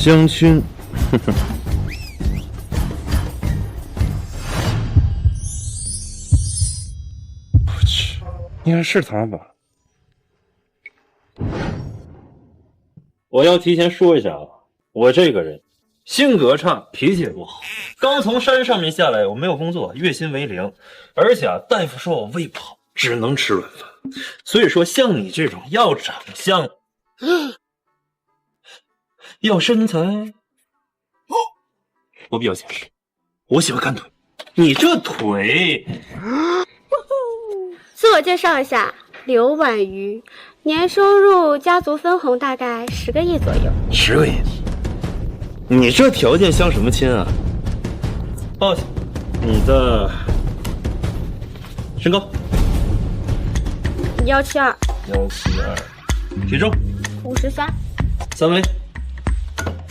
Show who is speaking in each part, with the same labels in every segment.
Speaker 1: 相亲，呵呵。我去，应该是他吧？我要提前说一下啊，我这个人性格差，脾气也不好。刚从山上面下来，我没有工作，月薪为0，而且大夫说我胃不好，只能吃软饭。所以说，像你这种要长相，要身材，我比较现实，我喜欢看腿。你这腿，
Speaker 2: 自我介绍一下，刘婉瑜，年收入家族分红大概10个亿左右。
Speaker 1: 10个亿？你这条件相什么亲啊？报去，你的身高
Speaker 2: 172，
Speaker 1: 体重
Speaker 2: 53。
Speaker 1: 3围。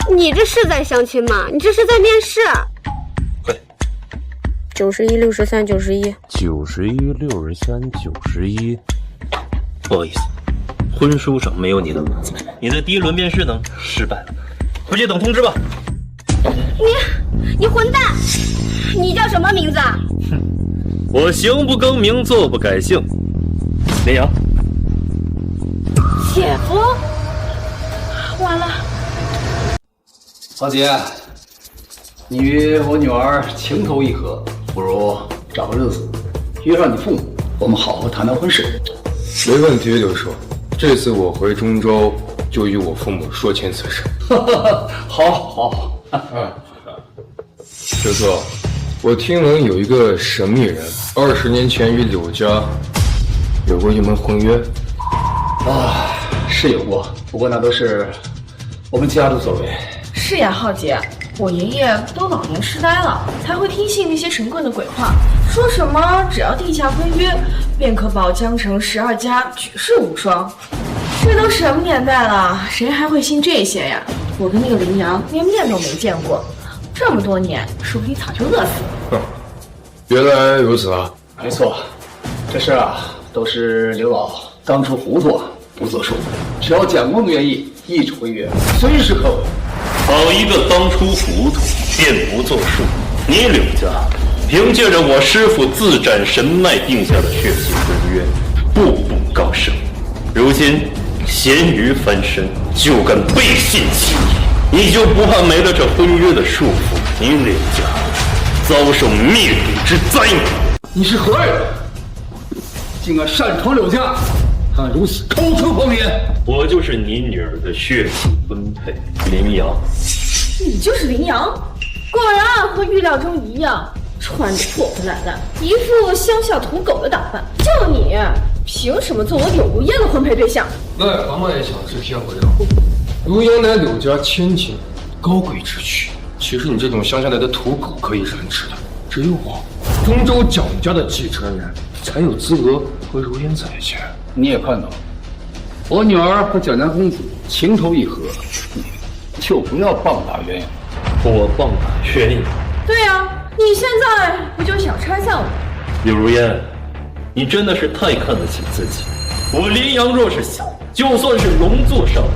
Speaker 2: 你这是在相亲吗？你这是在面试。
Speaker 1: 快
Speaker 2: 91、63、91。
Speaker 1: 91、63、91。不好意思，婚书上没有你的名字。你的第1轮面试呢，失败了，回去等通知吧。
Speaker 2: 你混蛋！你叫什么名字啊？
Speaker 1: 我行不更名，坐不改姓。林阳。
Speaker 2: 姐夫，完了。
Speaker 3: 浩杰，你与我女儿情投意合，不如找个日子约上你父母，我们好好谈谈婚事。
Speaker 4: 没问题，刘叔。这次我回中州就与我父母说清此事。
Speaker 3: 好。
Speaker 4: 刘叔，我听闻有一个神秘人20年前与柳家有过一门婚约。
Speaker 3: 是有过，不过那都是我们家的所为。
Speaker 5: 是呀，浩杰，我爷爷都老年痴呆了，才会听信那些神棍的鬼话，说什么只要地下婚约，便可保江城12家举世无双。这都什么年代了，谁还会信这些呀？我跟那个林阳连面都没见过，这么多年，说不定早就饿死了。
Speaker 4: 原来如此啊！
Speaker 3: 没错，这事都是刘老当初糊涂不作数，只要蒋公愿意，一纸婚约随时可为。
Speaker 1: 好一个当初糊涂便不作数！你柳家凭借着我师父自斩神脉定下的血气婚约，步步高升。如今咸鱼翻身，就敢背信弃义，你就不怕没了这婚约的束缚，你柳家遭受灭顶之灾吗？
Speaker 3: 你是何人？竟敢擅闯柳家，敢如此口出狂言！
Speaker 1: 我就是你女儿的血气婚配林阳。
Speaker 5: 你就是林阳，果然和预料中一样，穿着破破烂烂，一副乡下土狗的打扮。就你，凭什么做我柳如烟的婚配对象？
Speaker 4: 癞蛤蟆也想吃天回肉。如烟乃柳家千金，高贵之躯，岂是你这种乡下来的土狗可以染指的？只有我，中州蒋家的继承人，才有资格和如烟在一起。
Speaker 3: 你也看到了，我女儿和蒋家公子情投意合，你就不要棒打鸳鸯。
Speaker 1: 我棒打鸳鸯？
Speaker 5: 对啊，你现在不就想拆散我？
Speaker 1: 柳如烟，你真的是太看得起自己。我林阳若是想，就算是龙座上人，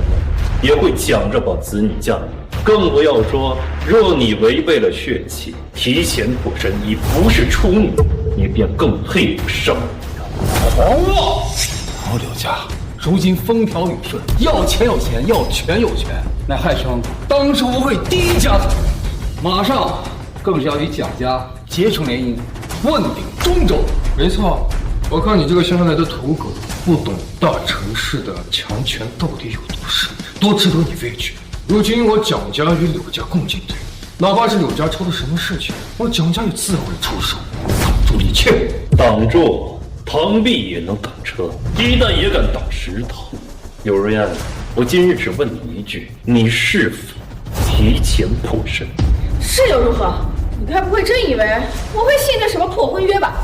Speaker 1: 也会抢着把子女嫁给你。更不要说，若你违背了血气，提前破身，你不是处女，你便更配不上我。
Speaker 3: 狂妄！我柳家如今风调雨顺，要钱有钱，要权有权，乃汉城当之无愧第一家族，马上更是要与蒋家结成联姻，问鼎中州。
Speaker 4: 没错，我看你这个乡下来的土狗，不懂大城市的强权到底有多深，多值得你畏惧。如今我蒋家与柳家共进退，哪怕是柳家出了什么事情，我蒋家也自会出手，挡住一切。
Speaker 1: 挡住，螳臂也能挡车，鸡蛋也敢挡石头。柳如烟，我今日只问你一句，你是否提前破身？
Speaker 5: 是又如何？你该不会真以为我会信那什么破婚约吧？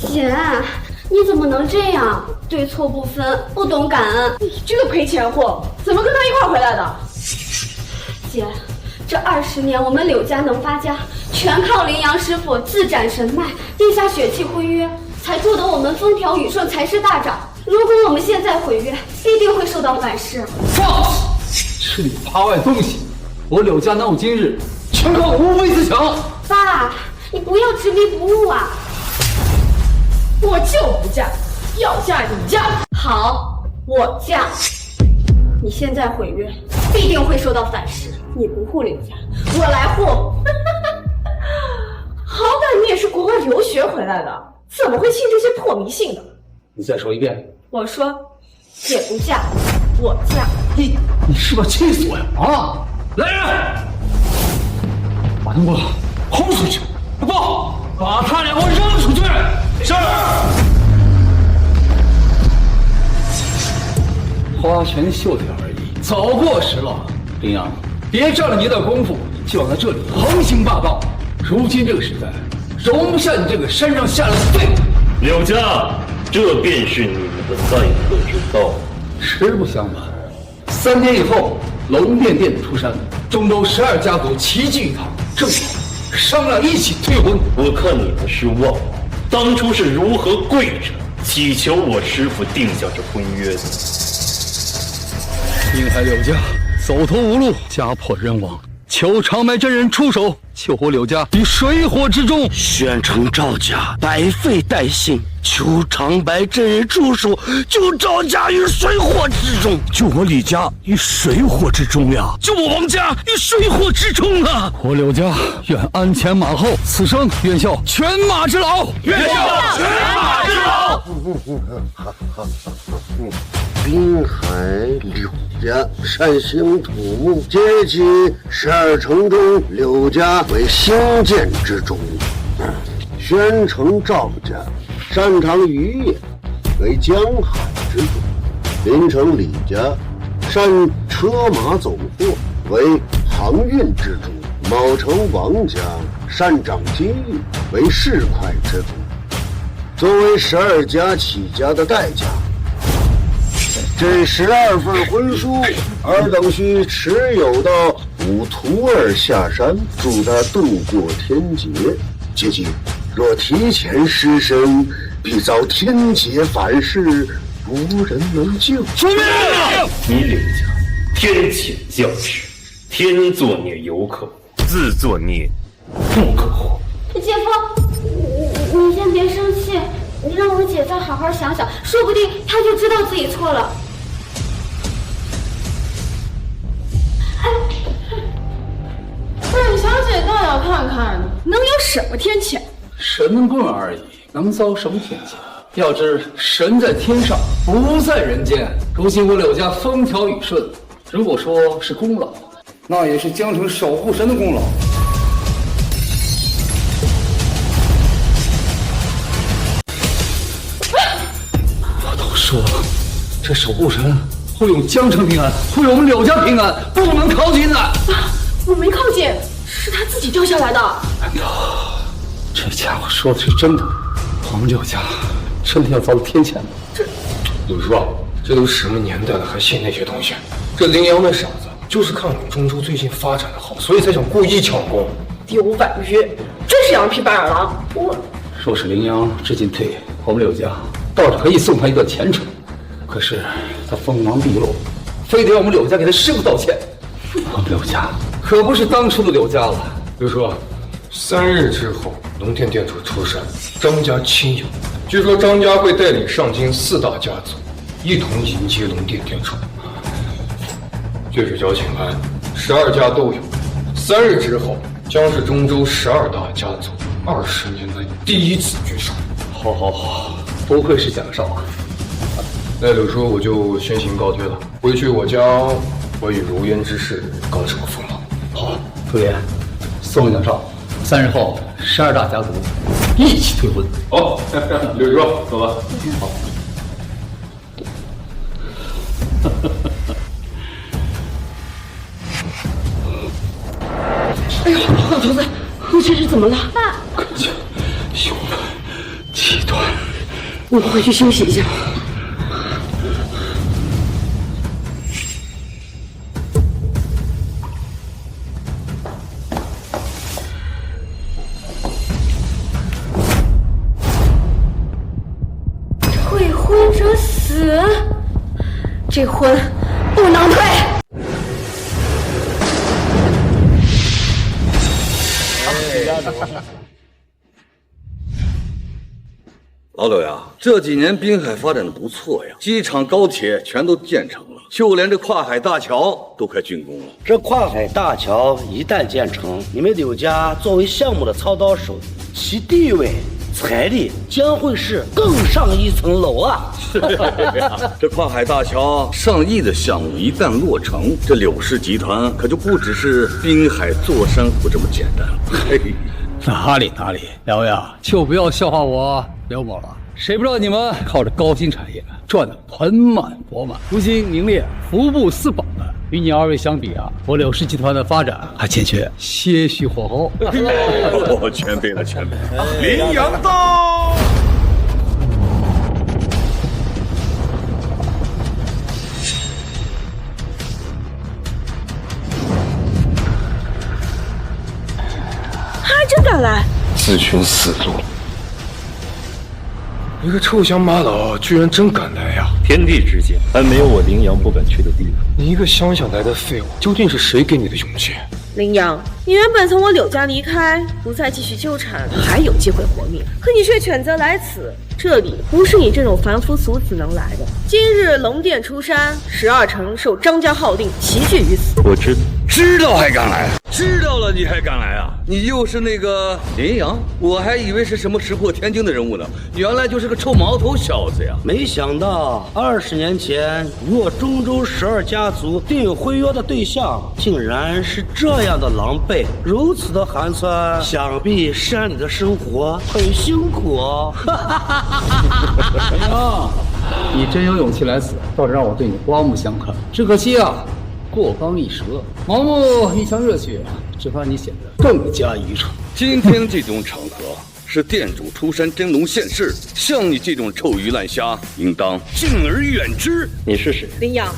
Speaker 2: 姐，你怎么能这样？对错不分，不懂感恩。
Speaker 5: 你这个赔钱货，怎么跟他一块回来的？
Speaker 2: 姐，这20年我们柳家能发家，全靠林阳师傅自斩神脉，定下血气婚约，才助得我们风调雨顺，财势大涨。如果我们现在毁约，必定会受到反噬。
Speaker 3: 放肆！吃里扒外东西，我柳家能有今日，全靠无非自强。
Speaker 2: 爸，你不要执迷不悟啊！
Speaker 5: 我就不嫁，要嫁你嫁。
Speaker 2: 好，我嫁。你现在毁约，必定会受到反噬。你不护柳家，我来护。
Speaker 5: 好歹你也是国外留学回来的，怎么会信这些破迷信的？
Speaker 3: 你再说一遍。
Speaker 2: 我说，姐不嫁，我嫁。
Speaker 3: 你是不是气死我呀？啊！来人，把他们给我轰出去！不，把他俩给我扔出去！是。花拳绣腿而已，早过时了。林阳，别占了你的功夫就想在这里横行霸道。如今这个时代，容不下你这个山上下来的废物。
Speaker 1: 柳家，这便是你们的待客之道。
Speaker 3: 实不相瞒，3年以后，龙殿殿主出山，中州12家族齐聚一堂，正好商量一起退婚。
Speaker 1: 我看你们是忘了当初是如何跪着祈求我师父定下这婚约的。
Speaker 3: 滨海柳家走投无路，家破人亡，求长白真人出手救活柳家于水火之中。
Speaker 6: 宣城赵家百废待兴，求长白真人出手救赵家于水火之中，救我李家于水火之中呀，救我王家于水火之中啊！
Speaker 3: 我柳家愿鞍前马后，此生愿效犬马之劳，
Speaker 6: 愿效犬马之劳。滨海柳家善兴土木，接起12城中柳家为兴建之中。宣城赵家擅长渔业，为江海之中；临城李家善车马走货，为航运之中；卯城王家擅长金玉，为市侩之中。作为12家起家的代家，这12份婚书，尔等需持有到五徒儿下山，助他度过天劫。切记，若提前失身，必遭天劫反噬，无人能救。
Speaker 3: 遵命！
Speaker 1: 你柳家天谴教旨，天作孽犹可，自作孽不可活。
Speaker 2: 姐夫，你先别生气，你让我姐再好好想想，说不定她就知道自己错了。
Speaker 5: 本小姐倒要看看能有什么天谴。
Speaker 3: 神棍而已，能遭什么天谴？要知神在天上，不在人间。如今我柳家风调雨顺，如果说是功劳，那也是江城守护神的功劳。我都说了，这守护神护佑江城平安，护佑我们柳家平安，不能靠近的。
Speaker 5: 我没靠近，是他自己掉下来的。
Speaker 3: 难道这家伙说的是真的？我们柳家真的要遭了天谴吗？
Speaker 4: 柳叔啊，这都什么年代了，还信那些东西？这林阳那傻子就是看我们中州最近发展的好，所以才想故意抢功。
Speaker 5: 丢婉约，真是羊皮白眼狼。
Speaker 3: 若是林阳知进退，我们柳家倒是可以送他一段前程。可是他锋芒毕露，非得要我们柳家给他师傅道歉。我们柳家可不是当初的柳家了。
Speaker 4: 柳叔啊，3日之后，龙殿殿主出山，张家亲友，据说张家会带领上京4大家族，一同迎接龙殿殿主。岳水交请函，12家都有。3日之后，将是中州12大家族20年来第一次聚首。
Speaker 3: 好，好，好，不愧是蒋少啊！
Speaker 4: 那柳叔，我就先行告退了。回去我将我与如烟之事告知我父母。
Speaker 3: 好，朱颜，送给蒋少，3日后12大家族一起退婚。
Speaker 4: 好，柳叔，走吧。好。
Speaker 5: 哎呦，老头子，你这是怎么了？
Speaker 2: 爸，
Speaker 3: 感觉胸闷气短，
Speaker 5: 我回去休息一下。
Speaker 2: 退婚者死。婚不能退。
Speaker 7: 老柳呀，这几年滨海发展的不错呀，机场、高铁全都建成了，就连这跨海大桥都快竣工了。
Speaker 8: 这跨海大桥一旦建成，你们柳家作为项目的操刀手，其地位、财力将会是更上一层楼啊！
Speaker 7: 这跨海大桥上亿的项目一旦落成，这柳氏集团可就不只是滨海坐山湖这么简单了。嘿，
Speaker 3: 哪里，两位啊，就不要笑话我刘某了。谁不知道你们靠着高新产业赚得盆满钵满，如今名列服部4榜的，与你二位相比啊，我柳氏集团的发展还欠缺些许火候。
Speaker 7: 前辈了，前辈，羚羊到。
Speaker 5: 还真敢来！
Speaker 4: 自寻死路！一个臭乡马老居然真敢来呀！
Speaker 1: 天地之间还没有我羚羊不敢去的地方。
Speaker 4: 你一个乡下来的废物，究竟是谁给你的勇气？
Speaker 5: 羚羊，你原本从我柳家离开，不再继续纠缠，还有机会活命，可你却选择来此。这里不是你这种凡夫俗子能来的。今日龙殿出山，12城受张家号令齐聚于此。
Speaker 1: 我知道
Speaker 7: 还敢来？知道了你还敢来啊？你又是那个羚羊？我还以为是什么石破天惊的人物呢，原来就是个臭毛头小子呀！
Speaker 8: 没想到20年前与我中州12家族订婚约的对象，竟然是这样的狼狈，如此的寒酸，想必山里的生活很辛苦哦。
Speaker 3: 羚羊，你真有勇气来此，倒是让我对你刮目相看。只可惜啊，过刚易折，盲目一腔热血，只怕你显得更加愚蠢。
Speaker 7: 今天这种场合是店主出山真龙现世，像你这种臭鱼烂虾，应当敬而远之。
Speaker 1: 你是谁？
Speaker 5: 羚羊，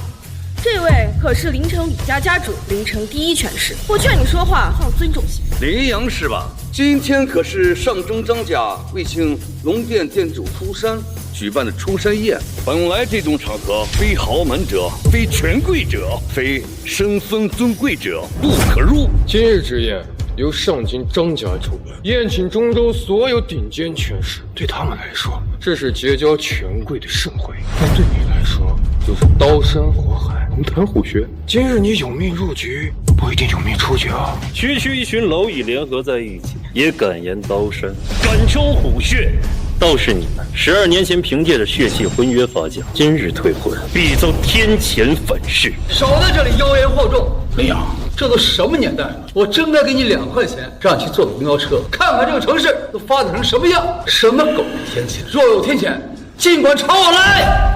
Speaker 5: 这位可是临城李家家主，临城第一权势，我劝你说话放尊重些。
Speaker 7: 羚羊是吧？今天可是上征张家为庆龙殿店主出山举办的出山宴，本来这种场合，非豪门者，非权贵者，非身份尊贵者不可入。
Speaker 4: 今日之宴由上京张家主办，宴请中州所有顶尖权势。对他们来说，这是结交权贵的盛会；但对你来说，就是刀山火海，龙潭虎穴。今日你有命入局，不一定有命出局啊！
Speaker 1: 区区一群蝼蚁联合在一起，也敢言刀山，敢抽虎穴。倒是你们12年前凭借着血气婚约发家，今日退婚，必遭天谴反噬。
Speaker 3: 少在这里妖言惑众！羚羊，这都什么年代了？我真该给你2块钱，让你去坐个公交车，看看这个城市都发展成什么样。什么狗屁天谴！若有天谴，尽管朝我来！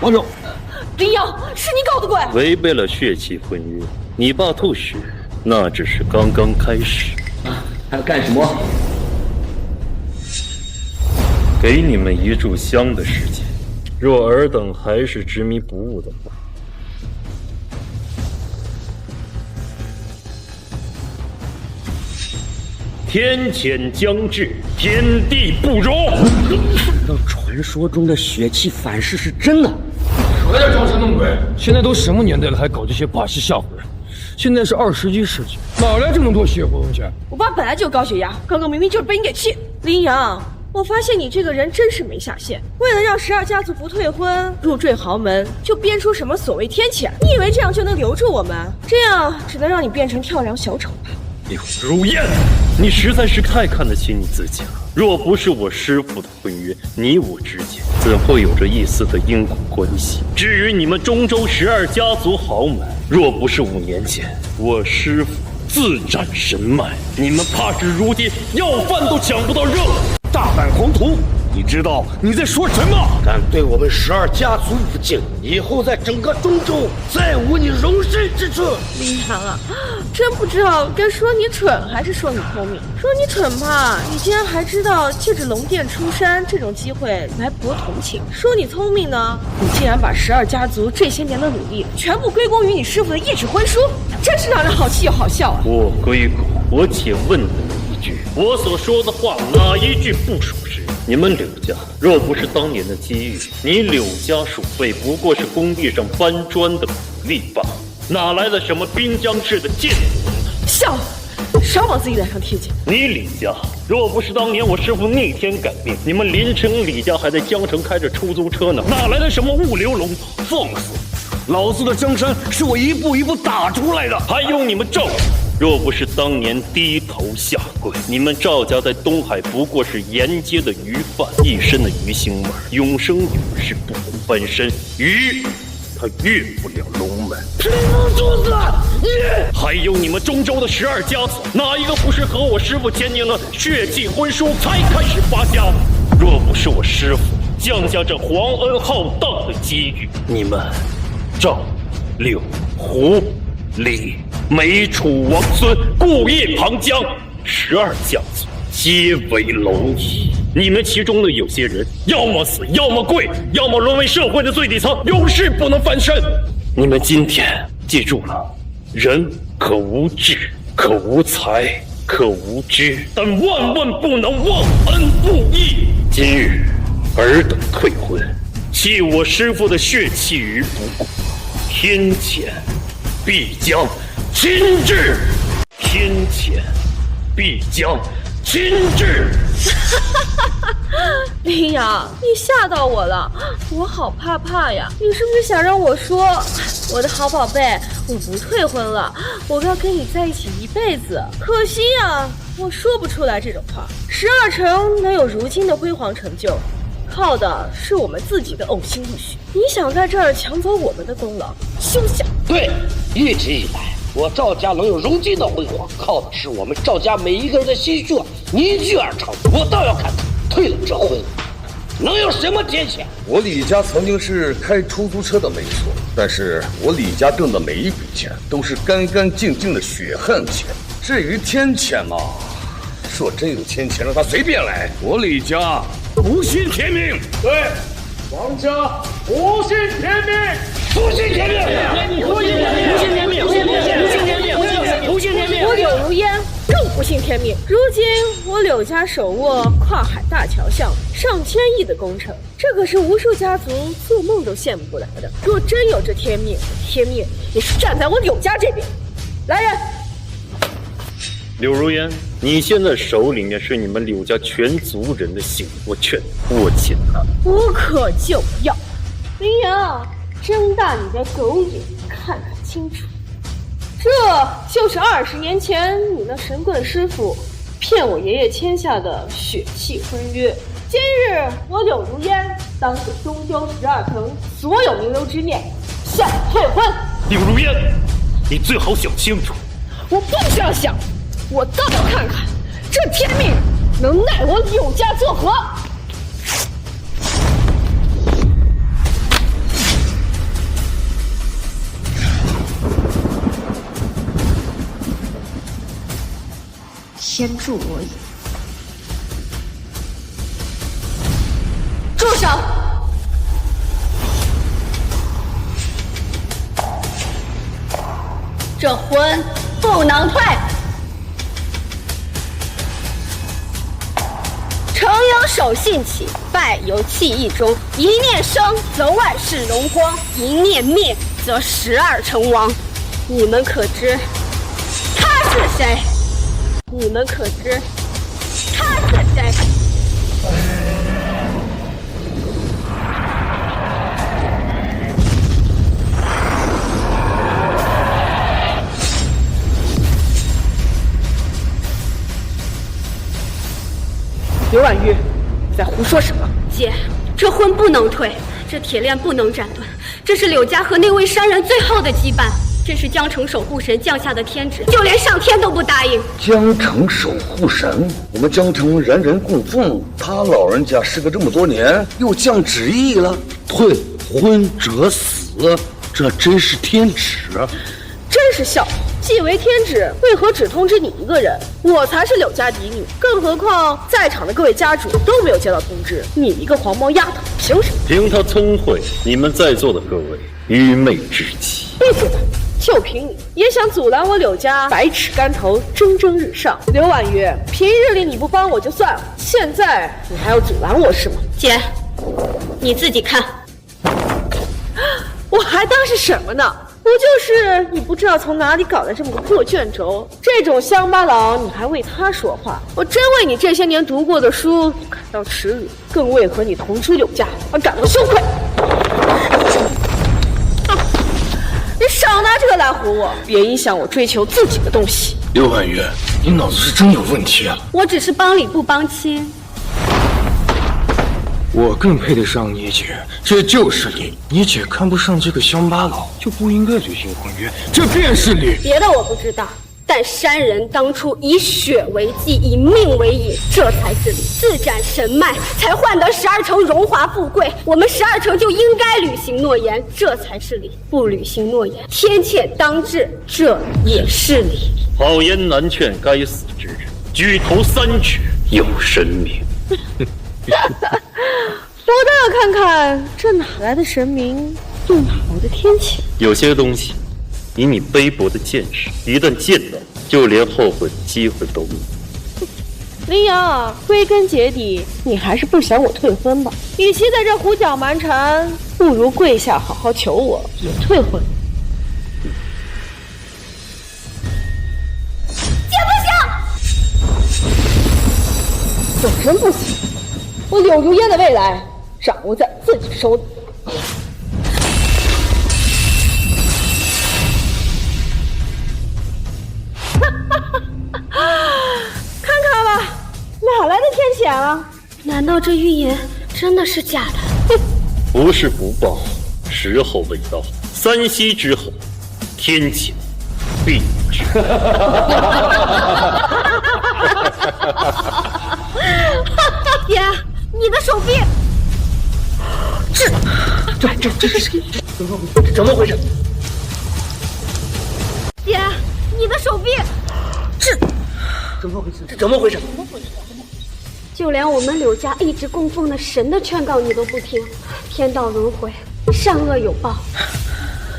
Speaker 8: 王总，
Speaker 5: 羚羊，是你搞的鬼！
Speaker 1: 违背了血气婚约，你爸吐血，那只是刚刚开始。
Speaker 8: 还要干什么？
Speaker 1: 给你们1炷香的时间，若尔等还是执迷不悟的话，天谴将至，天地不容。
Speaker 8: 那传说中的血气反噬是真的？
Speaker 4: 别再装神弄鬼！现在都什么年代了，还搞这些把戏吓唬人？现在是21世纪，哪来这么多邪乎东西？
Speaker 5: 我爸本来就有高血压，刚刚明明就是被你给气。羚羊，我发现你这个人真是没下限，为了让12家族不退婚，入赘豪门，就编出什么所谓天谴。你以为这样就能留住我们？这样只能让你变成跳梁小丑吧。
Speaker 1: 柳如烟，你实在是太看得起你自己了。若不是我师父的婚约，你我之间怎会有着一丝的因果关系？至于你们中州12家族豪门，若不是5年前我师父自斩神脉，你们怕是如今要饭都抢不到热。
Speaker 7: 大胆狂徒，你知道你在说什么？
Speaker 8: 敢对我们12家族不敬，以后在整个中州再无你容身之处。
Speaker 5: 林阳啊，真不知道该说你蠢还是说你聪明。说你蠢吧，你竟然还知道借着龙殿出山这种机会来博同情；说你聪明呢，你竟然把12家族这些年的努力全部归功于你师傅的一纸婚书，真是让人好气又好笑啊！
Speaker 1: 我归谷，我且问你一句，我所说的话哪一句不属实？你们柳家若不是当年的机遇，你柳家鼠辈不过是工地上搬砖的苦力罢，哪来的什么滨江市的剑族？
Speaker 5: 笑，少往自己脸上贴金。
Speaker 1: 你李家若不是当年我师父逆天改命，你们林城李家还在江城开着出租车呢，哪来的什么物流龙头？
Speaker 7: 放肆！老子的江山是我一步一步打出来的。
Speaker 1: 还有你们赵家，若不是当年低头下跪，你们赵家在东海不过是沿街的鱼贩，一身的鱼腥味，永生永世不能翻身，鱼它越不了龙门。
Speaker 8: 贫农兔子，你
Speaker 1: 还有你们中州的12家族，哪一个不是和我师父签订了血契婚书才开始发家？若不是我师父降下这皇恩浩荡的机遇，你们赵、柳、胡、李、梅、楚、王、孙、顾、叶、庞、江12家族皆为蝼蚁。你们其中的有些人，要么死，要么跪，要么沦为社会的最底层，永世不能翻身。你们今天记住了，人可无智，可无才，可无知，但万万不能忘恩负义。今日尔等退婚，弃我师父的血气于不顾，天谴必将亲至，天谴必将亲至。
Speaker 5: 林阳，你吓到我了，我好怕怕呀！你是不是想让我说，我的好宝贝，我不退婚了，我要跟你在一起一辈子？可惜呀，我说不出来这种话。12城能有如今的辉煌成就，靠的是我们自己的呕心沥血。你想在这儿抢走我们的功劳，休想！
Speaker 8: 对，一直以来，我赵家能有如今的辉煌，靠的是我们赵家每一个人的心血凝聚而成。我倒要看看，退了这婚，能有什么天谴？
Speaker 7: 我李家曾经是开出租车的没错，但是我李家挣的每一笔钱都是干干净净的血汗钱。至于天谴嘛，说真有天谴，让他随便来。我李家不信天命。对，王家不信天命，不信天命，
Speaker 5: 不信天命，不信天命，不信天命，不信天命，不信天命！我柳如烟更不信天命。如今我柳家手握跨海大桥项目上千亿的工程，这可是无数家族做梦都羡慕不来的。若真有这天命，天命也是站在我柳家这边。来人！
Speaker 1: 柳如烟，你现在手里面是你们柳家全族人的性命，我劝你握紧了。
Speaker 5: 无可救药。林阳，睁大你的狗眼，看看清楚，这就是20年前你那神棍师傅骗我爷爷签下的血契婚约。今日我柳如烟当着中州12城所有名流之面向你退婚。
Speaker 1: 柳如烟，你最好想清楚。
Speaker 5: 我不需要想，我倒要看看这天命能奈我柳家作何。
Speaker 2: 天助我也！住手！这婚不能退。诚有守信起，败由弃义中。一念生，则万世荣光；一念灭，则12城亡。你们可知他是谁？你们可知他是谁？
Speaker 5: 刘婉玉，你在胡说什么？
Speaker 2: 姐，这婚不能退，这铁链不能斩断，这是柳家和那位商人最后的羁绊。这是江城守护神降下的天旨，就连上天都不答应。
Speaker 7: 江城守护神，我们江城人人供奉他，老人家时隔这么多年又降旨意了，退婚者死，这真是天旨啊！
Speaker 5: 真是笑，既为天旨，为何只通知你一个人？我才是柳家嫡女，更何况在场的各位家主都没有接到通知，你一个黄毛丫头，凭什么？
Speaker 1: 凭他聪慧，你们在座的各位愚昧至极。
Speaker 5: 闭嘴吧！就凭你也想阻拦我柳家百尺竿头蒸蒸日上？刘婉约，平日里你不帮我就算了，现在你还要阻拦我是吗？
Speaker 2: 姐，你自己看。
Speaker 5: 我还当是什么呢？不就是你不知道从哪里搞来这么个破卷轴，这种乡巴佬你还为他说话？我真为你这些年读过的书感到耻辱，更为和你同出柳家而感到羞愧。你少拿这个来唬我，别影响我追求自己的东西。
Speaker 4: 刘婉约，你脑子是真有问题啊！
Speaker 2: 我只是帮理不帮亲。
Speaker 4: 我更配得上你姐，这就是理。你姐看不上这个乡巴佬，就不应该履行婚约，这便是理。
Speaker 2: 别的我不知道，但山人当初以血为祭，以命为引，这才是理。自斩神脉，才换得12城荣华富贵。我们12城就应该履行诺言，这才是理。不履行诺言，天谴当治，这也是理。
Speaker 1: 好言难劝该死之人，举头三尺有神明。
Speaker 5: 我倒要看看这哪来的神明，对哪来的天谴。
Speaker 1: 有些东西，以你微薄的见识，一旦见到，就连后悔的机会都没有。
Speaker 5: 林阳，归根结底，你还是不想我退婚吧？与其在这胡搅蛮缠，不如跪下好好求我，也退婚。
Speaker 2: 姐不行！
Speaker 5: 有人不行，我柳如烟的未来掌握在自己手里。看看吧，哪来的天谴啊？
Speaker 2: 难道这预言真的是假的？
Speaker 1: 不是不报，时候未到。3息之后，天谴必至。
Speaker 2: 姐，你的手臂，
Speaker 3: 这是怎么回事？
Speaker 2: 姐，你的手臂，
Speaker 3: 怎么回事？
Speaker 2: 就连我们柳家一直供奉的神的劝告你都不听，天道轮回，善恶有报。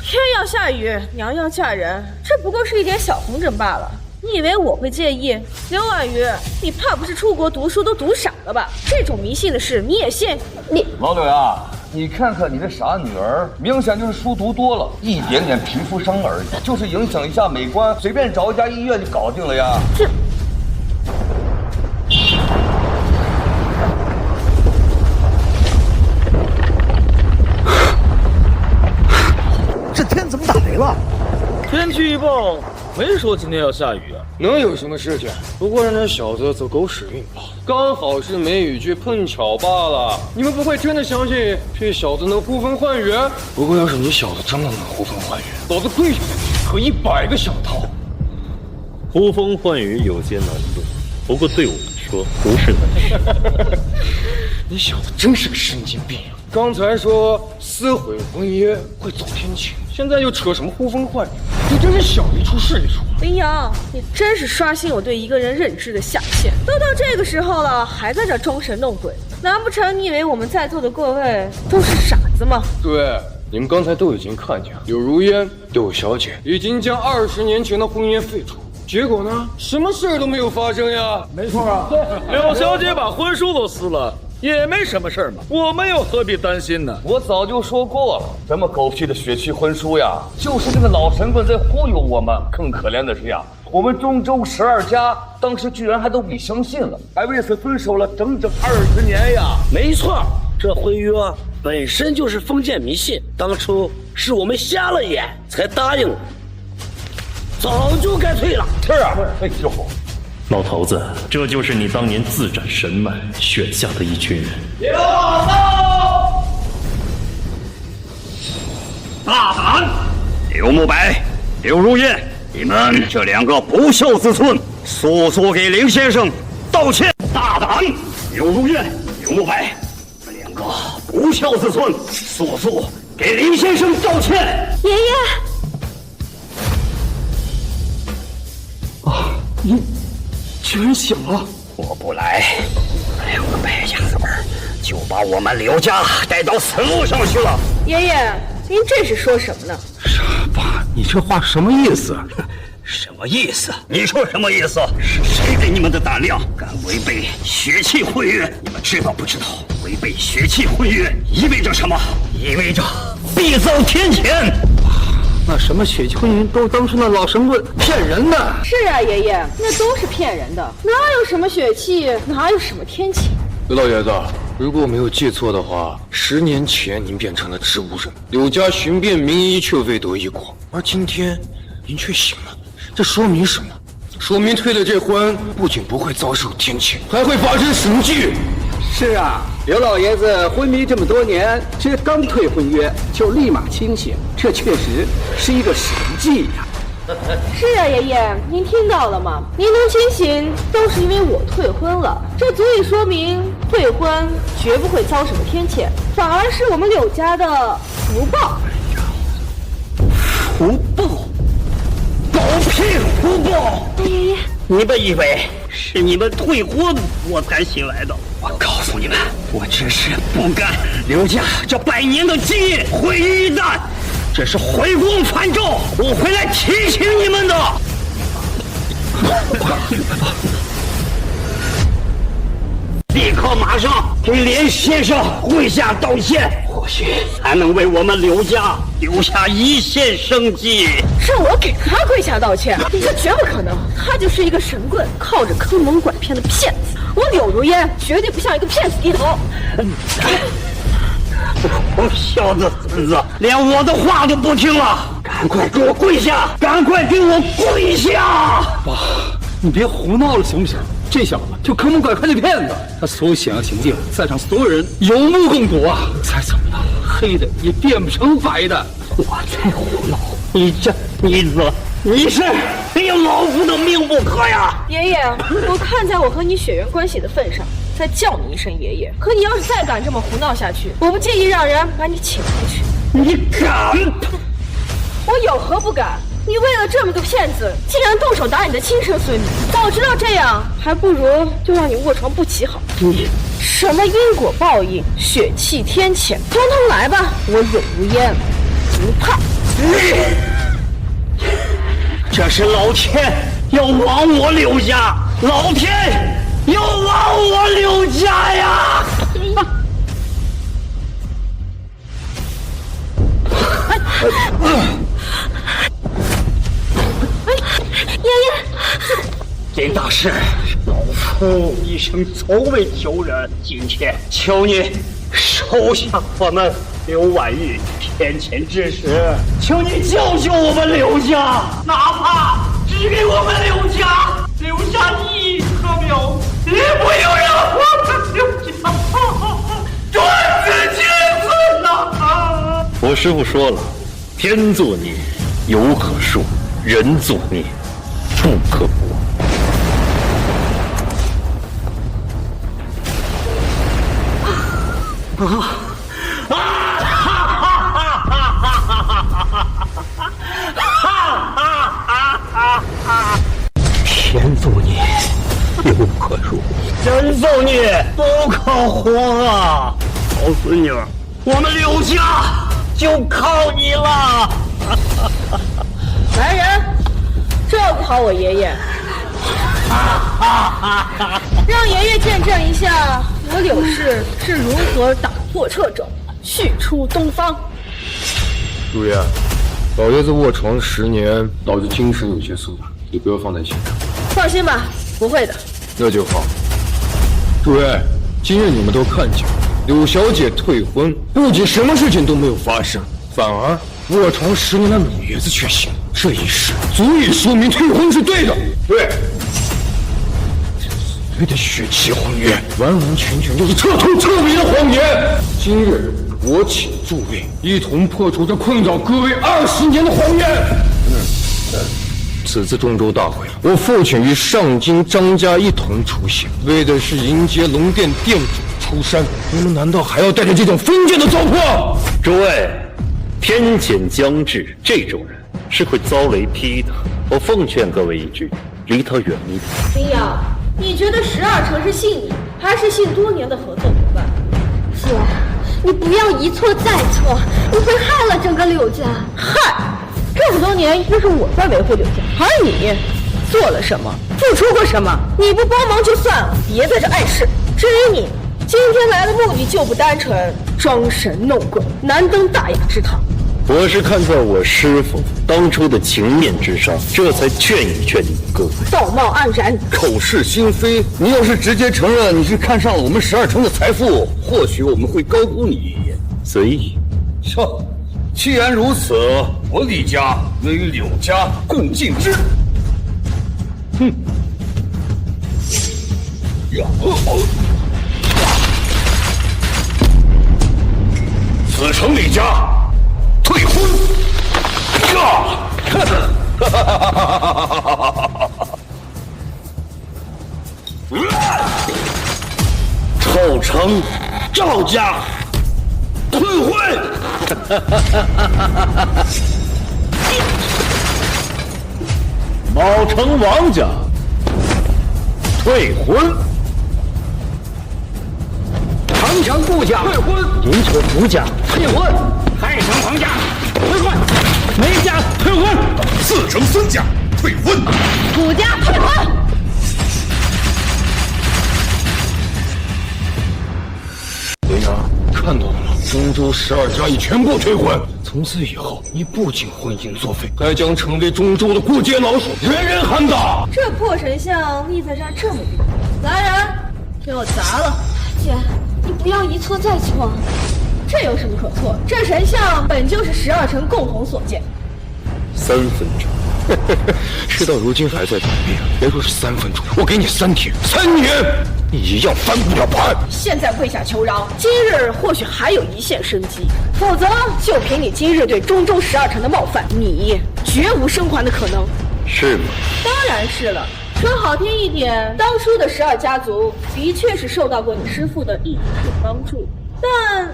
Speaker 5: 天要下雨，娘要嫁人，这不过是一点小红疹罢了。你以为我会介意？刘婉瑜，你怕不是出国读书都读傻了吧？这种迷信的事你也信？你
Speaker 7: 老柳呀，你看看你这傻女儿，明显就是书读多了，一点点皮肤伤而已，就是影响一下美观，随便找一家医院就搞定了呀。
Speaker 6: 这天怎么打雷了？
Speaker 9: 天气预报没说今天要下雨啊，
Speaker 4: 能有什么事情？不过让这小子走狗屎运吧，刚好是梅雨季碰巧罢了。你们不会真的相信这小子能呼风唤雨？不过要是你小子真的能呼风唤雨，老子跪下来可100个响套。
Speaker 1: 呼风唤雨有些难度，不过对我来说不是难事。
Speaker 4: 你小子真是个神经病啊！刚才说撕毁婚约会走天谴，现在又扯什么呼风唤雨？你真是想一出是一出。
Speaker 5: 林阳，你真是刷新我对一个人认知的下限。都到这个时候了，还在这装神弄鬼，难不成你以为我们在座的各位都是傻子吗？
Speaker 4: 对，你们刚才都已经看见了，柳如烟、柳小姐已经将20年前的婚约废除。结果呢？什么事都没有发生呀！
Speaker 3: 没错啊，
Speaker 9: 柳小姐把婚书都撕了，也没什么事儿嘛，我们又何必担心呢？
Speaker 7: 我早就说过了，这么狗屁的血气婚书呀，就是这个老神棍在忽悠我们。更可怜的是呀，我们中州12家当时居然还都给相信了，还为此分手了整整20年呀！
Speaker 8: 没错，这婚约本身就是封建迷信，当初是我们瞎了眼才答应了，早就该退了。
Speaker 7: 是啊，哎呦，
Speaker 1: 老头子，这就是你当年自斩神脉选下的一群人。
Speaker 9: 别往后！
Speaker 10: 大胆！刘慕白，刘如烟，你们这两个不孝子孙，速速给林先生道歉！大胆！刘如烟、刘慕白，这两个不孝子孙，速速给林先生道歉！
Speaker 2: 爷爷，
Speaker 4: 啊，你居然醒了！
Speaker 10: 我不来，两个败家子们就把我们刘家带到死路上去了。
Speaker 5: 爷爷，您这是说什么呢？
Speaker 4: 傻爸，你这话什么意思？
Speaker 10: 什么意思？你说什么意思？是谁给你们的胆量，敢违背血气婚约？你们知道不知道？违背血气婚约意味着什么？意味着必遭天谴。
Speaker 3: 那什么血气婚姻都是当初那老神棍骗人的。
Speaker 5: 是啊，爷爷，那都是骗人的，哪有什么血气，哪有什么天启？
Speaker 4: 刘老爷子，如果我没有记错的话，10年前您变成了植物人，柳家寻遍名医却未得一果，而今天您却醒了，这说明什么？说明退了这婚，不仅不会遭受天谴，还会发生神迹。
Speaker 3: 是啊，刘老爷子昏迷这么多年，这刚退婚约就立马清醒，这确实是一个神迹呀。
Speaker 5: 是啊，爷爷，您听到了吗？您能清醒，都是因为我退婚了，这足以说明退婚绝不会遭什么天谴，反而是我们柳家的福报。
Speaker 10: 福报？狗屁福报！
Speaker 5: 爷爷，
Speaker 10: 你们以为是你们退婚我才醒来的？我告诉你们，我只是不甘刘家这100年的基业毁于一旦，这是回光返照，我回来提醒你们的。立刻马上给连先生跪下道歉，或许才能为我们刘家留下一线生机。
Speaker 5: 是我给他跪下道歉？这绝不可能，他就是一个神棍，靠着坑蒙拐骗的骗子。我柳如烟绝对不向一个骗子低头。
Speaker 10: 不孝的孙子，连我的话都不听了！赶快给我跪下！赶快给我跪下！
Speaker 3: 爸，你别胡闹了行不行？这小子就坑蒙拐骗的骗子，他所有险恶行径，在场所有人有目共睹啊！再怎么样，黑的也变不成白的。
Speaker 10: 我才胡闹！你这逆子，你是非要老夫的命不可呀！
Speaker 5: 爷爷，我看在我和你血缘关系的份上，再叫你一声爷爷。可你要是再敢这么胡闹下去，我不介意让人把你请回去。
Speaker 10: 你敢？
Speaker 5: 我有何不敢？你为了这么个骗子，竟然动手打你的亲生孙女！早知道这样，还不如就让你卧床不起好。
Speaker 10: 你
Speaker 5: 什么因果报应、血气天谴，统统来吧！我柳如烟不怕。
Speaker 10: 这是老天要亡我柳家，老天要亡我柳家呀！
Speaker 5: 爷爷，
Speaker 10: 这大事老夫一生从未求人，今天求你收下我们刘婉玉天谴之时，求你救救我们刘家，哪怕只给我们刘家留下一棵苗，也不要让我们刘家断子绝孙呐！
Speaker 1: 我师父说了，天作孽犹可恕，人作孽不可驳。
Speaker 10: 天作孽犹可恕，人作孽不可活啊！好孙女，我们柳家就靠你了。
Speaker 5: 来人，照顾好我爷爷，让爷爷见证一下我柳氏是如何打破掣肘，续出东方。
Speaker 4: 如烟，老爷子卧床10年，导致精神有些松懈，你不要放在心上。
Speaker 5: 放心吧，不会的。
Speaker 4: 那就好。诸位，今日你们都看见，柳小姐退婚，不仅什么事情都没有发生，反而卧床10年的老爷子却醒，这一事足以说明退婚是对的。对，所谓的血气婚约，完完全全就是彻头彻尾的谎言。今日我请诸位一同破除这困扰各位20年的谎言。此次中州大会，我父亲与上京张家一同出行，为的是迎接龙殿殿主出山。你们难道还要带着这种封建的糟粕？
Speaker 1: 诸位，天谴将至，这种人是会遭雷劈的。我奉劝各位一句，离他远一点。
Speaker 5: 林阳，你觉得12城是信你，还是信多年的合作伙伴？
Speaker 2: 姐，你不要一错再错，你会害了整个柳家。
Speaker 5: 害！这么多年都是我在维护柳家，而你做了什么，付出过什么？你不帮忙就算了，别在这碍事。至于你，今天来的目的就不单纯，装神弄鬼，难登大雅之堂。
Speaker 1: 我是看在我师父当初的情面之上，这才劝一劝你们各位。
Speaker 5: 道貌岸然，
Speaker 7: 口是心非。你要是直接承认你是看上了我们12城的财富，或许我们会高估你一眼。
Speaker 1: 随意。
Speaker 7: 错，既然如此，我李家愿与柳家共进之。哼！呀！此城李家退婚。
Speaker 8: 臭城赵家退婚。
Speaker 1: 卯城王家退婚。
Speaker 3: 长城顾家退婚，
Speaker 8: 银城胡家
Speaker 3: 退婚，
Speaker 10: 太城黄家退婚，
Speaker 3: 梅家退婚，4
Speaker 7: 城孙家退婚，
Speaker 2: 楚家退婚。
Speaker 4: 林阳，看到了吗？中州12家已全部退婚。从此以后，你不仅婚姻作废，还将成为中州的过街老鼠，人人喊打。
Speaker 5: 这破神像立在这儿这么久，来人，给我砸了！
Speaker 2: 姐，你不要一错再错。
Speaker 5: 这有什么可错？这神像本就是12城共同所建。
Speaker 1: 3分钟。
Speaker 4: 事到如今还在逃避，别说是3分钟，我给你3天，3年，你一样翻不了盘。
Speaker 5: 现在跪下求饶，今日或许还有一线生机，否则就凭你今日对中州12城的冒犯，你绝无生还的可能。
Speaker 1: 是吗？
Speaker 5: 当然是了。说好听一点，当初的12家族的确是受到过你师父的一点点帮助，但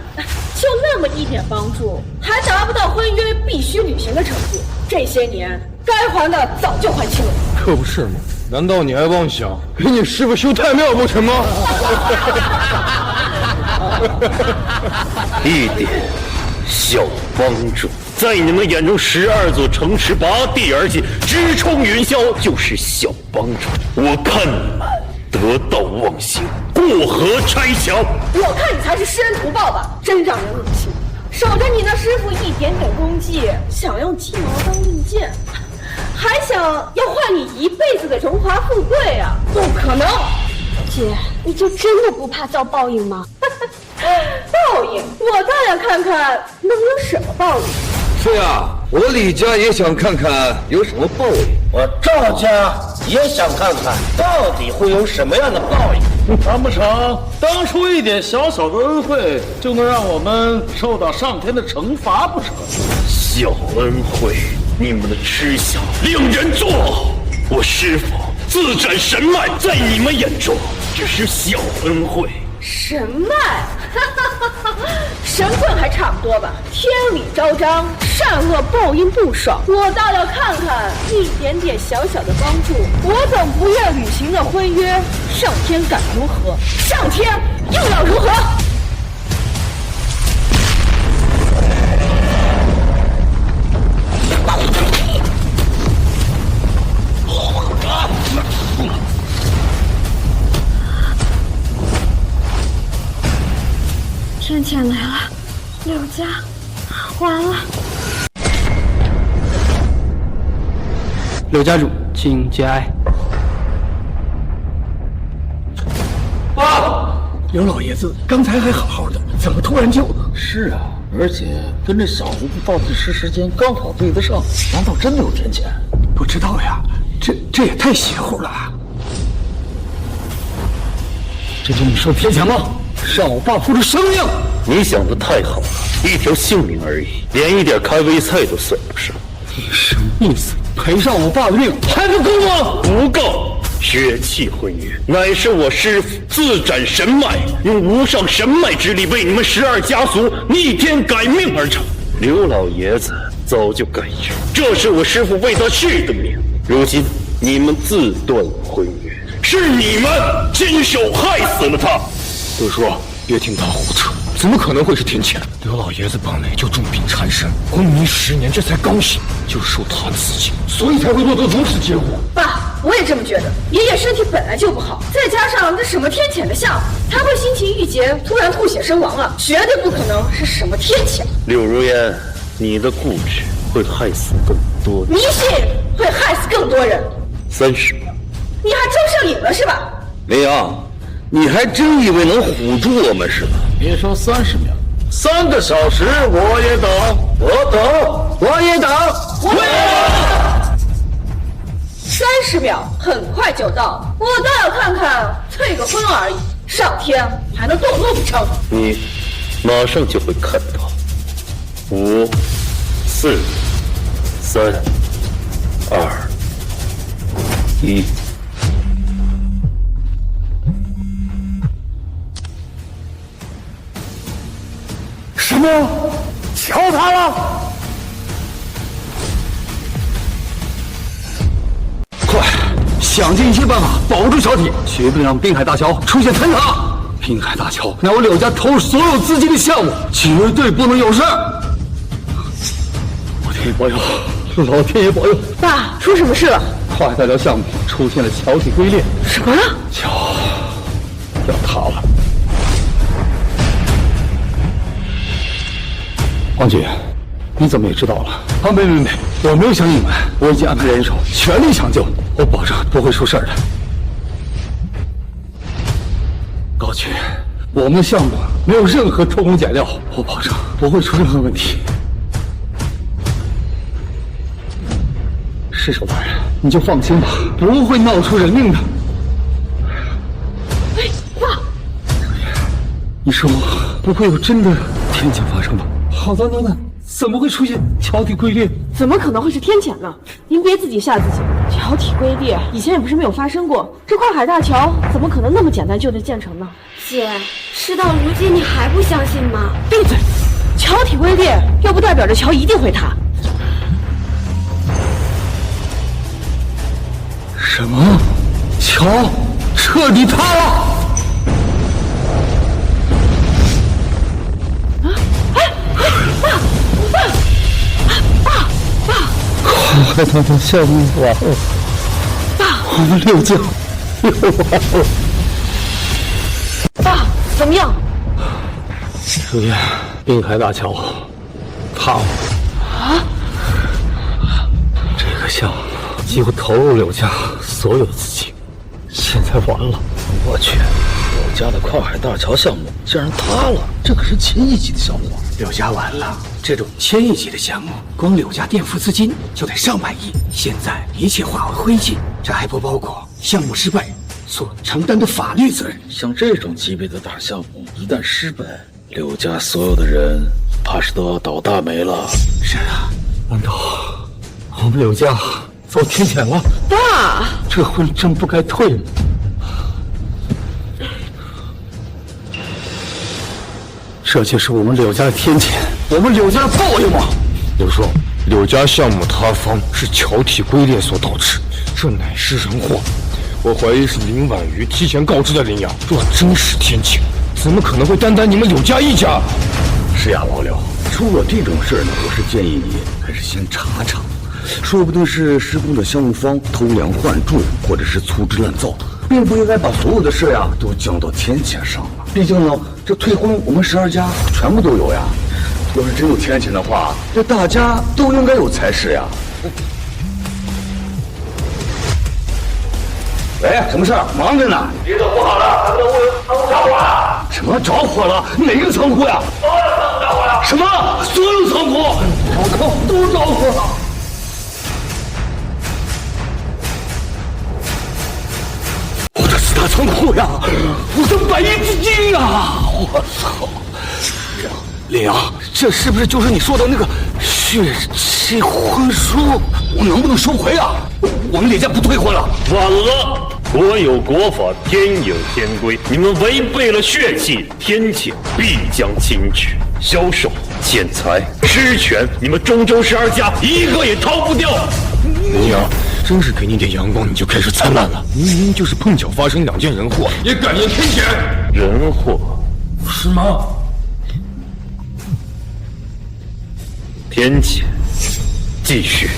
Speaker 5: 就那么一点帮助，还达不到婚约必须履行的程度。这些年该还的早就还清了。
Speaker 4: 可不是吗？难道你还妄想给你师傅修太庙不成吗？
Speaker 1: 一点小帮助，在你们眼中12座城池拔地而起，直冲云霄，就是小帮助。我看你们得道忘形，过河拆桥。
Speaker 5: 我看你才是施恩图报吧，真让人恶心。守着你那师傅一点点功绩，想用鸡毛当令箭，还想要换你一辈子的荣华富贵啊！不可能！
Speaker 2: 姐，你就真的不怕遭报应吗？
Speaker 5: 报应，我倒要看看能有什么报应。
Speaker 7: 是呀，我李家也想看看有什么报应。
Speaker 8: 我赵家也想看看到底会有什么样的报应。
Speaker 9: 难不成当初一点小小的恩惠就能让我们受到上天的惩罚不成？
Speaker 1: 小恩惠，你们的吃相令人作呕。我师父自斩神脉，在你们眼中只是小恩惠。
Speaker 5: 神脉，神棍还差不多吧。天理昭彰，善恶报应不爽。我倒要看看一点点小小的帮助，我等不愿履行的婚约，上天敢如何？上天又要如何？
Speaker 2: 天谴来了，柳家完了。
Speaker 3: 柳家主，请节哀。
Speaker 4: 爸，
Speaker 3: 刘老爷子刚才还好好的，怎么突然就……
Speaker 9: 是啊，而且跟这小子的倒计时时间刚好对得上，难道真的有天谴？
Speaker 3: 不知道呀，这也太邪乎了吧！这就你说的天谴吗？让我爸付出生命！
Speaker 1: 你想的太好了，一条性命而已，连一点开胃菜都算不上。
Speaker 3: 你什么意思？赔上我爸的命还不够吗？
Speaker 1: 不够！血气婚约乃是我师父自斩神脉，用无上神脉之力为你们12家族逆天改命而成。刘老爷子早就改约，这是我师父为他续的命。如今你们自断婚约，是你们亲手害死了他。
Speaker 4: 德叔，别听他胡扯，怎么可能会是天谴？刘老爷子本来就重病缠身，昏迷10年，这才刚醒就受他的刺激，所以才会落得如此结果。
Speaker 5: 爸，我也这么觉得。爷爷身体本来就不好，再加上那什么天谴的像，他会心情郁结，突然吐血身亡了，绝对不可能是什么天谴。
Speaker 1: 柳如烟，你的固执会害死更多人，
Speaker 5: 迷信会害死更多人。
Speaker 1: 30秒，
Speaker 5: 你还装上瘾了是吧？
Speaker 7: 林阳，你还真以为能唬住我们是吧？
Speaker 9: 别说30秒，3个小时我也等，我等，我也等，我也等。
Speaker 5: 30秒很快就到，我倒要看看退个婚而已，上天还能动怒不成？
Speaker 1: 你马上就会看到。5、4、3、2、1。
Speaker 3: 什么？敲他了！快，想尽一切办法保住小体，绝不能让滨海大桥出现坍塌。滨海大桥乃我柳家投入所有资金的项目，绝对不能有事。老天爷保佑！老天爷保佑！
Speaker 5: 爸，出什么事了？
Speaker 3: 跨海大桥项目出现了桥体龟裂。
Speaker 5: 什么？
Speaker 3: 桥要塌了。 王姐，你怎么也知道了？啊，没，我没有想隐瞒，我已经安排人手，全力抢救，我保证不会出事的。高局，我们的项目没有任何偷工减料，我保证不会出任何问题。市首大人，你就放心吧，不会闹出人命的。
Speaker 5: 哎，爸，
Speaker 3: 你说不会有真的天谴发生吧？ 好端端的，怎么会出现桥体龟裂？
Speaker 5: 怎么可能会是天谴呢？您别自己吓自己。桥体龟裂以前也不是没有发生过，这跨海大桥怎么可能那么简单就能建成呢？
Speaker 2: 姐，事到如今你还不相信吗？
Speaker 5: 闭嘴！桥体龟裂又不代表着桥一定会塌。
Speaker 3: 什么？桥彻底塌了？ 跨海大桥项目完了，
Speaker 5: 爸，
Speaker 3: 我们柳家又完了。
Speaker 5: 爸，怎么样？
Speaker 3: 如烟，滨海大桥塌了。
Speaker 5: 啊！
Speaker 3: 这个项目几乎投入柳家所有资金，现在完了。
Speaker 9: 我去，柳家的跨海大桥项目竟然塌了，这可是1000亿级的项目啊！
Speaker 11: 柳家完了，这种1000亿级的项目，光柳家垫付资金就得上万亿，现在一切化为灰烬，这还不包括项目失败所承担的法律责任。
Speaker 9: 像这种级别的大项目，一旦失败，柳家所有的人怕是都要倒大霉了。
Speaker 11: 是啊，
Speaker 3: 难道我们柳家遭天谴了？
Speaker 5: 爸，
Speaker 3: 这婚真不该退吗？ 这就是我们柳家的天谴，我们柳家的报应吗？
Speaker 4: 柳叔，柳家项目塌方是桥体龟裂所导致，这乃是人祸。我怀疑是林婉瑜提前告知了林阳，若真是天谴，怎么可能会单单你们柳家一家？
Speaker 11: 是呀，老柳，出了这种事呢，我是建议你还是先查查，说不定是施工的项目方偷梁换柱，或者是粗制滥造，并不应该把所有的事呀都降到天谴上了。 毕竟呢，这退婚我们12家全部都有呀。要是真有天谴的话，这大家都应该有才是呀。喂，什么事儿？忙着呢。
Speaker 10: 别等不好了，咱们的仓库着火了。
Speaker 11: 什么着火了？哪个仓库呀？
Speaker 10: 所有仓库着火了。
Speaker 11: 什么？所有仓库？我靠，都着火了！ 大仓库呀！我的100亿资金呀！我操！林阳，这是不是就是你说的那个血妻婚书？我能不能收回啊？我们李家不退婚了。
Speaker 1: 晚了，国有国法，天有天规，你们违背了血气，天谴必将亲至。销售、敛财、失权，你们中州12家一个也逃不掉。
Speaker 4: 林阳，真是给你点阳光你就开始灿烂了。明明就是碰巧发生2件人祸，也敢言天谴。
Speaker 1: 人祸
Speaker 4: 是吗？
Speaker 1: 天谴继续。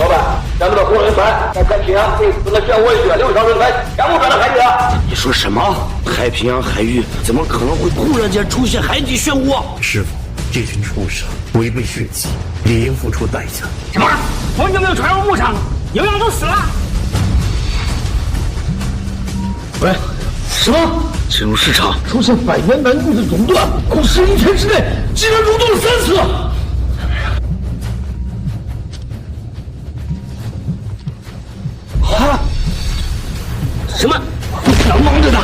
Speaker 9: 老板，咱们的红人团在太平洋这次的漩涡血6条人才全部转到海底了。
Speaker 8: 你说什么？太平洋海域怎么可能会突然间出现海底漩涡？
Speaker 12: 师傅，这群畜生违背血气，理应付出代价。
Speaker 10: 什么？我们有没有船入牧场？牛羊都死了。
Speaker 3: 喂，什么？
Speaker 8: 进入市场
Speaker 3: 出现百年难遇的熔断，恐11天之内竟然熔断了3次。
Speaker 8: 啊！什么？能蒙着的！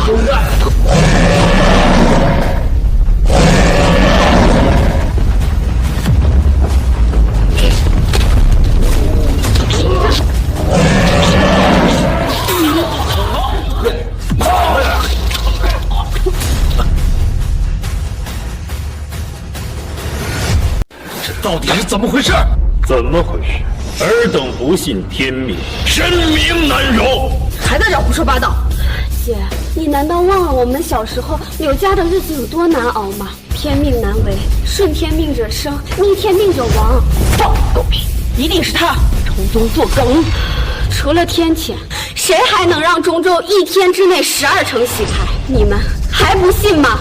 Speaker 3: 这到底是怎么回事？
Speaker 1: 怎么回事？尔等不信天命，神明难容。
Speaker 5: 还在这胡说八道！
Speaker 2: 姐，你难道忘了我们小时候柳家的日子有多难熬吗？天命难违，顺天命者生，逆天命者亡。
Speaker 5: 放狗屁！一定是他从中作梗。
Speaker 2: 除了天谴，谁还能让中州1天之内12城洗牌？你们还不信吗？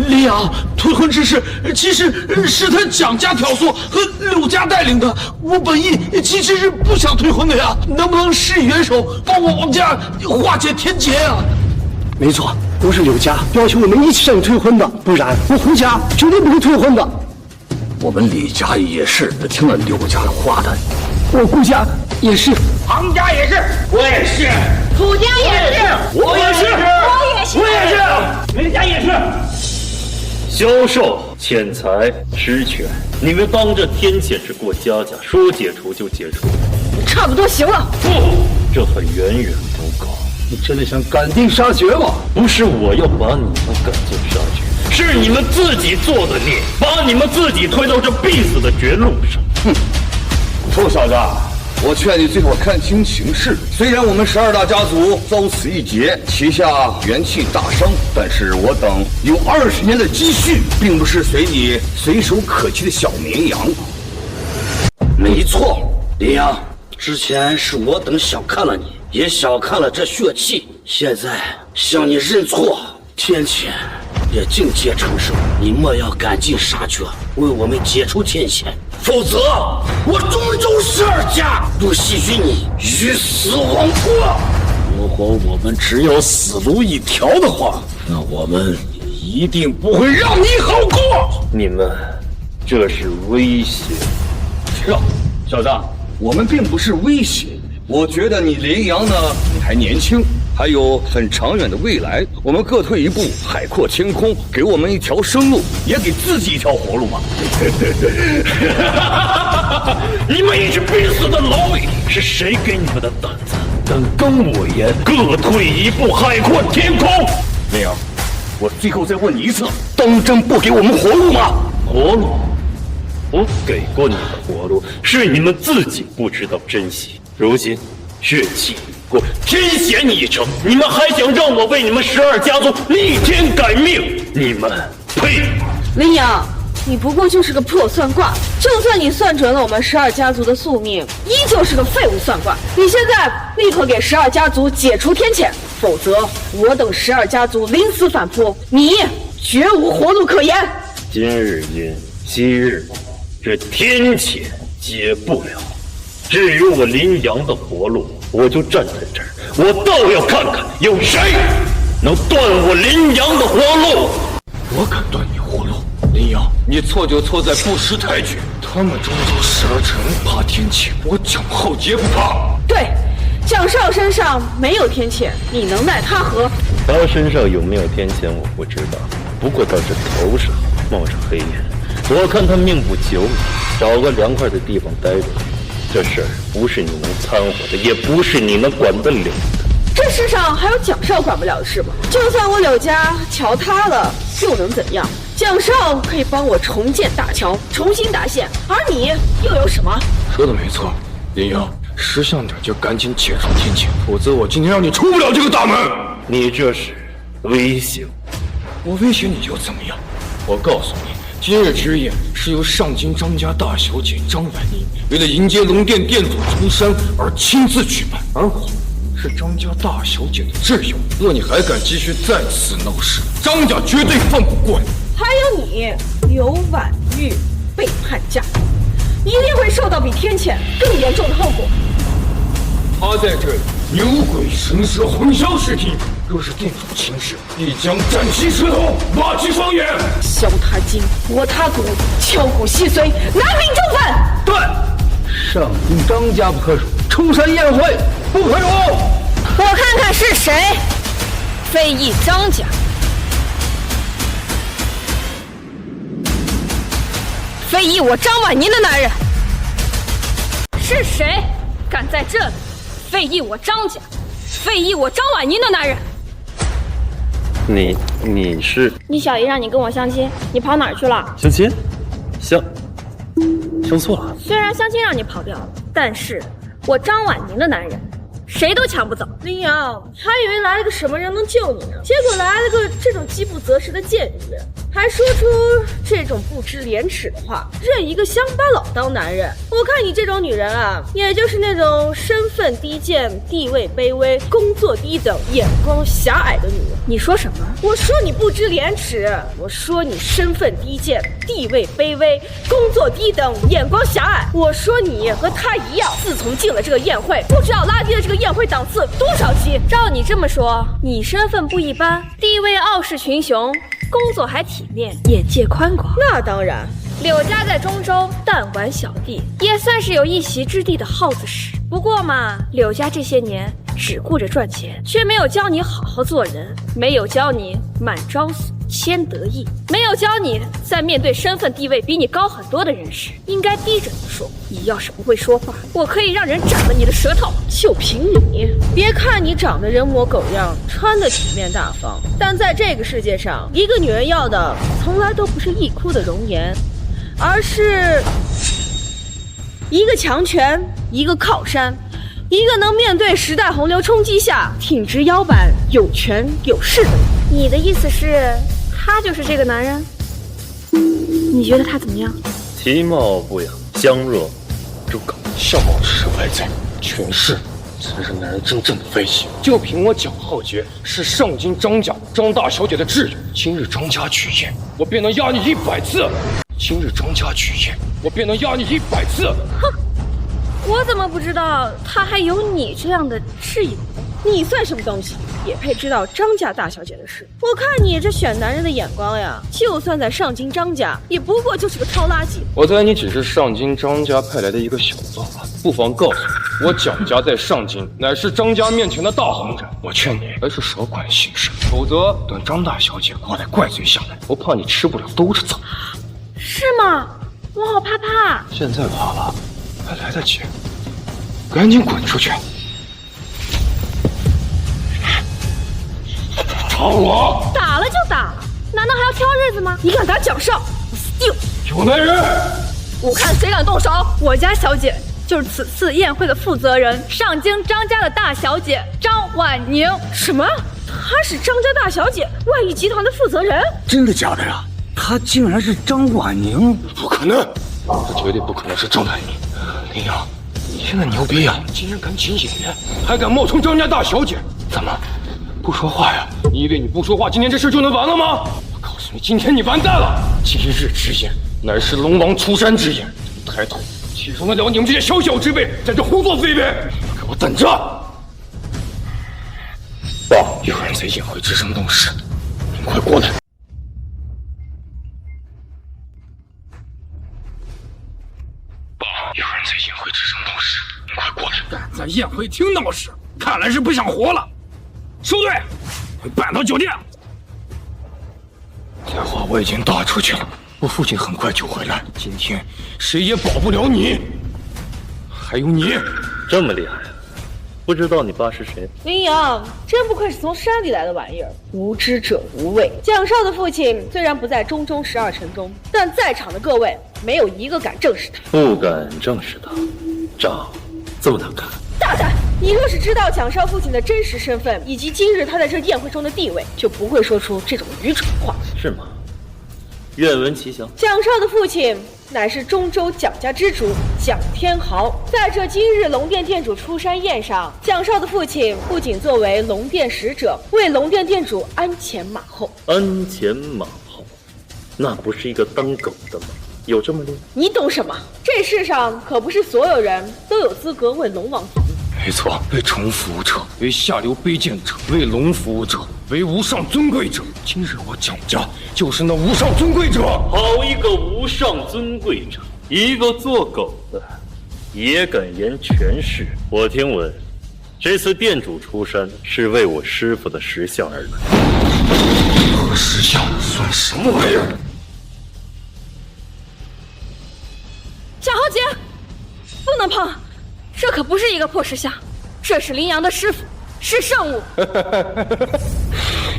Speaker 3: 林阳，退婚之事其实是他蒋家挑唆和柳家带领的。我本意其实是不想退婚的呀，能不能施以援手，帮我王家化解天劫啊？
Speaker 12: 没错，都是柳家要求我们一起让你退婚的，不然我胡家绝对不会退婚的。
Speaker 11: 我们李家也是听了柳家的话的，
Speaker 12: 我顾家也是，
Speaker 10: 庞家也是，我也是，
Speaker 5: 楚家也是，
Speaker 10: 我也是，
Speaker 5: 我也是，
Speaker 10: 我也是，林家也是。
Speaker 1: 销售、敛财、失权，你们当着天谴之过家家，说解除就解除。
Speaker 5: 差不多行了。
Speaker 1: 不，这还远远不够。
Speaker 3: 你真的想赶尽杀绝吗？
Speaker 1: 不是我要把你们赶尽杀绝，是你们自己做的孽，把你们自己推到这必死的绝路上。
Speaker 7: 哼，臭小子！我劝你最好看清形势。虽然我们12大家族遭此一劫，旗下元气大伤，但是我等有20年的积蓄，并不是随你随手可及的小绵羊。
Speaker 8: 没错，林阳，之前是我等小看了你，也小看了这血气，现在向你认错，天谴也尽皆承受，你莫要赶尽杀绝，为我们解除天谴，否则我中州12家不惜与你鱼死网破。
Speaker 11: 如果我们只有死路一条的话，那我们一定不会让你好过。
Speaker 1: 你们这是威胁。
Speaker 7: 是啊，小子，我们并不是威胁。我觉得你林阳呢，你还年轻，还有很长远的未来。我们各退一步，海阔天空，给我们一条生路，也给自己一条活路嘛。
Speaker 1: 你们已是必死的蝼蚁，是谁给你们的胆子？敢跟我言，各退一步，海阔天空。
Speaker 11: 林阳，我最后再问你一次，当真不给我们活路吗？
Speaker 1: 活路？我给过你们活路，是你们自己不知道珍惜。如今血气过，天险已成，你们还想让我为你们12家族逆天改命？你们呸！
Speaker 5: 林阳，你不过就是个破算卦，就算你算准了我们12家族的宿命，依旧是个废物算卦。你现在立刻给12家族解除天谴，否则我等12家族临死反扑，你绝无活路可言。
Speaker 1: 今日阴，昔日苦，这天谴解不了。至于我林阳的活路，我就站在这儿，我倒要看看有谁能断我林阳的活路。
Speaker 4: 我敢断你活路，林阳，你错就错在不识抬举。他们中州12城怕天谴，我蒋浩杰不怕。
Speaker 5: 对，蒋少身上没有天谴，你能奈他何？
Speaker 1: 他身上有没有天谴我不知道，不过他这头上冒着黑烟，我看他命不久矣，找个凉快的地方待着。这事儿不是你能掺和的，也不是你能管得了的。
Speaker 5: 这世上还有蒋少管不了的事吗？就算我柳家桥塌了，又能怎样？蒋少可以帮我重建大桥，重新搭线，而你又有什么？
Speaker 4: 说的没错，林瑶，识相点就赶紧解除天谴，否则我今天让你出不了这个大门。
Speaker 1: 你这是威胁
Speaker 4: 我？威胁你又怎么样？我告诉你，今日之宴是由上京张家大小姐张婉妮为了迎接龙殿殿主出山而亲自举办，而我是张家大小姐的挚友。若你还敢继续在此闹事，张家绝对放不过你。
Speaker 5: 还有你，刘婉玉背叛家庭，一定会受到比天谴更严重的后果。
Speaker 4: 他在这里牛鬼神蛇混淆视听，若是殿主亲事，必将斩其舌头，挖其双眼，
Speaker 5: 削他筋，剥他骨，敲骨吸髓，难明正分。
Speaker 3: 对，上京张家不可辱，出山宴会不可辱。
Speaker 2: 我看看是谁，非议张家，非议我张婉宁的男人。是谁敢在这里非议我张家，非议我张婉宁的男人？
Speaker 1: 你是？
Speaker 13: 你小姨让你跟我相亲，你跑哪儿去了？
Speaker 1: 相亲？相错了。
Speaker 13: 虽然相亲让你跑掉了，但是我张婉宁的男人谁都抢不走。
Speaker 5: 林瑶，还以为来了个什么人能救你呢，结果来了个这种饥不择食的贱女人，还说出这种不知廉耻的话，认一个乡巴佬当男人。我看你这种女人啊，也就是那种身份低贱、地位卑微、工作低等、眼光狭隘的女人。
Speaker 13: 你说什么？
Speaker 5: 我说你不知廉耻，我说你身份低贱、地位卑微、工作低等、眼光狭隘。我说你和他一样，自从进了这个宴会，不知道拉低了这个宴会档次多少级。
Speaker 13: 照你这么说，你身份不一般，地位傲视群雄，工作还体面，眼界宽广。
Speaker 5: 那当然，
Speaker 13: 柳家在中州弹丸小地，也算是有一席之地的耗子屎。不过嘛，柳家这些年只顾着赚钱，却没有教你好好做人，没有教你满招损，谦得意，没有教你在面对身份地位比你高很多的人时，应该低着头说。你要是不会说话，我可以让人斩了你的舌头。
Speaker 5: 就凭你，别看你长得人模狗样，穿得体面大方，但在这个世界上，一个女人要的从来都不是一哭的容颜，而是一个强权，一个靠山，一个能面对时代洪流冲击下挺直腰板、有权有势的人。
Speaker 13: 你的意思是，他就是这个男人？你觉得他怎么样？
Speaker 1: 其貌不扬，香若猪狗，
Speaker 4: 相貌只是外在，权势才是男人真正的威胁。就凭我蒋浩杰是上京张家张大小姐的挚友，今日张家举宴，我便能压你100次。今日张家举宴，我便能压你100次。
Speaker 13: 哼，我怎么不知道他还有你这样的挚友？
Speaker 5: 你算什么东西，也配知道张家大小姐的事？我看你这选男人的眼光呀，就算在上京张家，也不过就是个挑垃圾。
Speaker 4: 我猜你只是上京张家派来的一个小喽吧？不妨告诉你，我蒋家在上京乃是张家面前的大红人，我劝你还是少管闲事，否则等张大小姐过来怪罪下来，我怕你吃不了兜着走。
Speaker 13: 是吗？我好怕怕。
Speaker 4: 现在怕了，还来得及，赶紧滚出去！打我！
Speaker 13: 打了就打了，难道还要挑日子吗？
Speaker 5: 你敢打蒋少，我死定了！
Speaker 4: 有男人！
Speaker 13: 我看谁敢动手！我家小姐就是此次宴会的负责人，上京张家的大小姐张婉宁。
Speaker 5: 什么？她是张家大小姐外溢集团的负责人？
Speaker 11: 真的假的呀？她竟然是张婉宁？
Speaker 4: 不可能，这绝对不可能是张婉宁。林阳，你现在牛逼呀！竟然敢请演员，还敢冒充张家大小姐，怎么不说话呀？你以为你不说话，今天这事就能完了吗？我告诉你，今天你完蛋了！今日之宴乃是龙王出山之宴，抬头岂容得了你们这些小小之辈在这胡作非为？给我等着！爸，有人在宴会之上弄事，你快过来！有人在宴会之上闹事，你快过来！敢在宴会厅闹事，看来是不想活了。收队，快搬到酒店。电话我已经打出去了，我父亲很快就回来。今天谁也保不了你。还有你，
Speaker 1: 这么厉害，不知道你爸是谁？
Speaker 5: 林阳，真不愧是从山里来的玩意儿，无知者无畏。蒋少的父亲虽然不在中州12城中，但在场的各位没有一个敢正视他。
Speaker 1: 不敢正视他，仗这么难看。
Speaker 5: 大胆！你若是知道蒋少父亲的真实身份，以及今日他在这宴会中的地位，就不会说出这种愚蠢的话。
Speaker 1: 是吗？愿闻其详。
Speaker 5: 蒋少的父亲乃是中州蒋家之主蒋天豪，在这今日龙殿殿主出山宴上，蒋少的父亲不仅作为龙殿使者，为龙殿殿主鞍前马后。
Speaker 1: 鞍前马后，那不是一个当狗的吗？有这么厉害？
Speaker 5: 你懂什么？这世上可不是所有人都有资格为龙王服务。
Speaker 4: 没错，为虫服务者，为下流卑贱者，为龙服务者，为无上尊贵者。今日我蒋家就是那无上尊贵者。
Speaker 1: 好一个无上尊贵者，一个做狗的也敢言权势。我听闻，这次店主出山是为我师父的石像而来。
Speaker 4: 和石像算什么玩意儿？
Speaker 13: 夏豪杰，不能碰，这可不是一个破石像，这是林阳的师傅，是圣物。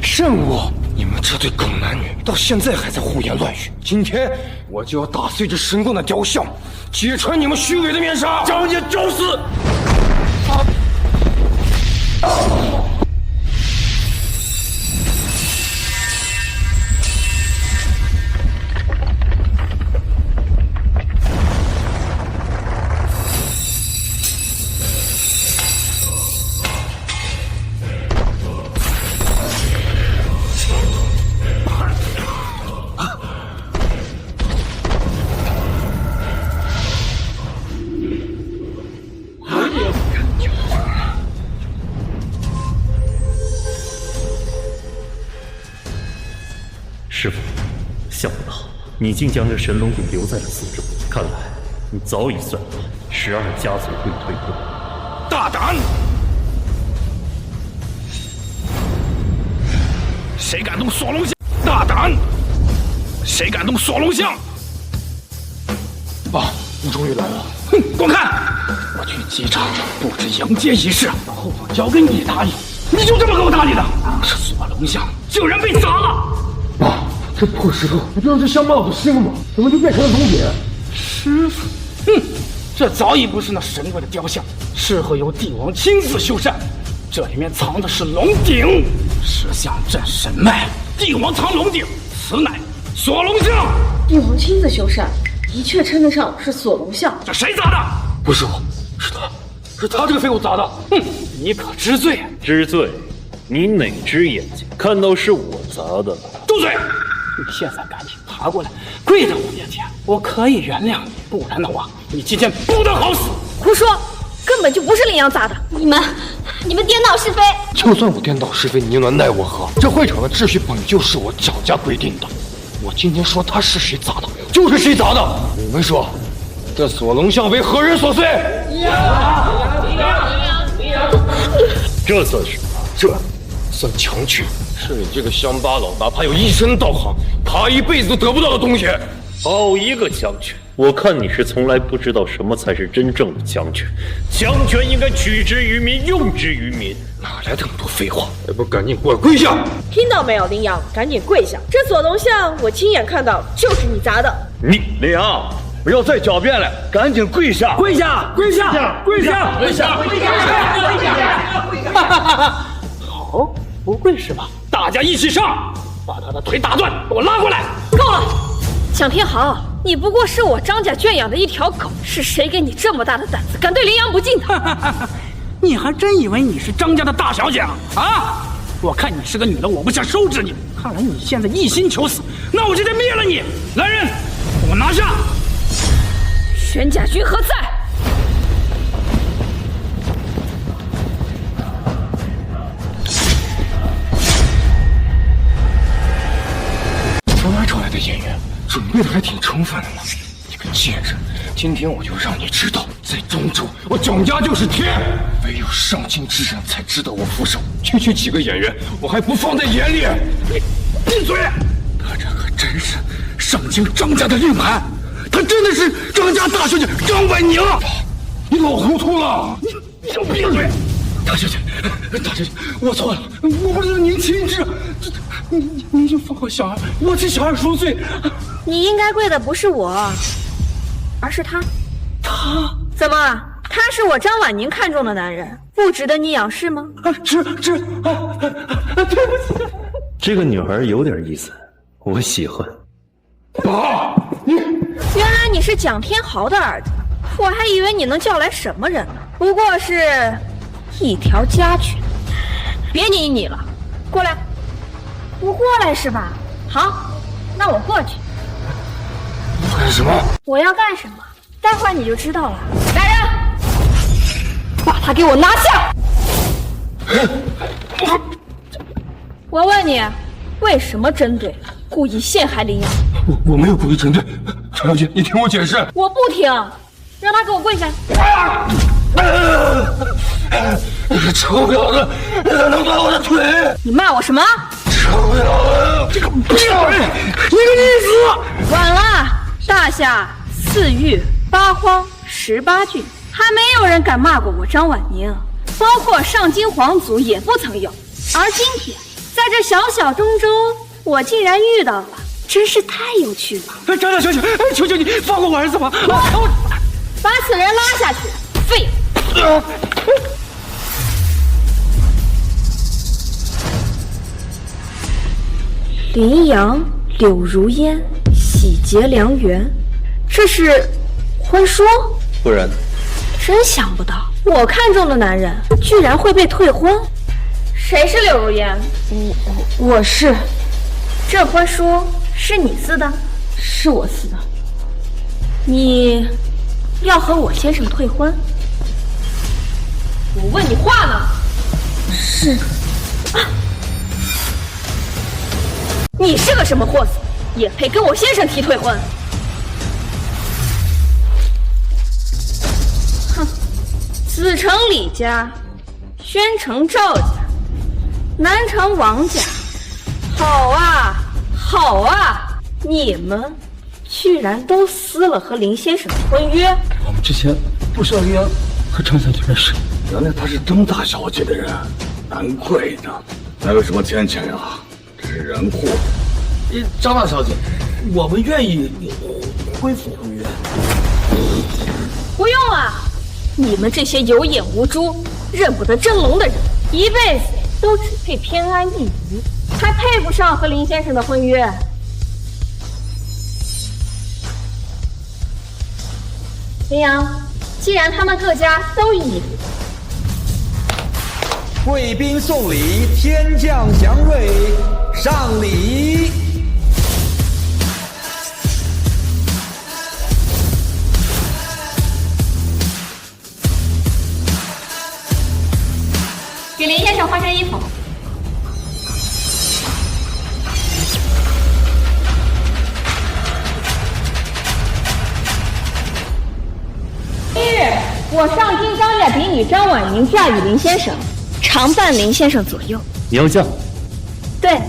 Speaker 4: 圣物？你们这对狗男女到现在还在胡言乱语。今天我就要打碎这神棍的雕像，揭穿你们虚伪的面纱。
Speaker 1: 张家找死！师傅，想不到你竟将这神龙鼎留在了四周，看来你早已算到12家族会退步。
Speaker 4: 大胆！谁敢动锁龙像？大胆！谁敢动锁龙像？爸，你终于来了！哼，滚开！我去机场布置迎接仪式，把后方交给你打理。你就这么给我打理的？这锁龙像竟然被砸了！爸，这破石头不就是像帽子师傅吗？怎么就变成了龙鼎？师傅，哼，这早已不是那神鬼的雕像，适合由帝王亲自修缮。这里面藏的是龙鼎，石像镇神脉，帝王藏龙鼎，此乃锁龙像。
Speaker 5: 帝王亲自修缮，的确称得上是锁龙像。
Speaker 4: 这谁砸的？不是我，是他，是他这个废物砸的。哼，你可知罪？
Speaker 1: 知罪？你哪只眼睛看到是我砸的？
Speaker 4: 住嘴！你现在赶紧爬过来，跪在我面前，我可以原谅你，不然的话，你今天不得好死！
Speaker 13: 胡说，根本就不是林阳砸的。
Speaker 2: 你们颠倒是非。
Speaker 4: 就算我颠倒是非，你又能奈我何？这会场的秩序本就是我蒋家规定的，我今天说他是谁砸的，就是谁砸的。你们说，这锁龙像为何人所碎？
Speaker 1: 这算什么？
Speaker 4: 这算强权，是你这个乡巴佬哪怕有一身道行，爬一辈子都得不到的东西。
Speaker 1: 好一个强权！我看你是从来不知道什么才是真正的强权。强权应该取之于民，用之于民。
Speaker 4: 哪来这么多废话？还不赶紧给我跪下！
Speaker 5: 听到没有，林阳，赶紧跪下！这锁龙像我亲眼看到，就是你砸的。
Speaker 1: 你林阳，不要再狡辩了，赶紧跪下！
Speaker 4: 跪下！跪下！跪下！跪下！跪下！好，不跪是吧？大家一起上，把他的腿打断，给我拉过来！
Speaker 13: 够了，蒋天豪，你不过是我张家圈养的一条狗，是谁给你这么大的胆子，敢对林阳不敬的？
Speaker 4: 你还真以为你是张家的大小姐啊？我看你是个女人，我不想收拾你。看来你现在一心求死，那我就得灭了你！来人，给我拿下！
Speaker 13: 玄甲军何在？
Speaker 4: 哪找来的演员？准备的还挺充分的呢。你个贱人，今天我就让你知道，在中州，我蒋家就是天，唯有上京之人才值得我俯首。区区几个演员，我还不放在眼里。闭嘴！他这可真是上京张家的令牌，他真的是张家大小姐张婉宁。你老糊涂了！你闭嘴！大小姐，我错了，我不是您亲侄，您就放过小孩，我替小孩赎罪。
Speaker 13: 你应该跪的不是我，而是他。
Speaker 4: 他
Speaker 13: 怎么？他是我张婉宁看中的男人，不值得你仰视吗？
Speaker 4: 对不起。
Speaker 1: 这个女孩有点意思，我喜欢。
Speaker 4: 爸，
Speaker 13: 原来你是蒋天豪的儿子，我还以为你能叫来什么人呢？不过是一条家犬。别你了，过来。不过来是吧？好，那我过去。
Speaker 4: 干什么？
Speaker 13: 我要干什么？待会儿你就知道了。来人，把他给我拿下！我问你，为什么针对故意陷害林阳？
Speaker 4: 我没有故意针对，程小姐，你听我解释。
Speaker 13: 我不听，让他给我跪下。
Speaker 4: 臭婊子，弄断我的腿！
Speaker 13: 你骂我什么？
Speaker 4: 臭婊子，这个婊子，你个逆子！
Speaker 13: 晚了，大夏4域8荒18郡，还没有人敢骂过我张婉宁，包括上京皇族也不曾有。而今天，在这小小中州，我竟然遇到了，真是太有趣了。
Speaker 4: 张大小姐，求求你放过我儿子吧！
Speaker 13: 把此人拉下去，废物！林阳、柳如烟喜结良缘，这是婚书？
Speaker 1: 不然，
Speaker 13: 真想不到，我看中的男人居然会被退婚。谁是柳如烟？我是。这婚书是你撕的？是我撕的。你要和我先生退婚？我问你话呢。是。你是个什么货色，也配跟我先生提退婚？哼，子承李家，宣城赵家，南城王家。好啊，好啊，你们居然都撕了和林先生的婚约。
Speaker 4: 我们之前不知道林阳和张小姐认识，
Speaker 11: 原来他是张大小姐的人，难怪呢。哪有什么天谴呀？这是人祸。
Speaker 3: 张大小姐，我们愿意恢复婚约。
Speaker 13: 不用啊，你们这些有眼无珠、认不得真龙的人，一辈子都只配偏安一隅，还配不上和林先生的婚约。林阳，既然他们各家都与你，
Speaker 14: 贵宾送礼，天降祥瑞，上礼。
Speaker 13: 给林先生换身衣服。今日我上京张家嫡女张婉宁嫁与林先生，常伴林先生左右。
Speaker 1: 你要嫁？
Speaker 13: 对，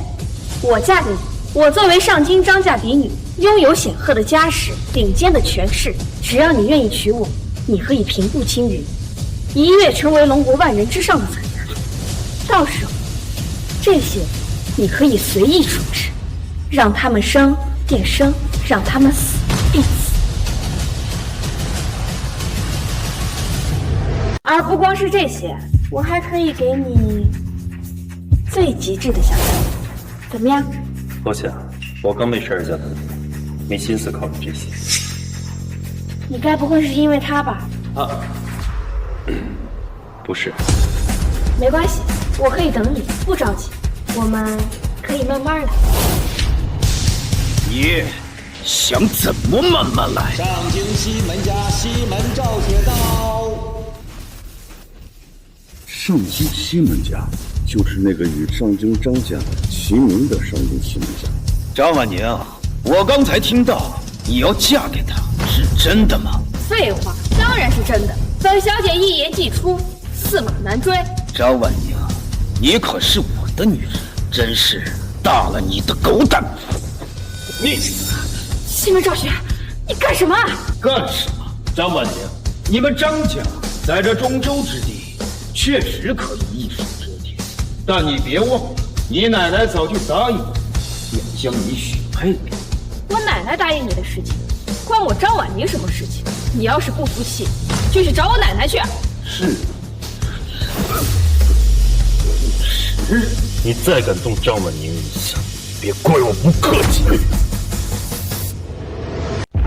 Speaker 13: 我嫁给你。我作为上京张家嫡女，拥有显赫的家世、顶尖的权势，只要你愿意娶我，你可以平步青云，一跃成为龙国万人之上的存在。到时候，这些你可以随意处置，让他们生便生，让他们死便死。而不光是这些，我还可以给你最极致的享受，怎么样？
Speaker 1: 抱歉，我刚被十二家打，没心思考虑这些。
Speaker 13: 你该不会是因为他吧？
Speaker 1: 不是。
Speaker 13: 没关系，我可以等你，不着急，我们可以慢慢来。
Speaker 9: 你想怎么慢慢来？
Speaker 14: 上京西门家西门赵铁道。
Speaker 11: 上京西门家就是那个与上京张家齐名的上京西门家。
Speaker 9: 张婉宁，我刚才听到你要嫁给他，是真的吗？
Speaker 13: 废话，当然是真的。本小姐一言既出，驷马难追。
Speaker 9: 张婉宁，你可是我的女人，真是大了你的狗胆！你
Speaker 13: 西门赵雪，你干什么？
Speaker 1: 干什么？张婉宁，
Speaker 3: 你们张家在这中州之地确实可以一手遮天，但你别忘了，你奶奶早就答应我，要将你许配给我。
Speaker 13: 我奶奶答应你的事情，关我张婉宁什么事情？你要是不服气，就去找我奶奶去。
Speaker 3: 是。
Speaker 1: 你再敢动张婉宁一下，别怪我不客气。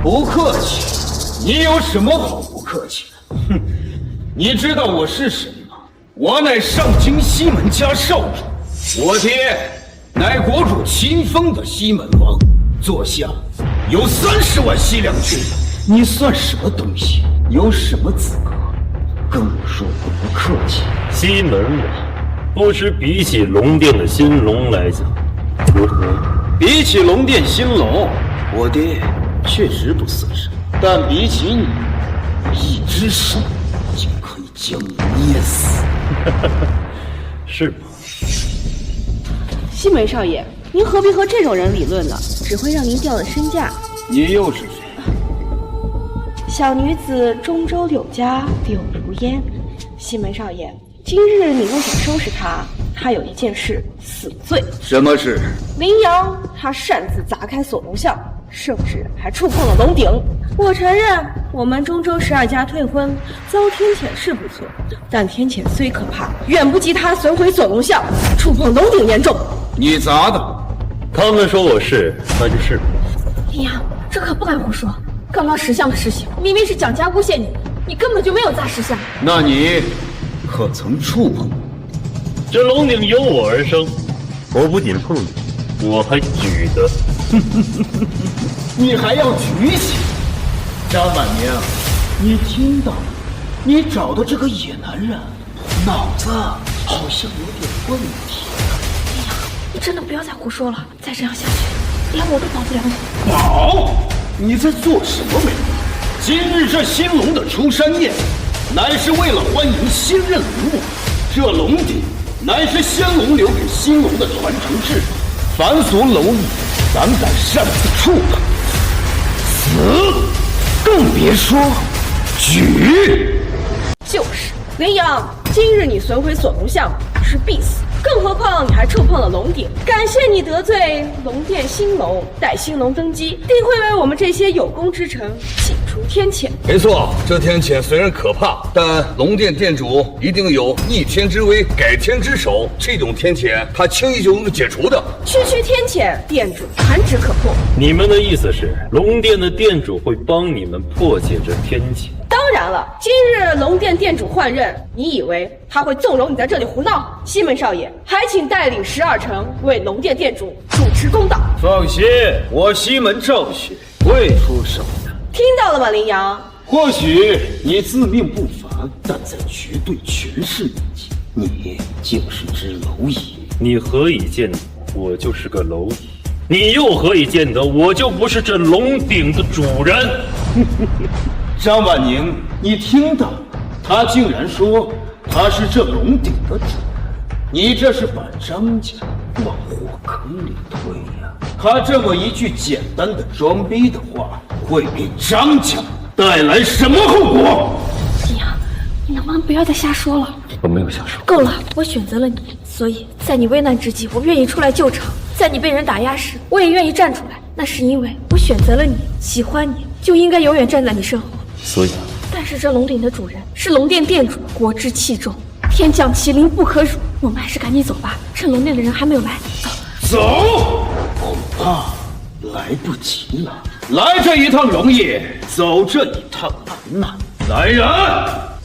Speaker 3: 不客气？你有什么好不客气的？哼！你知道我是谁吗？我乃上京西门家少主，我爹乃国主亲封的西门王，座下有30万西凉军。你算什么东西？有什么资格跟我说不客气？
Speaker 1: 西门王。不知比起龙殿的新龙来讲，如何？
Speaker 3: 比起龙殿新龙，我爹确实不算什么，但比起你，一只手就可以将你捏死。
Speaker 1: 是吗？
Speaker 5: 西门少爷，您何必和这种人理论呢？只会让您掉了身价。
Speaker 3: 你又是谁？
Speaker 5: 小女子中州柳家柳如烟。西门少爷，今日你若想收拾他有一件事死罪。
Speaker 3: 什么事？
Speaker 5: 林阳他擅自砸开锁龙像，甚至还触碰了龙鼎。我承认我们中州12家退婚遭天谴是不错，但天谴虽可怕，远不及他损毁锁龙像、触碰龙鼎严重。
Speaker 3: 你砸的？
Speaker 1: 他们说我是，那就是。
Speaker 13: 林阳，这可不敢胡说。刚刚石像的事情明明是蒋家诬陷你，你根本就没有砸石像。
Speaker 3: 那你可曾触碰？
Speaker 1: 这龙鼎由我而生，我不仅碰你，我还举的。
Speaker 3: 你还要举起？张婉宁，你听到了？你找的这个野男人，脑子好像有点问题。
Speaker 13: 林阳，你真的不要再胡说了，再这样下去，连我都保不了你。
Speaker 3: 保？你在做什么美梦？今日这新龙的出山宴，乃是为了欢迎新任龙王。这龙鼎乃是先龙留给新龙的传承制度，凡俗蝼蚁，胆敢擅自触碰，死！更别说举。
Speaker 5: 就是林阳，今日你损毁锁龙像是必死，更何况你还触碰了龙鼎。感谢你得罪龙殿新龙，待新龙登基，定会为我们这些有功之臣解除天谴。
Speaker 7: 没错，这天谴虽然可怕，但龙殿殿主一定有逆天之威、改天之手，这种天谴他轻易就能解除的。
Speaker 5: 区区天谴，殿主弹指可破。
Speaker 1: 你们的意思是，龙殿的殿主会帮你们破解这天谴？
Speaker 5: 当然了，今日龙殿殿主换任，你以为他会纵容你在这里胡闹？西门少爷，还请带领12城为龙殿殿主主持公道。
Speaker 3: 放心，我西门赵雪会出手的。
Speaker 5: 听到了吗，林阳？
Speaker 3: 或许你自命不凡，但在绝对权势面前，你就是只蝼蚁。
Speaker 1: 你何以见得我就是个蝼蚁？你又何以见得我就不是这龙鼎的主人？
Speaker 3: 张婉宁，你听到了？他竟然说他是这龙鼎的主人，你这是把张家往火坑里推呀！他这么一句简单的装逼的话，会给张家带来什么后果？
Speaker 13: 林阳，你能不能不要再瞎说了？
Speaker 1: 我没有瞎说。
Speaker 13: 够了，我选择了你，所以在你危难之际，我愿意出来救场；在你被人打压时，我也愿意站出来。那是因为我选择了你，喜欢你，就应该永远站在你身后。
Speaker 1: 所以，
Speaker 13: 但是这龙鼎的主人是龙殿殿主，国之器重，天降麒麟不可辱。我们还是赶紧走吧，趁龙殿的人还没有来。
Speaker 3: 走，恐怕来不及了。来这一趟容易，走这一趟难。来人，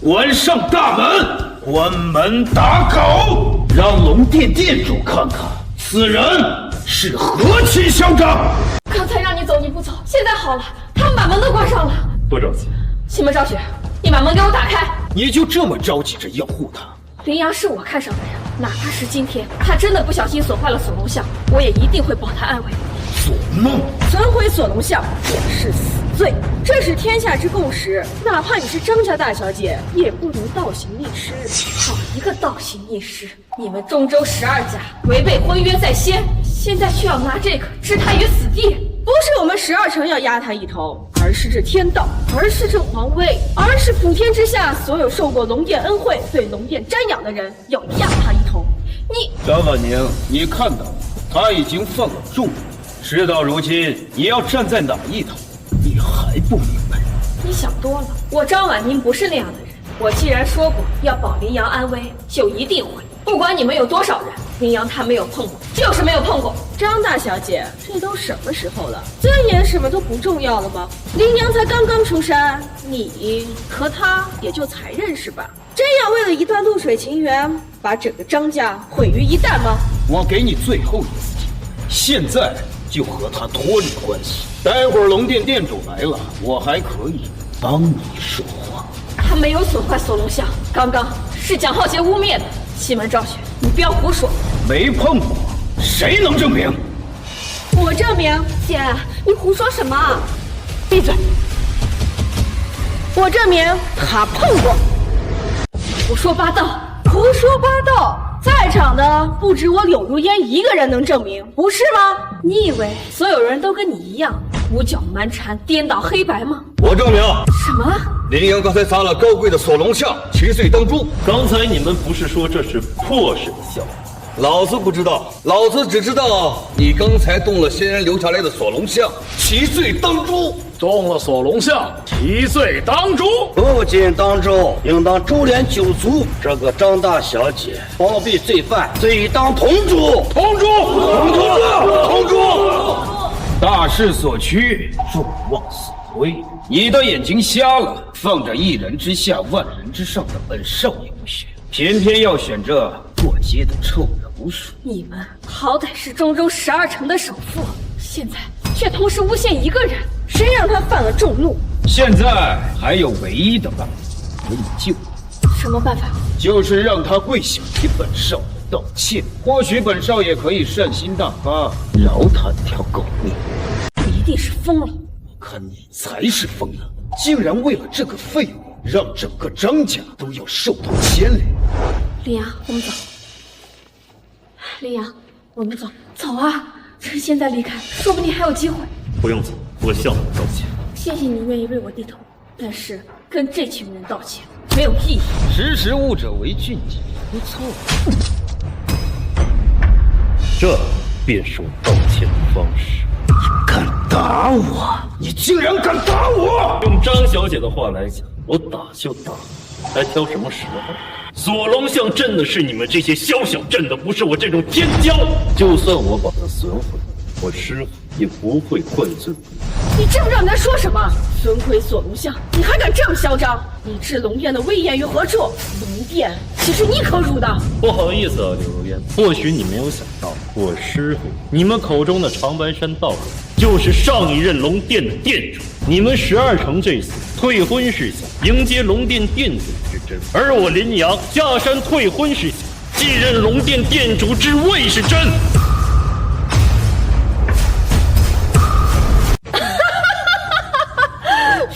Speaker 3: 关上大门，关门打狗，让龙殿殿主看看此人是何其嚣张。
Speaker 13: 刚才让你走你不走，现在好了，他们把门都关上了。
Speaker 1: 不着急。
Speaker 13: 西门昭雪，你把门给我打开！
Speaker 3: 你就这么着急着要护他？
Speaker 13: 林阳是我看上的人，哪怕是今天他真的不小心损坏了锁龙像，我也一定会保他安危。
Speaker 3: 做梦！
Speaker 5: 损毁锁龙像也是死罪，这是天下之共识。哪怕你是张家大小姐，也不能倒行逆施。
Speaker 13: 好一个倒行逆施！你们中州12家违背婚约在先，现在却要拿这个置他于死地。
Speaker 5: 不是我们12城要压他一头，而是这天道，而是这皇位，而是普天之下所有受过龙殿恩惠、对龙殿瞻仰的人要压他一头。你
Speaker 3: 张婉宁，你看到他已经犯了众怒，事到如今，你要站在哪一头？你还不明白？
Speaker 13: 你想多了，我张婉宁不是那样的人。我既然说过要保林阳安危，就一定会。不管你们有多少人，林阳他没有碰过，就是没有碰过。
Speaker 5: 张大小姐，这都什么时候了？尊严什么都不重要了吗？林阳才刚刚出山，你和他也就才认识吧？真要为了一段露水情缘，把整个张家毁于一旦吗？
Speaker 3: 我给你最后一次机会，现在就和他脱离关系。待会儿龙殿殿主来了，我还可以帮你说话。
Speaker 13: 他没有损坏锁龙像，刚刚是蒋浩杰污蔑的。西门昭雪，你不要胡说。
Speaker 3: 没碰过，谁能证明？
Speaker 5: 我证明。
Speaker 13: 姐，你胡说什么？
Speaker 5: 闭嘴！我证明他碰过。
Speaker 13: 胡说八道！
Speaker 5: 胡说八道！在场的不止我柳如烟一个人能证明，不是吗？
Speaker 13: 你以为所有人都跟你一样胡搅蛮缠、颠倒黑白吗？
Speaker 7: 我证明。
Speaker 13: 什么？
Speaker 7: 林阳刚才砸了高贵的锁龙像，7岁当诛。
Speaker 1: 刚才你们不是说这是破事的笑话？
Speaker 7: 老子不知道，老子只知道你刚才动了先人留下来的锁龙像，7岁当诛。
Speaker 3: 动了锁龙像，7岁当诛。
Speaker 8: 不仅当诛，应当株连9族。这个张大小姐包庇罪犯，罪当同诛。
Speaker 3: 同诛！
Speaker 8: 同诛！同诛！
Speaker 3: 大势所趋，众望所归。你的眼睛瞎了，放着一人之下万人之上的本少爷不选，偏偏要选这过街的臭老鼠。
Speaker 13: 你们好歹是中州12城的首富，现在却同时诬陷一个人，
Speaker 5: 谁让他犯了众怒？
Speaker 3: 现在还有唯一的办法可以救你。
Speaker 13: 什么办法？
Speaker 3: 就是让他跪下给本少爷道歉，或许本少爷可以善心大发，饶他一条狗命。
Speaker 13: 你一定是疯了！
Speaker 3: 我看你才是疯了，竟然为了这个废物，让整个张家都要受到牵连。
Speaker 13: 林阳，我们走。林阳，我们走，走啊！趁现在离开，说不定还有机会。
Speaker 1: 不用走，我向你道歉。
Speaker 13: 谢谢你愿意为我低头，但是跟这群人道歉没有意义。
Speaker 3: 识时务者为俊杰，不错。
Speaker 1: 这便是我道歉的方式。
Speaker 3: 你敢打我？你竟然敢打我！
Speaker 1: 用张小姐的话来讲，我打就打，还挑什么时候？锁龙像镇的是你们这些宵小镇的，不是我这种天骄。就算我把它损毁，我师傅也不会怪罪你。
Speaker 5: 你知不知道你在说什么？孙奎锁龙像，你还敢这么嚣张？你置龙殿的威严于何处？龙殿岂是你可辱的？
Speaker 1: 不好意思啊，柳如烟，或许你没有想到，我师傅，你们口中的长白山道主，就是上一任龙殿的殿主。你们12城这厮退婚事项，迎接龙殿殿主之真，而我林阳下山退婚事项，继任龙殿殿主之位是真。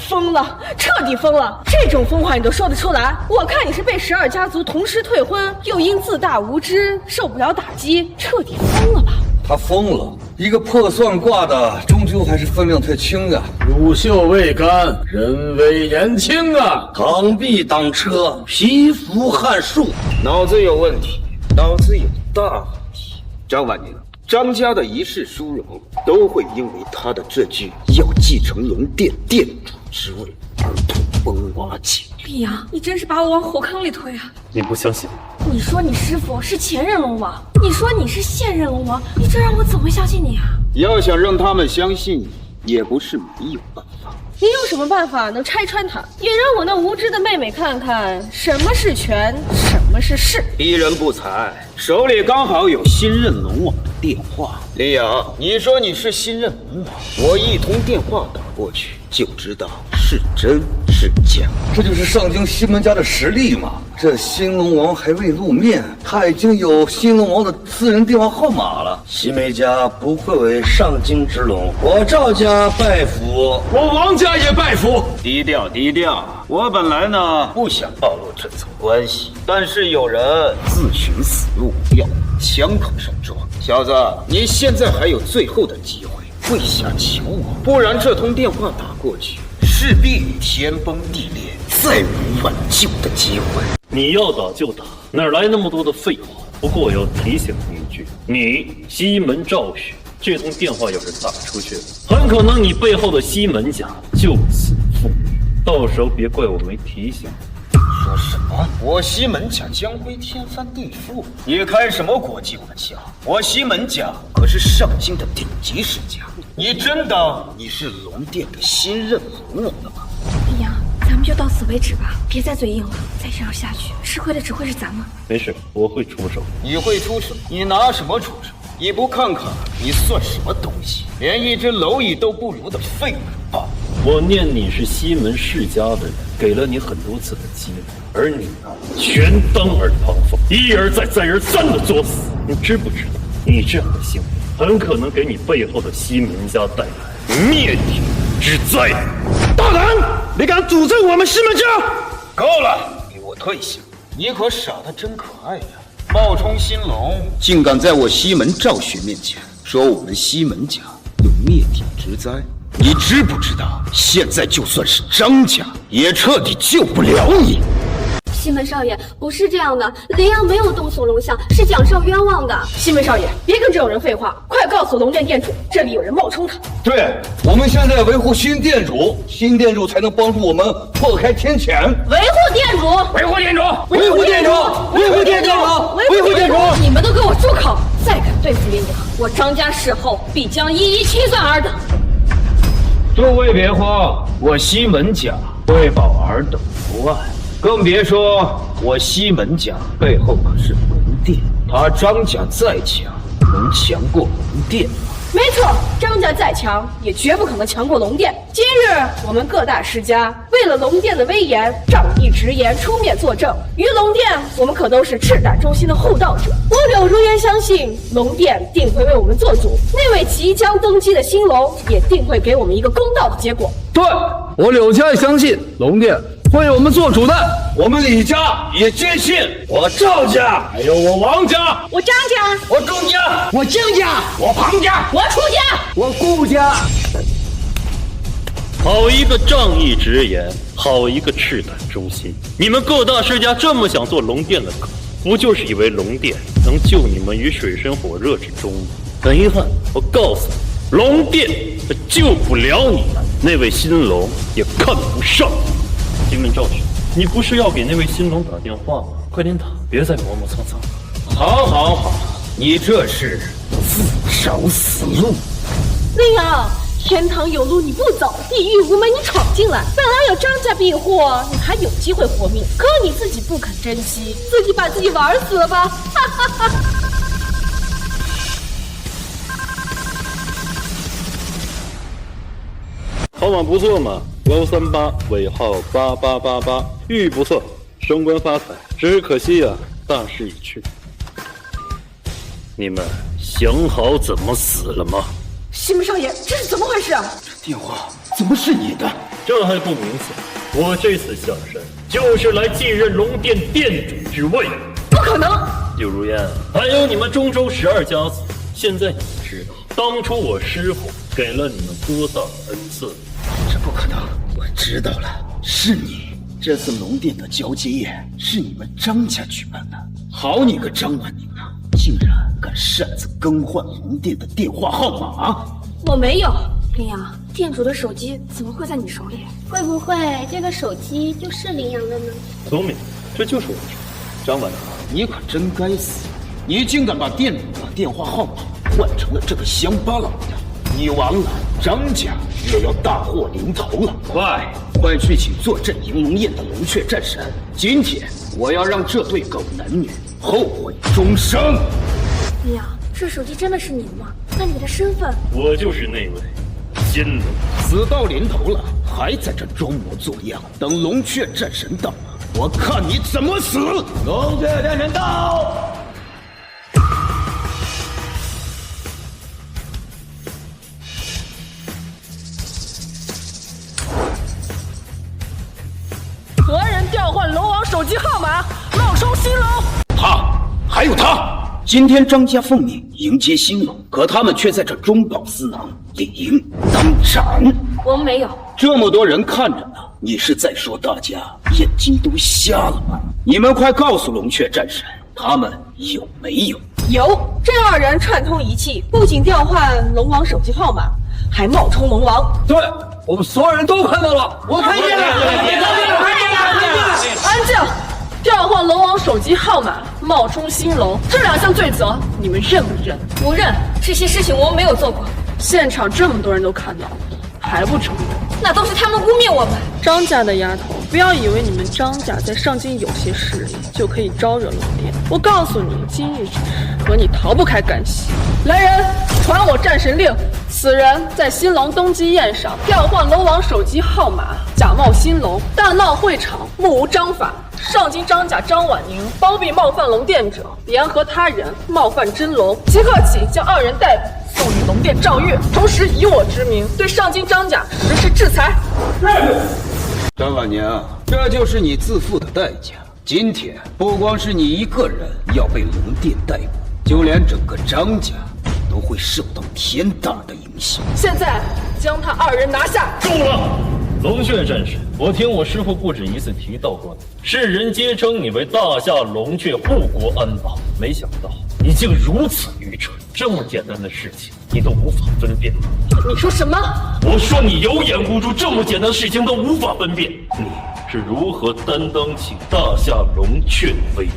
Speaker 5: 疯了，彻底疯了！这种疯话你都说得出来？我看你是被12家族同时退婚，又因自大无知受不了打击，彻底疯了吧？
Speaker 7: 他疯了，一个破算卦的，终究还是分量太轻啊！
Speaker 3: 乳臭未干，人微言轻啊！
Speaker 8: 螳臂当车，蚍蜉撼树，
Speaker 3: 脑子有问题，脑子有大问题。张婉宁，张家的一世殊荣，都会因为他的这句要继承龙殿殿主之位而土崩瓦解。
Speaker 13: 林阳，你真是把我往火坑里推啊！
Speaker 1: 你不相信？
Speaker 13: 你说你师父是前任龙王，你说你是现任龙王，你这让我怎么相信你啊？
Speaker 3: 要想让他们相信你，也不是没有办法。
Speaker 5: 你有什么办法能拆穿他，也让我那无知的妹妹看看什么是权，什么是势？
Speaker 3: 逼人不才，手里刚好有新任龙王的电话。林阳，你说你是新任龙王，我一通电话打过去，就知道是真是假。
Speaker 7: 这就是上京西门家的实力嘛！这新龙王还未露面，他已经有新龙王的私人电话号码了。
Speaker 8: 西梅家不愧为上京之龙，我赵家拜服，
Speaker 3: 我王家也拜服。低调低调，我本来呢不想暴露这层关系，但是有人自寻死路，要枪口上撞。小子，你现在还有最后的机会，
Speaker 15: 跪下求我，不然这通电话打过去，势必天崩地裂，再无挽救的机会。
Speaker 1: 你要打就打，哪来那么多的废话？不过我要提醒你一句，你西门赵雪，这通电话要是打出去了，很可能你背后的西门家就此覆灭，到时候别怪我没提醒你。
Speaker 15: 说什么？我西门家将会天翻地覆？你开什么国际玩笑？我西门家可是上京的顶级世家，你真当你是龙殿的新任龙王了吗？
Speaker 13: 李阳，咱们就到此为止吧，别再嘴硬了，再这样下去，吃亏的只会是咱们。
Speaker 1: 没事，我会出手。
Speaker 15: 你会出手？你拿什么出手？你不看看你算什么东西？连一只蝼蚁都不如的废物吧！
Speaker 1: 我念你是西门世家的人，给了你很多次的机会，而你呢，全当耳旁风，一而再再而三的作死。你知不知道，你这样的行为很可能给你背后的西门家带来灭顶之灾。
Speaker 15: 大胆！你敢诅咒我们西门家？够了，给我退下！你可傻得真可爱呀！冒充新龙，竟敢在我西门赵雪面前说我们西门家有灭顶之灾！你知不知道，现在就算是张家，也彻底救不了你。
Speaker 2: 西门少爷，不是这样的，林阳没有动锁龙像，是蒋少冤枉的。
Speaker 5: 西门少爷，别跟这种人废话，快告诉龙殿店主，这里有人冒充他。
Speaker 4: 对，我们现在维护新店主，新店主才能帮助我们破开天谴。
Speaker 5: 维护店主，
Speaker 4: 维护店主，
Speaker 5: 维护店主，维护店主，维护店主！你们都给我住口！再敢对付林阳，我张家事后必将一一清算尔等。
Speaker 15: 诸位别慌，我西门家会保尔等不案。更别说我西门家背后可是龙殿，他张家再强，能强过龙殿吗？
Speaker 5: 没错，张家再强，也绝不可能强过龙殿。今日我们各大世家为了龙殿的威严，仗义直言出面作证。于龙殿，我们可都是赤胆忠心的护道者。我柳如烟相信，龙殿定会为我们做主。那位即将登基的新龙，也定会给我们一个公道的结果。
Speaker 3: 对，我柳家也相信龙殿会为我们做主的。
Speaker 4: 我们李家也坚信，我赵家，还有我王家，
Speaker 5: 我张家，
Speaker 4: 我钟家，
Speaker 12: 我姜家，
Speaker 4: 我庞家，
Speaker 5: 我楚家，
Speaker 12: 我顾家。
Speaker 1: 好一个仗义直言，好一个赤胆忠心！你们各大世家这么想做龙殿的狗，不就是以为龙殿能救你们于水深火热之中吗？很遗憾，我告诉你，龙殿救不了你们，那位新龙也看不上你。西门赵雪，你不是要给那位新龙打电话吗？快点打，别再磨磨蹭蹭了。
Speaker 15: 好，好，好，你这是自找死路。
Speaker 5: 林阳，天堂有路你不走，地狱无门你闯进来。本来有张家庇护，你还有机会活命，可你自己不肯珍惜，自己把自己玩死了吧！哈哈哈。
Speaker 1: 号码不错嘛，538尾号8888，寓意不错，升官发财。只是可惜啊，大势已去。你们想好怎么死了吗？
Speaker 5: 西门少爷，这是怎么回事啊？
Speaker 15: 这电话怎么是你的？
Speaker 1: 这还不明显？我这次下山就是来继任龙殿殿主之位。
Speaker 5: 不可能！
Speaker 1: 柳如烟，还有你们中州12家子，现在你们知道当初我师父给了你们多大的恩赐？
Speaker 15: 这不可能！我知道了，是你。这次龙殿的交接宴是你们张家举办的。好你个张婉宁啊，竟然敢擅自更换龙殿的电话号码！
Speaker 5: 我没有。
Speaker 13: 林阳，店主的手机怎么会在你手里？
Speaker 2: 会不会这个手机就是林阳的呢？
Speaker 1: 聪明，这就是我的手。张婉宁，
Speaker 15: 你可真该死！你竟敢把店主的电话号码换成了这个乡巴佬的！你完了，张家也要大祸临头了！快去请坐镇迎龙宴的龙雀战神！今天我要让这对狗男女后悔终生！
Speaker 13: 林阳，这手机真的是你的吗？那你的身份？
Speaker 1: 我就是那位新龙。
Speaker 15: 死到临头了，还在这装模作样，等龙雀战神到，我看你怎么死！
Speaker 14: 龙雀战神到！
Speaker 5: 何人调换龙王手机号码，冒充新龙？
Speaker 15: 他，还有他，今天张家奉命迎接兴隆，可他们却在这中饱私囊，理应当斩。
Speaker 13: 我们没有。
Speaker 15: 这么多人看着呢，你是在说大家眼睛都瞎了吗？你们快告诉龙雀战神，他们有没有？
Speaker 5: 有，这二人串通一气，不仅调换龙王手机号码，还冒充龙王。
Speaker 3: 对，我们所有人都看到了，我看见了。
Speaker 5: 安静！调换龙王手机号码，冒充兴隆，这2项罪责，你们认不认？
Speaker 13: 不认，这些事情我们没有做过。
Speaker 5: 现场这么多人都看到了，还不承认？
Speaker 13: 那都是他们污蔑我们。
Speaker 5: 张家的丫头，不要以为你们张家在上京有些势力，就可以招惹龙殿。我告诉你，今日之事和你逃不开干系。来人，传我战神令，此人在兴隆登基宴上调换龙王手机号码，假冒兴隆，大闹会场，目无章法。上京张家张婉宁包庇冒犯龙殿者，联合他人冒犯真龙，即刻起将2人逮捕，送与龙殿诏狱，同时以我之名对上京张家实施制裁。
Speaker 15: 张婉宁，这就是你自负的代价。今天不光是你一个人要被龙殿逮捕，就连整个张家都会受到天大的影响。
Speaker 5: 现在将他2人拿下。
Speaker 1: 够了！龙雀战士，我听我师父不止一次提到过你，世人皆称你为大夏龙雀护国安保，没想到你竟如此愚蠢，这么简单的事情你都无法分辨。
Speaker 5: 你说什么？
Speaker 1: 我说你有眼无珠，这么简单的事情都无法分辨，你是如何担当起大夏龙雀的威名？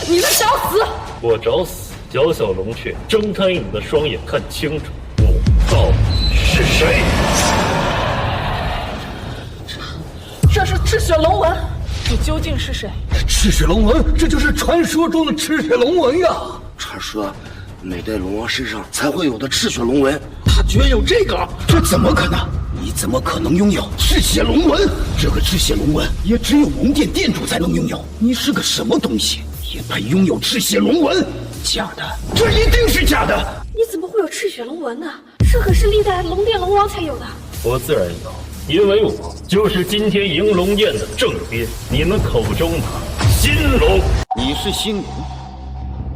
Speaker 5: 你们找死！
Speaker 1: 我找死！小小龙雀，睁开你的双眼，看清楚，我到底是谁？
Speaker 5: 这是赤血龙纹，你究竟是谁？
Speaker 3: 赤血龙纹，这就是传说中的赤血龙纹呀！
Speaker 6: 传说每代龙王身上才会有的赤血龙纹，他居然有这个，
Speaker 15: 这怎么可能？你怎么可能拥有赤血龙纹？这个赤血龙纹也只有龙殿殿主才能拥有。你是个什么东西，也配拥有赤血龙纹？假的，这一定是假的！
Speaker 13: 你怎么会有赤血龙纹呢？这可是历代龙殿龙王才有的。
Speaker 1: 我自然有。因为我就是今天迎龙宴的正编，你们口中的兴隆。
Speaker 15: 你是兴隆？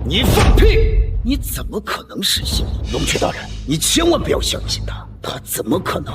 Speaker 15: 你放屁！你怎么可能是兴隆？龙雀大人，你千万不要相信他，他怎么可能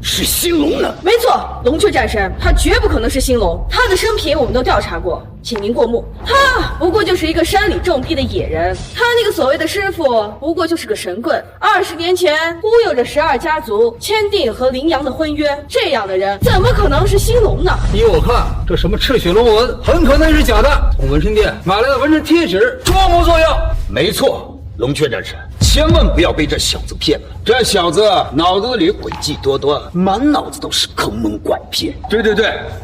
Speaker 15: 是兴隆呢？
Speaker 5: 没错，龙雀战神，他绝不可能是兴隆。他的生平我们都调查过，请您过目。他不过就是一个山里种地的野人，他那个所谓的师傅不过就是个神棍。20年前忽悠着12家族签订和羚羊的婚约，这样的人怎么可能是兴隆呢？
Speaker 3: 依我看，这什么赤血龙纹很可能是假的，从纹身店买来的纹身贴纸装模作样。
Speaker 15: 没错，龙雀战神，千万不要被这小子骗了。这小子脑子里诡计多端，满脑子都是坑蒙拐骗。
Speaker 7: 对，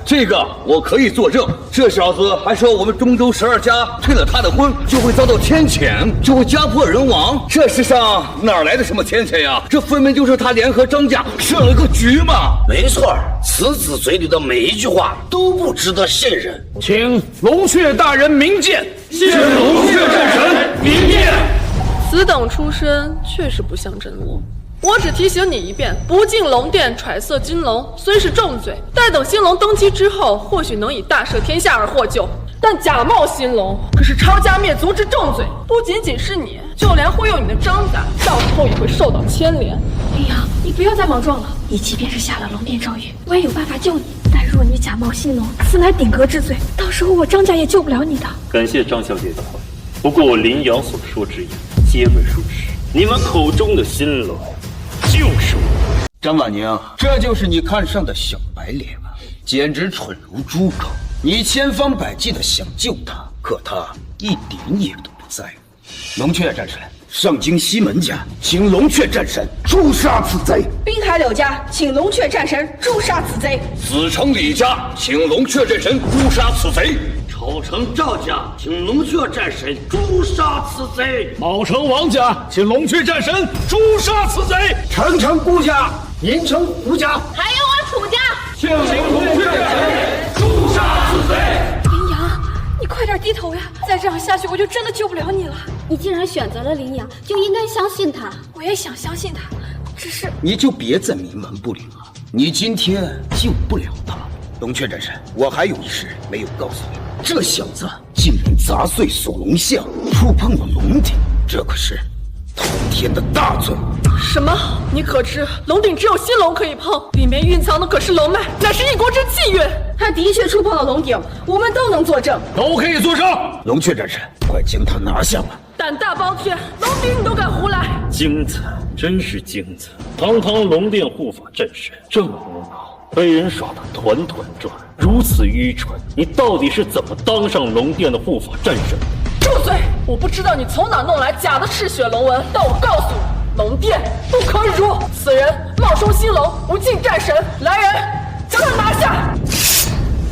Speaker 7: 这个我可以作证。这小子还说我们中州12家退了他的婚，就会遭到天谴，就会家破人亡。这世上哪来的什么天谴呀？这分明就是他联合张家设了个局嘛！
Speaker 8: 没错，此子嘴里的每一句话都不值得信任。
Speaker 3: 请龙雀大人明鉴。
Speaker 7: 谢龙雀战神明鉴。
Speaker 5: 此等出身确实不像真龙。我只提醒你一遍，不进龙殿揣测金龙虽是重罪，待等兴隆登基之后，或许能以大赦天下而获救。但假冒兴隆可是抄家灭族之重罪，不仅仅是你，就连忽悠你的张家，到时候也会受到牵连。
Speaker 13: 羚羊，你不要再莽撞了。你即便是下了龙殿诏狱，我也有办法救你。但若你假冒兴隆，此乃顶格之罪，到时候我张家也救不了你的。
Speaker 1: 感谢张小姐的话，不过我羚羊所说之言皆为属实。你们口中的兴隆，就是我。
Speaker 15: 张婉宁，这就是你看上的小白脸啊，简直蠢如猪狗。你千方百计的想救他，可他一点也都不在乎。龙雀战神，上京西门家，请龙雀战神诛杀此贼；
Speaker 5: 滨海柳家，请龙雀战神诛杀此贼；
Speaker 7: 子城李家，请龙雀战神诛杀此贼；
Speaker 8: 丑城赵家，请龙雀战神诛杀此贼；
Speaker 3: 卯城王家，请龙雀战神诛杀此贼；
Speaker 12: 澄城顾家，宁城胡家，
Speaker 2: 还有我楚家，
Speaker 3: 请龙雀战神诛杀此贼。
Speaker 13: 羚羊，你快点低头呀！再这样下去，我就真的救不了你了。
Speaker 2: 你既然选择了羚羊，就应该相信他。
Speaker 13: 我也想相信他，只是
Speaker 15: 你就别再冥顽不灵了。你今天救不了他。龙雀战神，我还有一事没有告诉你，这小子竟然砸碎锁龙像，触碰了龙体，这可是通天的大罪。
Speaker 5: 什么？你可知龙鼎只有新龙可以碰，里面蕴藏的可是龙脉，乃是一国之气运。
Speaker 2: 他的确触碰了龙鼎，我们都能作证，
Speaker 3: 都可以作证。
Speaker 15: 龙雀战神，快将他拿下吧！
Speaker 5: 胆大包天，龙鼎你都敢胡来！
Speaker 1: 精彩，真是精彩！堂堂龙殿护法战神，这么无脑，被人耍得团团转，如此愚蠢，你到底是怎么当上龙殿的护法战神的？
Speaker 5: 住嘴！我不知道你从哪弄来假的赤血龙纹，但我告诉你，龙殿不可辱！此人冒充新龙，无尽战神，来人，将他拿下！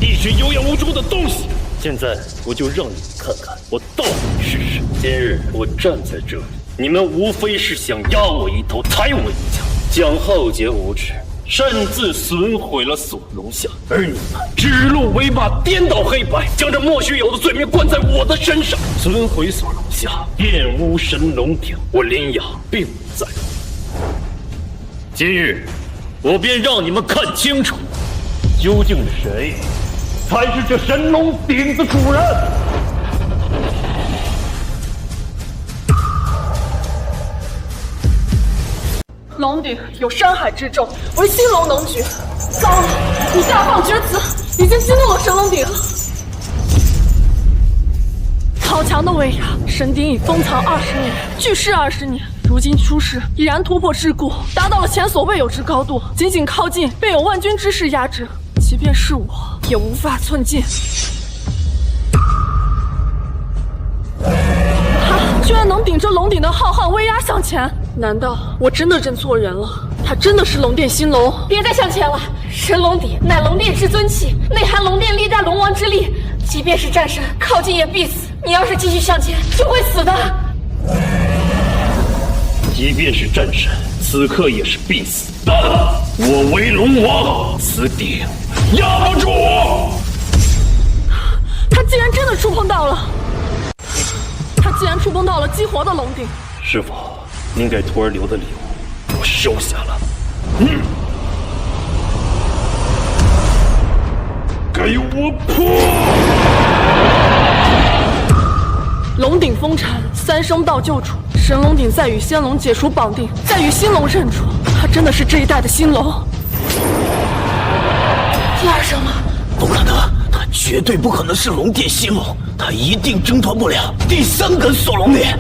Speaker 1: 一群有眼无珠的东西！现在我就让你们看看我到底是谁。今日我站在这里，你们无非是想压我一头，踩我一脚，蒋浩劫无耻，擅自损毁了锁龙像，而你们指鹿为马，颠倒黑白，将这莫须有的罪名冠在我的身上，损毁锁龙像，玷污神龙鼎，我林雅并不在乎。今日我便让你们看清楚，究竟谁才是这神龙鼎的主人。
Speaker 5: 龙鼎有山海之重，唯新龙能举。糟了，你大放厥词，已经激怒了神龙鼎。好强的威压！神鼎已封藏20年，聚世20年，如今出世，已然突破桎梏，达到了前所未有之高度。仅仅靠近，便有万军之势压制，即便是我，也无法寸进。他居然能顶着龙鼎的浩瀚威压向前，难道我真的认错人了？他真的是龙殿新龙？
Speaker 13: 别再向前了，神龙鼎乃龙殿至尊器，内含龙殿历代龙王之力，即便是战神靠近也必死。你要是继续向前，就会死的。
Speaker 1: 即便是战神，此刻也是必死。但我为龙王，此鼎压不住我。
Speaker 5: 他竟然真的触碰到了，他竟然触碰到了激活的龙鼎。
Speaker 1: 师傅，您给徒儿留的礼物，我收下了。给我破！
Speaker 5: 龙鼎封禅，3声道救主。神龙鼎再与仙龙解除绑定，再与新龙认主，他真的是这一代的新龙。第2声了，
Speaker 15: 不可能，他绝对不可能是龙殿新龙，他一定挣脱不了第3根锁龙链。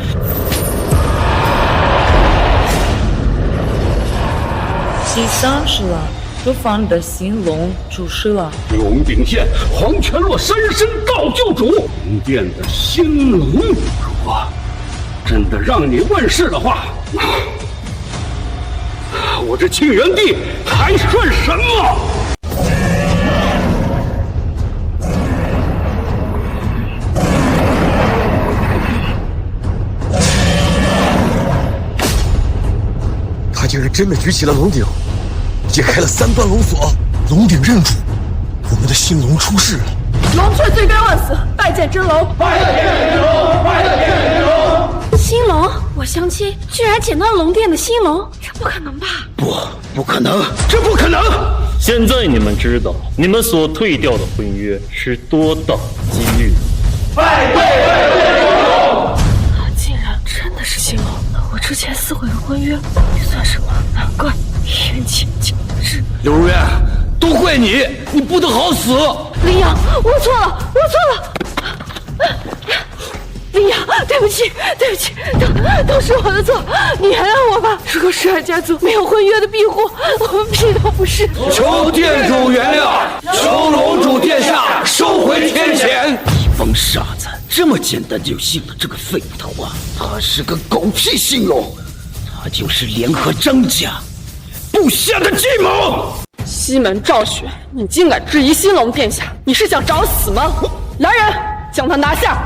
Speaker 16: 第30了，厨房的新龙出世了。
Speaker 3: 龙鼎现黄泉落3声道救主，龙殿的新龙，如果真的让你问世的话，我这庆元帝还算什么？
Speaker 17: 他竟然真的举起了龙鼎，解开了3段龙锁，龙鼎认主，我们的新龙出世了。
Speaker 5: 龙雀罪该万死，拜见真龙！
Speaker 9: 拜见真龙！拜见真龙！
Speaker 13: 新龙，我相亲居然捡到了龙殿的新龙，这不可能吧？
Speaker 15: 不可能，这不可能！
Speaker 1: 现在你们知道你们所退掉的婚约是多大的几率？
Speaker 9: 拜见真龙！
Speaker 5: 他竟然真的是新龙，我之前撕毁了婚约，你算什么？难怪冤情将至。
Speaker 15: 刘如渊，都怪你，你不得好死！
Speaker 5: 林阳，我错了，我错了。林阳，对不起，对不起，都是我的错，你原谅我吧。如果12家族没有婚约的庇护，我们屁都不是。
Speaker 15: 求殿主原谅，求龙主殿下收回天谴。一帮傻子，这么简单就信了这个废物头啊！他是个狗屁新龙，他就是联合张家布下的计谋。
Speaker 5: 西门赵雪，你竟敢质疑新龙殿下，你是想找死吗？来人，将他拿下！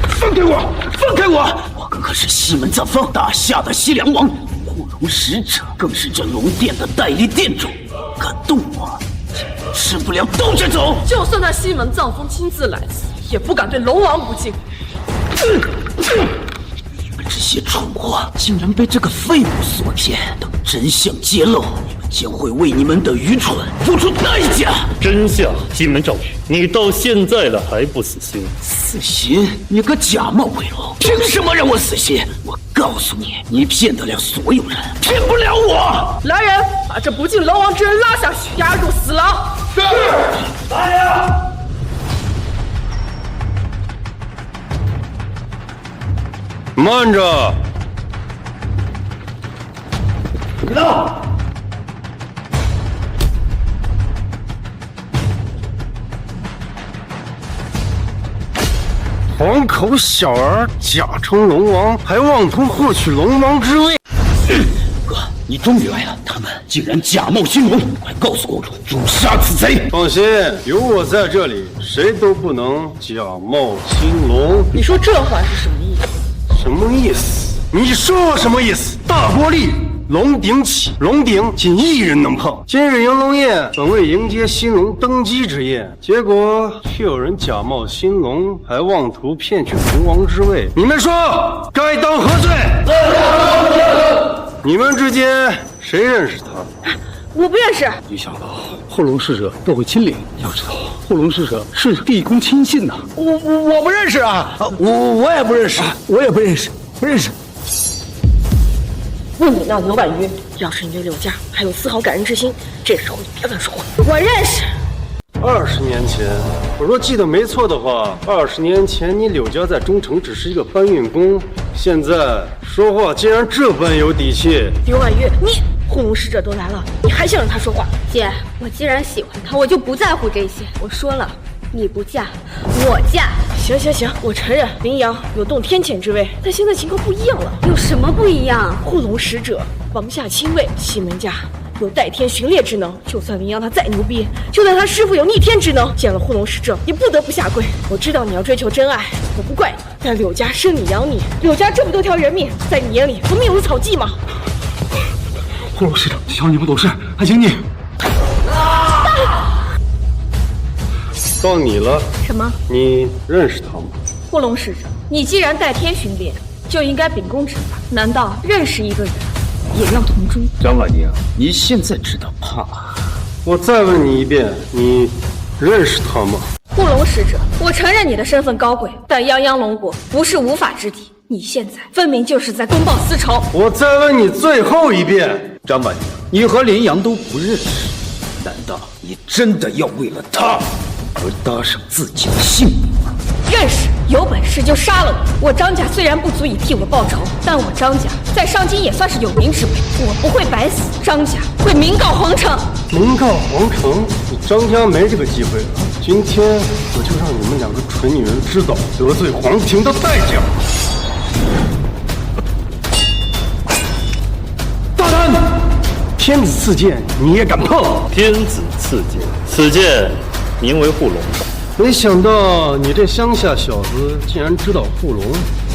Speaker 15: 放开我！放开我！我哥可是西门藏方大夏的西凉王，护龙使者，更是这龙殿的代理殿主。敢动我，吃不了兜着走！
Speaker 5: 就算那西门藏风亲自来此，也不敢对龙王不敬。
Speaker 15: 你们这些蠢货，竟然被这个废物所骗！等真相揭露，你们
Speaker 11: 将会为你们的愚蠢付出代价。
Speaker 1: 真相，西门赵许，你到现在了还不死心？
Speaker 11: 死心？你个假冒鬼龙，凭什么让我死心？我告诉你，你骗得了所有人，骗不了我。
Speaker 5: 来人，把这不敬龙王之人拉下去，押入死牢。
Speaker 9: 是，来呀！
Speaker 4: 慢着！
Speaker 9: 别动！
Speaker 4: 黄口小儿假称龙王，还妄图获取龙王之位。
Speaker 11: 哥，你终于来了！他们竟然假冒新龙，快告诉公主，诛杀此贼！
Speaker 4: 放心，有我在这里，谁都不能假冒新龙。
Speaker 5: 你说这话是什么意思？
Speaker 4: 什么意思？你说什么意思？大国立，龙鼎起，龙鼎仅一人能碰。今日迎龙宴，本为迎接新龙登基之宴，结果却有人假冒新龙，还妄图骗取龙王之位。你们说，该当何罪？你们之间谁认识他？
Speaker 5: 我不认识。
Speaker 3: 没想到后龙使者都会亲临，要知道后龙使者是地公亲信呐。
Speaker 12: 我不认识啊，我也不认识，我也不认识，不认识。
Speaker 5: 问你那刘婉约，要是你对柳家还有丝毫感恩之心，这时候你别乱说话。我认识。
Speaker 4: 20年前，我若记得没错的话，20年前你柳家在中城只是一个搬运工，现在说话竟然这般有底气。
Speaker 5: 刘婉约，你护龙使者都来了，你还想让他说话？
Speaker 2: 姐，我既然喜欢他，我就不在乎这些。我说了，你不嫁，我嫁。
Speaker 5: 行，我承认林阳有动天谴之位，但现在情况不一样了。
Speaker 2: 有什么不一样？
Speaker 5: 护龙使者王下亲卫，西门家有代天巡猎之能，就算林阳他再牛逼，就算他师傅有逆天之能，见了护龙使者也不得不下跪。我知道你要追求真爱，我不怪你，但柳家生你养你，柳家这么多条人命，在你眼里不命如草芥吗？
Speaker 3: 护龙使者，小你不懂事，还请你。
Speaker 4: 到你了。
Speaker 2: 什么？
Speaker 4: 你认识他吗？
Speaker 13: 护龙使者，你既然代天巡猎，就应该秉公执法。难道认识一个人也要同诛？
Speaker 15: 张婉宁，你现在知道怕？
Speaker 4: 我再问你一遍，你认识他吗？
Speaker 13: 护龙使者，我承认你的身份高贵，但泱泱龙国不是无法之地。你现在分明就是在公报私仇。
Speaker 4: 我再问你最后一遍，
Speaker 15: 张婉宁，你和林阳都不认识，难道你真的要为了他而搭上自己的性命吗？
Speaker 13: 认识，有本事就杀了我！我张家虽然不足以替我报仇，但我张家在上京也算是有名之辈，我不会白死，张家会名告皇城。
Speaker 4: 名告皇城？你张家没这个机会了。今天我就让你们两个蠢女人知道得罪皇庭的代价。大胆！天子赐剑，你也敢碰？
Speaker 1: 天子赐剑，此剑名为护龙爪。
Speaker 4: 没想到你这乡下小子竟然知道护龙，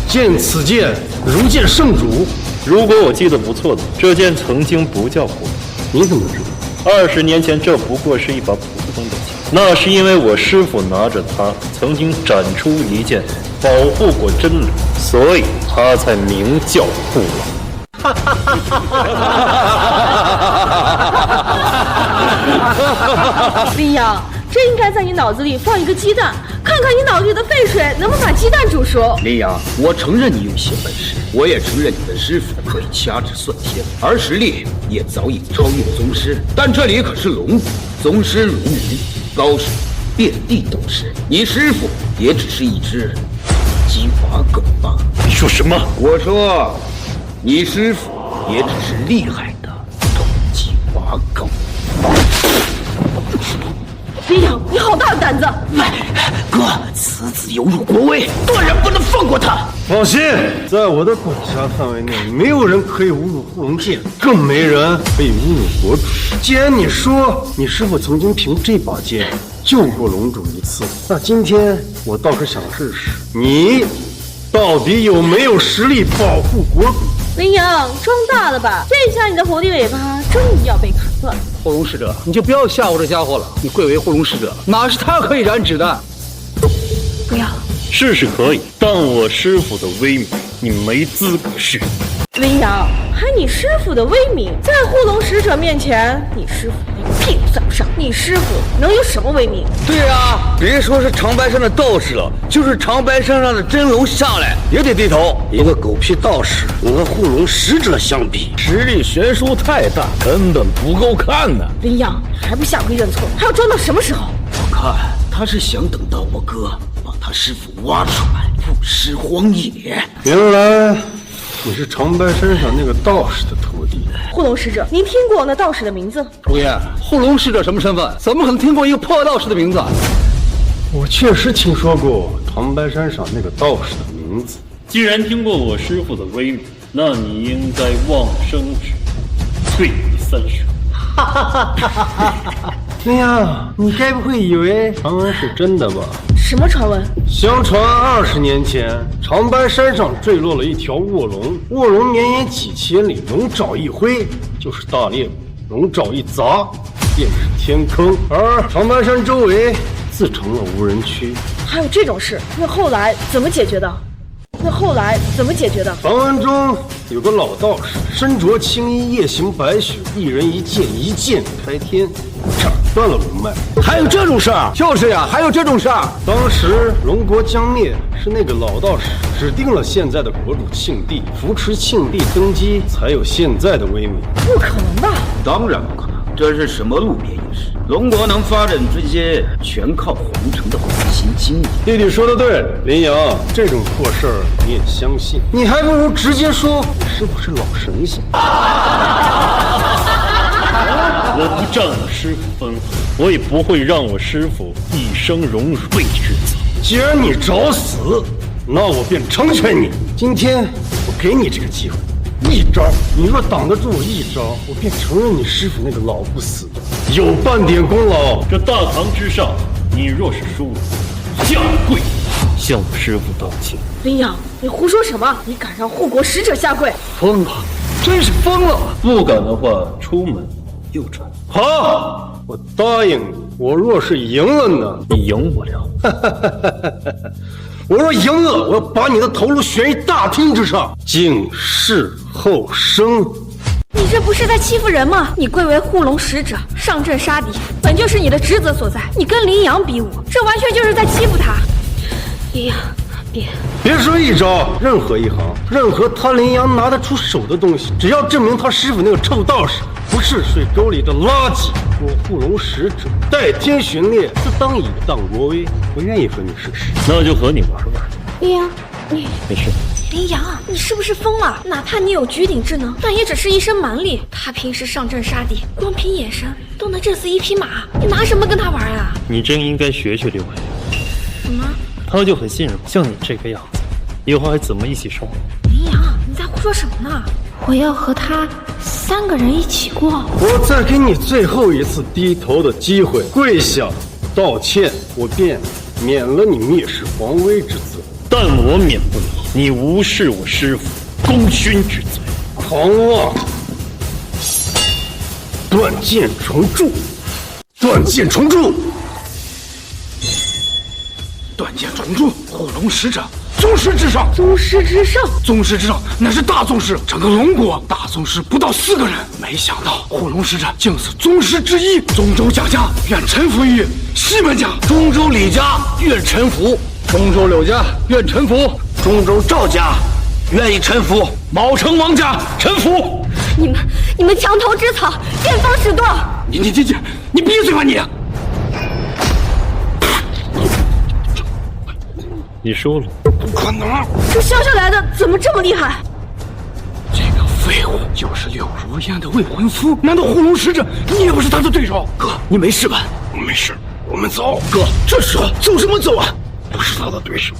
Speaker 4: 见此剑如见圣主。
Speaker 1: 如果我记得不错的，这剑曾经不叫护龙。
Speaker 4: 你怎么知道
Speaker 1: ？20年前，这不过是一把普通的剑，那是因为我师父拿着它曾经斩出一剑，保护过真理，所以它才名叫护龙。
Speaker 5: 林阳，真应该在你脑子里放一个鸡蛋，看看你脑子里的废水能不能把鸡蛋煮熟。
Speaker 15: 林阳，我承认你有些本事，我也承认你的师傅可以掐指算天，而实力也早已超越宗师。但这里可是龙谷，宗师如云，高手遍地都是。你师傅也只是一只鸡娃狗罢了。
Speaker 1: 你说什么？
Speaker 15: 我说，你师傅也只是厉害的鸡娃狗。
Speaker 5: 林阳，你好大的胆子！
Speaker 11: 哥，此子有辱国威，断然不能放过他。
Speaker 4: 放心，在我的管辖范围内，没有人可以侮辱护龙剑，更没人可以侮辱国主。既然你说你师傅曾经凭这把剑救过龙主一次，那今天我倒是想试试你到底有没有实力保护国主。
Speaker 5: 林阳，装大了吧？这下你的狐狸尾巴终于要被砍断了。
Speaker 3: 护龙使者，你就不要吓唬这家伙了。你贵为护龙使者，哪是他可以染指的？
Speaker 13: 不要，
Speaker 1: 试试可以，但我师傅的威名你没资格试。
Speaker 5: 林阳，还你师傅的威名，在护龙使者面前，你师傅连屁都算不上。你师傅能有什么威名？
Speaker 15: 对啊，别说是长白山的道士了，就是长白山上的真龙下来也得低头。
Speaker 8: 一个狗屁道士能和护龙使者相比，
Speaker 9: 实力悬殊太大，根本不够看呢。
Speaker 5: 林阳还不下跪认错，还要装到什么时候？
Speaker 8: 我看他是想等到我哥把他师傅挖出来，曝尸荒野。
Speaker 4: 原来你是长白山上那个道士的徒弟。
Speaker 5: 护龙使者，您听过那道士的名字？
Speaker 3: 主爷，护龙使者什么身份？怎么可能听过一个破道士的名字？
Speaker 4: 我确实听说过长白山上那个道士的名字。
Speaker 1: 既然听过我师傅的威名，那你应该忘生之罪你3血。
Speaker 4: 哈哈哈哈哈！哎呀，你该不会以为传闻是真的吧？
Speaker 5: 什么传闻？
Speaker 4: 相传20年前，长白山上坠落了一条卧龙，卧龙绵延几千里，龙爪一挥就是大猎物，龙爪一砸便是天坑，而长白山周围自成了无人区。
Speaker 5: 还有这种事？那后来怎么解决的？
Speaker 4: 传闻中有个老道士，身着青衣，夜行白雪，一人一剑，一剑开天，斩断了龙脉。
Speaker 12: 还有这种事儿？就是呀，还有这种事儿。
Speaker 4: 当时龙国将灭，是那个老道士指定了现在的国主庆帝，扶持庆帝登基，才有现在的威名。
Speaker 5: 不可能吧？
Speaker 15: 当然不可能，这是什么路边野史？龙国能发展这些，全靠皇城的苦心经营。
Speaker 4: 弟弟说的对，林阳，这种破事儿你也相信？你还不如直接说你师傅是老神仙。
Speaker 1: 我不占我师傅分毫，我也不会让我师傅一生荣辱未之子。
Speaker 4: 既然你找死，那我便成全你。今天我给你这个机会，一招，你若挡得住我一招，我便承认你师傅那个老不死有半点功劳。
Speaker 1: 这大唐之上，你若是输了，下跪向我师傅道歉。
Speaker 5: 林阳，你胡说什么？你敢让护国使者下跪？
Speaker 3: 疯了，真是疯了！
Speaker 1: 不敢的话，出门右转。
Speaker 4: 好，我答应你。我若是赢了呢？
Speaker 1: 你赢不了。
Speaker 4: 我若赢了，我要把你的头颅悬于大厅之上，警示后生。
Speaker 13: 你这不是在欺负人吗？你贵为护龙使者，上阵杀敌，本就是你的职责所在。你跟林阳比武，这完全就是在欺负他。林阳，
Speaker 4: 别说一招，任何一行，任何他林阳拿得出手的东西，只要证明他师傅那个臭道士不是水沟里的垃圾，我护龙使者代天巡猎，自当以荡国威。我愿意和你试试。
Speaker 1: 那就和你玩玩。
Speaker 13: 林阳，你
Speaker 1: 没事。
Speaker 13: 林阳，你是不是疯了？哪怕你有绝顶智能，但也只是一身蛮力。他平时上阵杀敌，光凭眼神都能震死一匹马，你拿什么跟他玩啊？
Speaker 1: 你真应该学学刘海。
Speaker 13: 怎么？
Speaker 1: 他就很信任我，像你这个样子，以后还怎么一起生活？
Speaker 13: 林阳，你在胡说什么呢？我要和他3个人一起过。
Speaker 4: 我再给你最后一次低头的机会，跪下道歉，我便免了你蔑视皇威之罪。
Speaker 1: 但我免不了你无视我师父功勋之罪。
Speaker 4: 狂妄！断剑重铸，断剑重铸，
Speaker 17: 断剑重铸，护龙使者，宗师之上，
Speaker 5: 宗师之上，
Speaker 17: 宗师之上，乃是大宗师，整个龙国大宗师不到4个人，没想到护龙使者竟是宗师之一。中州贾家愿臣服于西门家，
Speaker 15: 中州李家愿臣服，
Speaker 3: 中州柳家愿臣服，
Speaker 15: 中州赵家愿意臣服，
Speaker 3: 卯城王家臣服。
Speaker 13: 你们墙头之草，见风使舵。
Speaker 17: 你闭嘴吧你！
Speaker 1: 你输了。
Speaker 17: 不可能！
Speaker 5: 这乡下来的怎么这么厉害？
Speaker 17: 这个废物就是柳如烟的未婚夫，难道护龙使者你也不是他的对手？哥，你没事吧？我没事，我们走。哥，这时候走什么走啊？不是他的对手。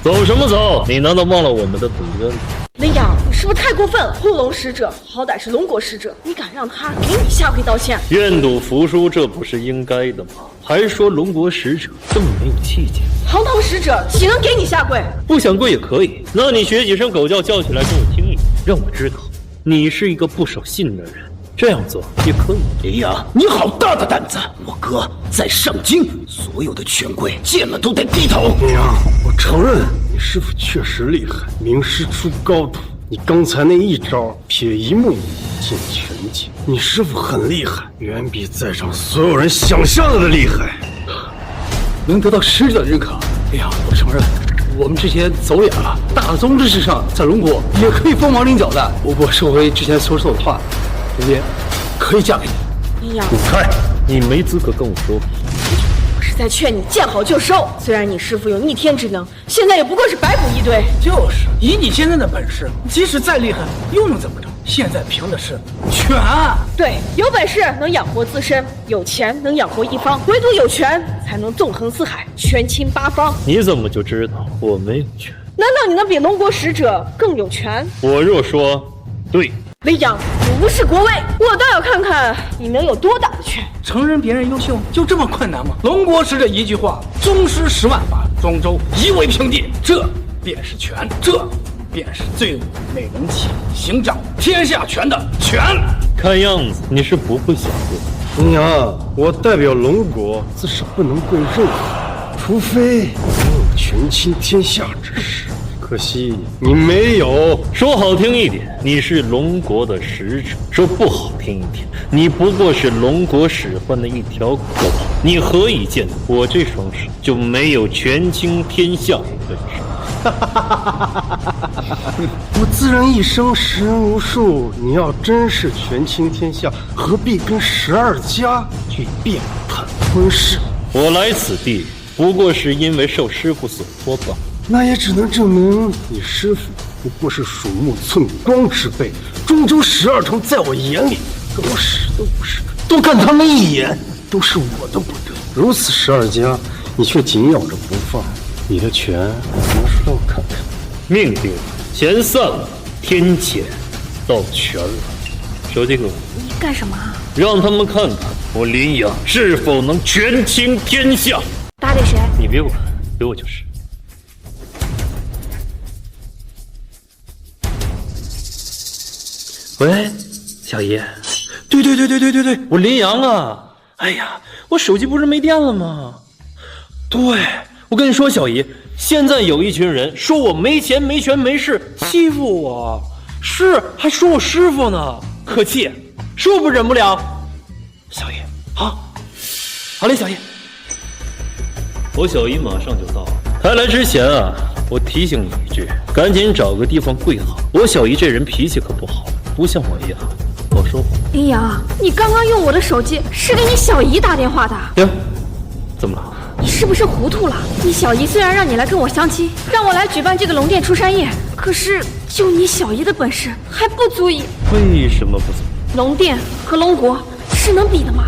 Speaker 1: 走什么走？你难道忘了我们的本恩？
Speaker 5: 林阳，你是不是太过分了？护龙使者好歹是龙国使者，你敢让他给你下跪道歉？
Speaker 1: 愿赌服输，这不是应该的吗？还说龙国使者这么没有气节，
Speaker 5: 堂堂使者岂能给你下跪？
Speaker 1: 不想跪也可以。那你学几声狗叫，叫起来给我听一听，让我知道你是一个不守信的人。这样做也可以。
Speaker 17: 林阳，你好大的胆子！我哥在上京，所有的权贵见了都得低头。
Speaker 4: 林阳，我承认你师父确实厉害，名师出高徒，
Speaker 12: 你刚才那一招撇一木见全景，你师傅很厉害，远比在场所有人想象的厉害。
Speaker 3: 能得到使者的认可，哎呀，我承认，我们之前走眼了。大宗之事上，在龙国也可以锋芒棱角的。我收回之前所说的话，龙蝶可以嫁给你。
Speaker 5: 林阳，
Speaker 1: 滚开！你没资格跟我说。
Speaker 5: 我是在劝你见好就收。虽然你师傅有逆天之能，现在也不过是白补一堆。
Speaker 17: 就是，以你现在的本事，即使再厉害，又能怎么着？现在凭的是权。
Speaker 5: 对，有本事能养活自身，有钱能养活一方，唯独有权才能纵横四海，权倾八方。
Speaker 1: 你怎么就知道我没有权？
Speaker 5: 难道你能比龙国使者更有权？
Speaker 1: 我若说对，
Speaker 5: 雷阳，你无视国威，我倒要看看你能有多大的权。
Speaker 17: 承认别人优秀就这么困难吗？龙国使者一句话，宗师10万法，庄周夷为平地，这便是权，这便是最美能起行掌天下权的权。
Speaker 1: 看样子你是不会想过。
Speaker 12: 林阳，我代表龙国，自是不能跪任何，除非你有权倾天下之势。可惜你没有。
Speaker 1: 说好听一点，你是龙国的使者；说不好听一点，你不过是龙国使唤的一条狗。你何以见我这双手就没有权倾天下的本事？
Speaker 12: 我自然一生识人无数，你要真是权倾天下，何必跟12家去辩判婚事？
Speaker 1: 我来此地不过是因为受师傅所托罢。
Speaker 12: 那也只能证明你师傅不过是鼠目寸光之辈。中州12城在我眼里狗屎都不是，多看他们一眼都是我的不对。如此12家，你却紧咬着不放，你的权拿出来我看看。
Speaker 1: 命定，钱散了，天谴到全了。手机给我。
Speaker 13: 你干什么？
Speaker 1: 让他们看看我林阳是否能权倾天下。
Speaker 13: 打给谁？
Speaker 1: 你别管，给我就是。喂，小姨。对，我林阳啊。哎呀，我手机不是没电了吗？对，我跟你说，小姨，现在有一群人说我没钱、没权、没势，欺负我，是还说我师傅呢，可气，是我不忍不了。小姨，好嘞，小姨。我小姨马上就到了。开来之前啊，我提醒你一句，赶紧找个地方跪好。我小姨这人脾气可不好，不像我一样好说话。
Speaker 13: 林阳，你刚刚用我的手机是给你小姨打电话的。
Speaker 1: 呀，怎么了？
Speaker 13: 你是不是糊涂了？你小姨虽然让你来跟我相亲，让我来举办这个龙殿出山宴，可是就你小姨的本事还不足以。
Speaker 1: 为什么不足？
Speaker 13: 龙殿和龙国是能比的吗？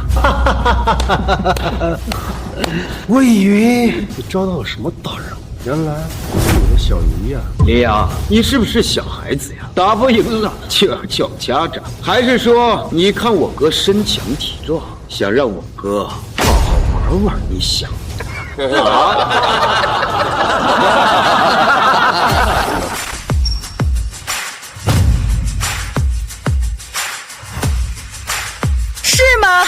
Speaker 12: 我以为你招到了什么大人物，原来是我的小姨呀。
Speaker 15: 林阳，你是不是小孩子呀？打不赢了就要叫家长，还是说你看我哥身强体壮，想让我哥好好玩玩？你想？
Speaker 5: 是吗？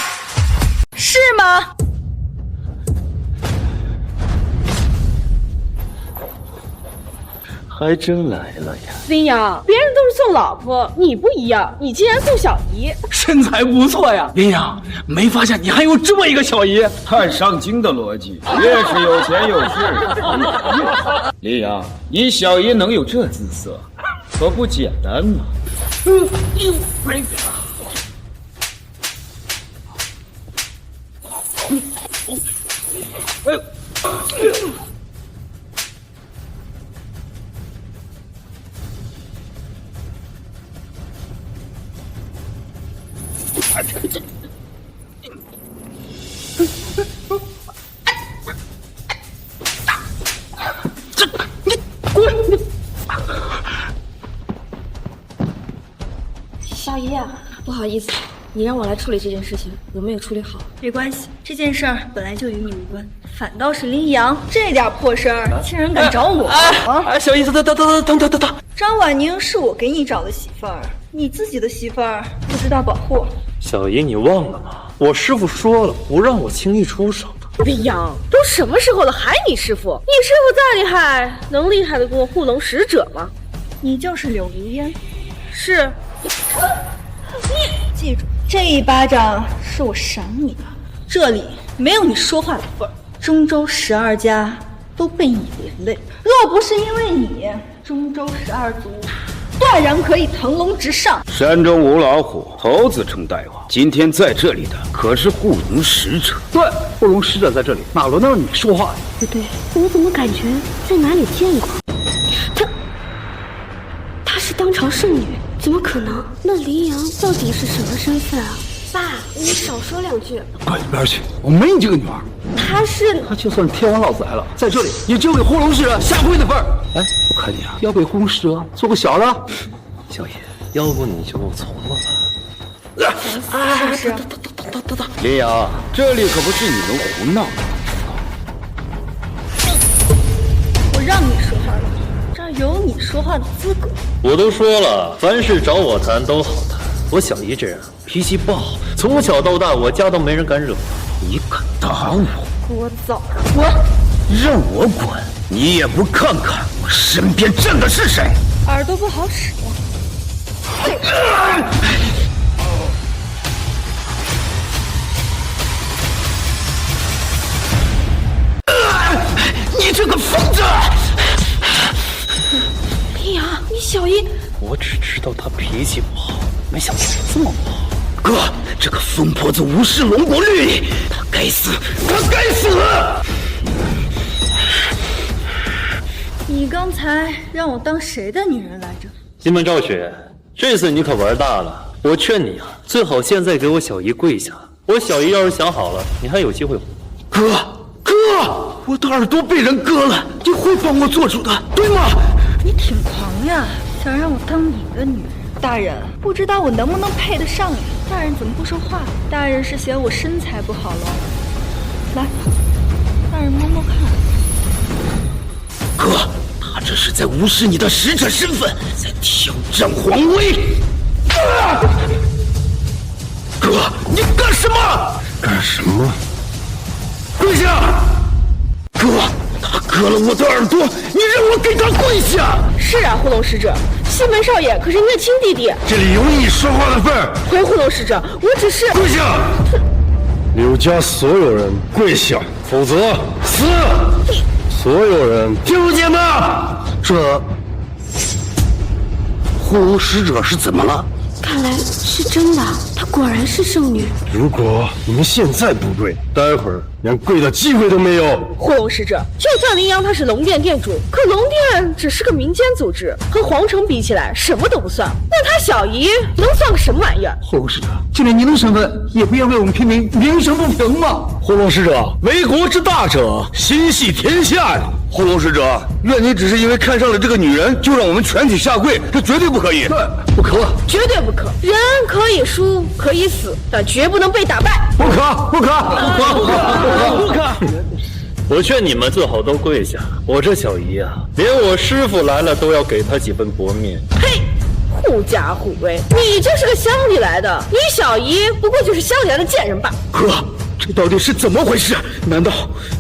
Speaker 5: 是吗？
Speaker 1: 还真来了呀！
Speaker 5: 林阳，别人都是送老婆，你不一样，你竟然送小姨，
Speaker 17: 身材不错呀。林阳，没发现你还有这么一个小姨？
Speaker 15: 太上京的逻辑，越是有钱有势。林阳，你小姨能有这姿色，可不简单呐。
Speaker 13: 小姨啊，不好意思，你让我来处理这件事情，我没有处理好。
Speaker 2: 没关系，这件事儿本来就与你无关，反倒是林阳这点破事儿，竟然敢找我啊！
Speaker 17: 小姨，等，
Speaker 2: 张婉宁是我给你找的媳妇儿，你自己的媳妇儿不知道保护。
Speaker 1: 小姨，你忘了吗？我师傅说了，不让我轻易出手的。
Speaker 5: 林阳，都什么时候了，还你师傅？你师傅再厉害，能厉害得过护龙使者吗？
Speaker 2: 你就是柳如烟？是。
Speaker 18: 你记住，这一巴掌是我赏你的，这里没有你说话的份儿。中州12家都被你连累，若不是因为你，中州12族断然可以腾龙直上。
Speaker 15: 山中无老虎，猴子称大王。今天在这里的可是护龙使者。
Speaker 3: 对，护龙使者在这里，哪轮到你说话呀？
Speaker 2: 不对，我怎么感觉在哪里见过？她是当朝圣女，怎么可能？那黎阳到底是什么身份啊？爸，你少说2句。
Speaker 3: 滚一边去！我没你这个女儿。
Speaker 2: 她
Speaker 3: 就算天王老子来了，在这里也只有给护龙使者下跪的份儿。哎，我看你啊，要给护龙使者做个小的。
Speaker 1: 小野，要不你就从了吧。
Speaker 2: 是。
Speaker 15: 林阳，这里可不是你能胡闹的。
Speaker 18: 我让你说话了，这儿有你说话的资格。
Speaker 1: 我都说了，凡事找我谈都好谈。我小姨这人脾气不好，从小到大我家都没人敢惹。
Speaker 15: 你敢打我？
Speaker 18: 给我走，滚！
Speaker 15: 让我滚？你也不看看我身边站的是谁？
Speaker 18: 耳朵不好使。
Speaker 17: 你这个疯子！
Speaker 2: 黎阳，你小姨……
Speaker 1: 我只知道她脾气不好，没想到这么不好。
Speaker 17: 哥，这个疯婆子无视龙国律例，他该死，他该死！
Speaker 18: 你刚才让我当谁的女人来着？
Speaker 1: 西门昭雪，这次你可玩大了。我劝你啊，最好现在给我小姨跪下。我小姨要是想好了，你还有机会。
Speaker 17: 哥，我的耳朵被人割了，你会帮我做主的，对吗？
Speaker 18: 你挺狂呀，想让我当你的女人。大人，不知道我能不能配得上你？大人怎么不说话？大人是嫌我身材不好喽？来，大人摸摸看。
Speaker 17: 哥，他这是在无视你的使者身份，在挑战皇威。哥，你干什么？
Speaker 12: 干什么？
Speaker 17: 跪下！哥，他割了我的耳朵，你让我给他跪下！
Speaker 5: 是啊，护龙使者，西门少爷可是您的亲弟弟，
Speaker 12: 这里有你说话的份儿。
Speaker 5: 回护龙使者，我只是
Speaker 12: 跪下！柳家所有人跪下，否则死！所有人听不见吗？
Speaker 17: 这护龙使者是怎么了？
Speaker 2: 看来是真的，她果然是圣女。
Speaker 12: 如果你们现在不跪，待会儿连跪的机会都没有。
Speaker 5: 护龙使者，就算林阳他是龙殿殿主，可龙殿只是个民间组织，和皇城比起来什么都不算。那他小姨能算个什么玩意儿？
Speaker 3: 护龙使者，就连您的身份也不要为我们平民民生不平吗？
Speaker 9: 护龙使者，为国之大者，心系天下呀！
Speaker 15: 护龙使者，愿你只是因为看上了这个女人，就让我们全体下跪，这绝对不可以。
Speaker 3: 对，不可，
Speaker 5: 绝对不可。人可以输，可以死，但绝不能被打败。
Speaker 12: 不可！
Speaker 1: 我劝你们最好都跪下。我这小姨啊，连我师傅来了都要给她几分薄面。
Speaker 5: 呸！狐假虎威！你就是个乡里来的，你小姨不过就是乡里来的贱人罢。
Speaker 17: 哥，这到底是怎么回事？难道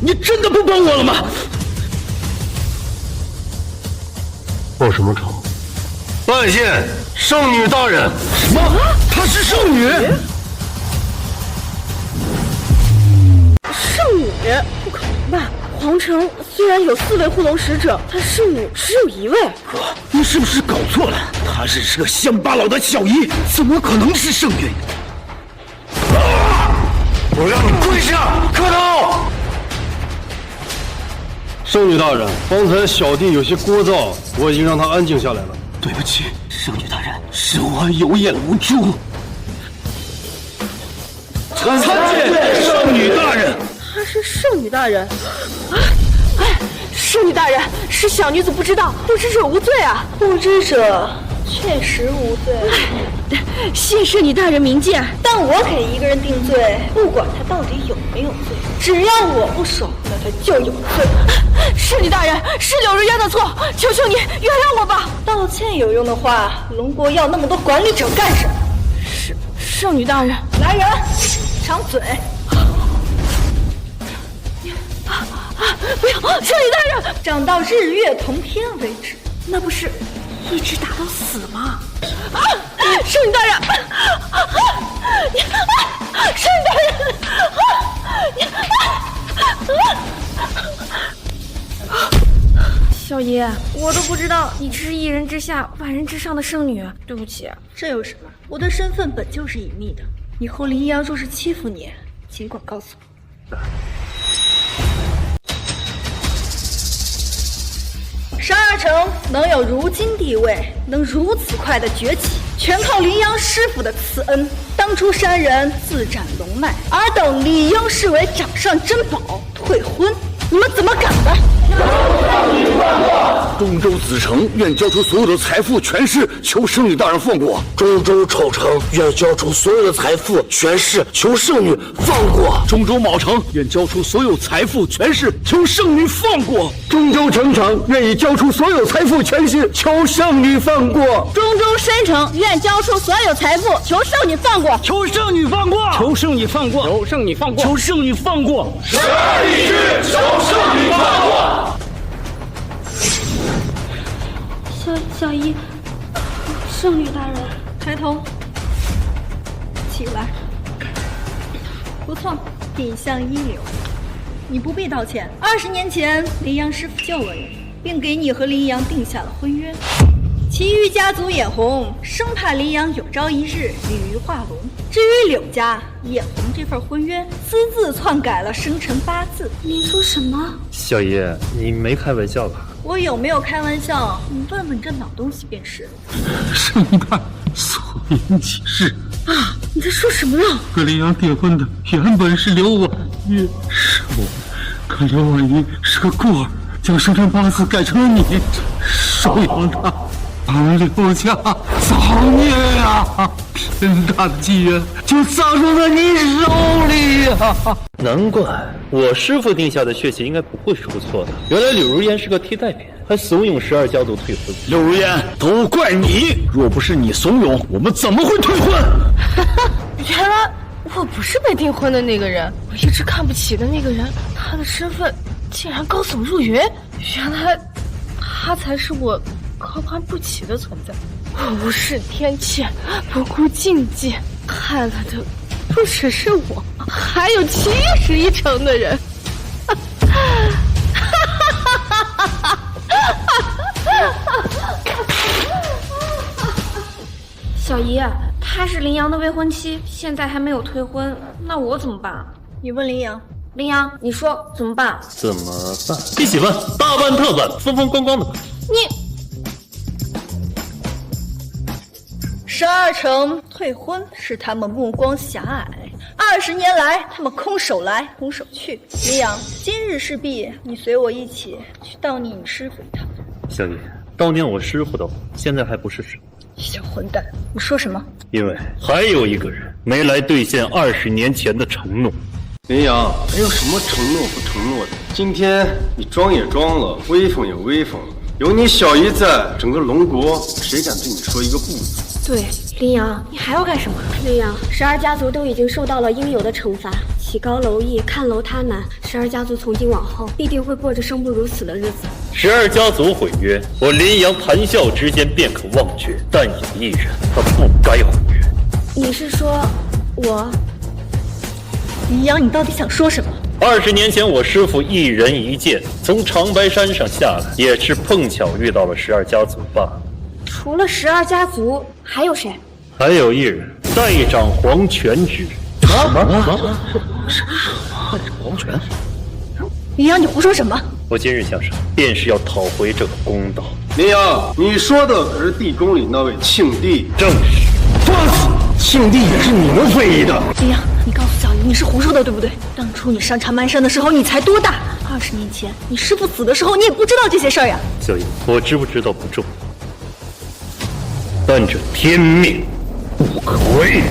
Speaker 17: 你真的不帮我了吗？
Speaker 12: 报什么仇？拜见圣女大人。
Speaker 17: 什么？她是圣女？
Speaker 5: 圣女？不可能吧！皇城虽然有4位护龙使者，但圣女只有1位。
Speaker 17: 哥，你是不是搞错了？她只是个乡巴佬的小姨，怎么可能是圣女？
Speaker 12: 我让你跪下，磕头！圣女大人，方才小弟有些聒噪，我已经让他安静下来了。
Speaker 17: 对不起，圣女大人，是我有眼无珠。
Speaker 12: 参见圣女大人。
Speaker 5: 她是圣女大人啊！哎，圣女大人，是小女子不知道，不知者无罪啊！
Speaker 18: 不知者确实无罪。
Speaker 5: 谢圣女大人明鉴，
Speaker 18: 但我给一个人定罪，不管他到底有没有罪，只要我不爽，那他就有罪。
Speaker 5: 圣女大人，是柳如烟的错，求求你原谅我吧。
Speaker 18: 道歉有用的话，龙国要那么多管理者干什么？
Speaker 5: 圣女大人，
Speaker 18: 来人，掌嘴！
Speaker 5: 不要，圣女大人，
Speaker 18: 掌到日月同天为止。
Speaker 5: 那不是
Speaker 13: 一直打到死吗？
Speaker 5: 圣女大人，圣女大人，
Speaker 13: 小爷，我都不知道你是一人之下万人之上的圣女，对不起。
Speaker 18: 这有什么？我的身份本就是隐秘的，以后林阳若是欺负你，尽管告诉我。12城能有如今地位，能如此快的崛起，全靠林阳师傅的慈恩。当初山人自斩龙脉，尔等理应视为掌上珍宝，退婚。你们怎么敢的？
Speaker 11: 中州子城愿交出所有的财富权势，求圣女大人放过。
Speaker 12: 中州丑城愿交出所有的财富权势，求圣女放过。
Speaker 17: 中州卯城愿交出所有财富权势，求圣女放过。
Speaker 12: 中州城城愿意交出所有财富权势，求圣女放过。
Speaker 18: 中州深城愿交出所有财富，求圣女放过。
Speaker 17: 求圣女放过。求圣女放过。求圣女放过。求圣女放过。
Speaker 9: 12地区求圣女放过。
Speaker 2: 小姨，圣女大人，
Speaker 18: 抬头，起来。不错，品相一流。你不必道歉。20年前，林阳师傅救了你，并给你和林阳定下了婚约。其余家族眼红，生怕林阳有朝一日鲤鱼化龙。至于柳家，眼红这份婚约私自篡改了生辰八字。
Speaker 2: 你说什么？
Speaker 1: 小爷，你没开玩笑吧？
Speaker 18: 我有没有开玩笑？你问问这老东西便是。
Speaker 12: 圣女大人所言极是
Speaker 18: 啊！你在说什么呢？
Speaker 12: 和林阳订婚的原本是刘婉玉，是我，可刘婉玉是个孤儿，将生辰八字改成了你，收养他。刘家造孽呀！天大的机缘就砸入了你手里呀！
Speaker 1: 难怪我师父定下的血气应该不会出错的。原来柳如烟是个替代品，还怂恿12家族退婚。
Speaker 17: 柳如烟，都怪你！若不是你怂恿，我们怎么会退婚？
Speaker 5: 原来我不是被订婚的那个人，我一直看不起的那个人，他的身份竟然高耸入云。原来他才是我高攀不起的存在。我无视天堑，不顾禁忌，害了的不只是我，还有71城的人。
Speaker 13: 小姨，她是林阳的未婚妻，现在还没有退婚，那我怎么办？
Speaker 18: 你问林阳。
Speaker 13: 林阳，你说怎么办？
Speaker 1: 怎么办？一起办，大办特办，风风光光的办。
Speaker 13: 你。
Speaker 18: 12城退婚是他们目光狭隘，20年来他们空手来空手去。林阳，今日势必你随我一起去悼念你师傅一趟。
Speaker 1: 小爷，悼念我师傅的话，现在还不是时候。
Speaker 18: 小混蛋，你说什么？
Speaker 1: 因为还有一个人没来兑现20年前的承诺。
Speaker 4: 林阳，还有什么承诺不承诺的？今天你装也装了，威风也威风了，有你小姨在，整个龙国谁敢对你说一个不字？
Speaker 13: 对，林阳，你还要干什么？
Speaker 2: 林阳，12家族都已经受到了应有的惩罚，起高楼毅，看楼他难。12家族从今往后必定会过着生不如死的日子。
Speaker 1: 12家族毁约，我林阳谈笑之间便可忘却，但有一人，他不该毁约。
Speaker 2: 你是说我？
Speaker 18: 林阳，你到底想说什么
Speaker 1: ？20年前，我师父一人一剑从长白山上下来，也是碰巧遇到了12家族罢了。
Speaker 13: 除了12家族，还有谁？
Speaker 1: 还有一人代掌黄泉之人。
Speaker 18: 什么？
Speaker 1: 黄泉？
Speaker 18: 林阳，你胡说什么？
Speaker 1: 我今日下山，便是要讨回这个公道。
Speaker 4: 林阳，你说的可是地宫里那位庆帝？
Speaker 1: 正是。
Speaker 12: 放肆！庆帝也是你们非议的。
Speaker 18: 林阳，你告诉小姨你是胡说的，对不对？当初你上长白山的时候，你才多大？20年前你师父死的时候，你也不知道这些事儿呀。
Speaker 1: 小姨，我知不知道不重要，但这天命不可违。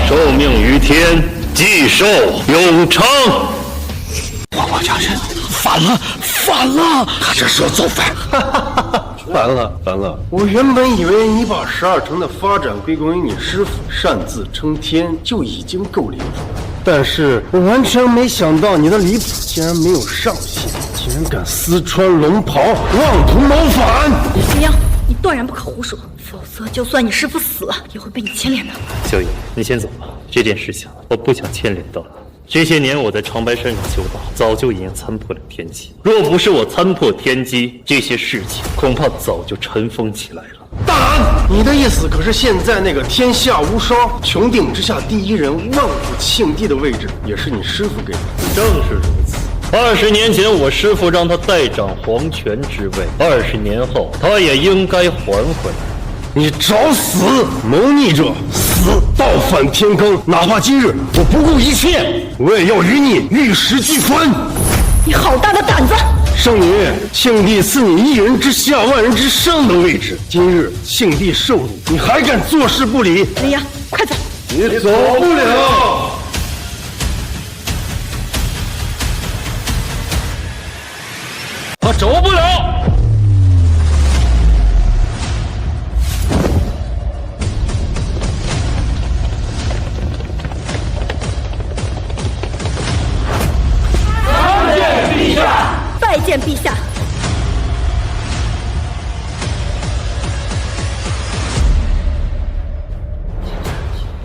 Speaker 1: 受命于天，既寿永昌。
Speaker 12: 花花家人反了，反了！他这是要造反！完了！我原本以为你把12城的发展归功于你师傅擅自称天就已经够离谱了，但是我完全没想到你的离谱竟然没有上限，竟然敢私穿龙袍，妄图谋反！
Speaker 18: 林阳，你断然不可胡说，否则就算你师傅死了，也会被你牵连的。
Speaker 1: 小野，你先走吧，这件事情我不想牵连到你。这些年我在长白山上修道，早就已经参破了天机。若不是我参破天机，这些事情恐怕早就尘封起来了。
Speaker 12: 大胆！你的意思可是现在那个天下无双、穹顶之下第一人、万古庆帝的位置，也是你师傅给的？
Speaker 1: 正是如此。20年前，我师父让他代掌皇权之位，20年后，他也应该还回来。
Speaker 12: 你找死！谋逆者死，倒反天罡。哪怕今日我不顾一切，我也要与你玉石俱焚。
Speaker 18: 你好大的胆子！
Speaker 12: 圣女，庆帝赐你一人之下、万人之上的位置，今日庆帝受辱，你还敢坐视不理？
Speaker 18: 林阳，快走！
Speaker 12: 你走不了。
Speaker 1: 他走不了。
Speaker 18: 拜见陛下。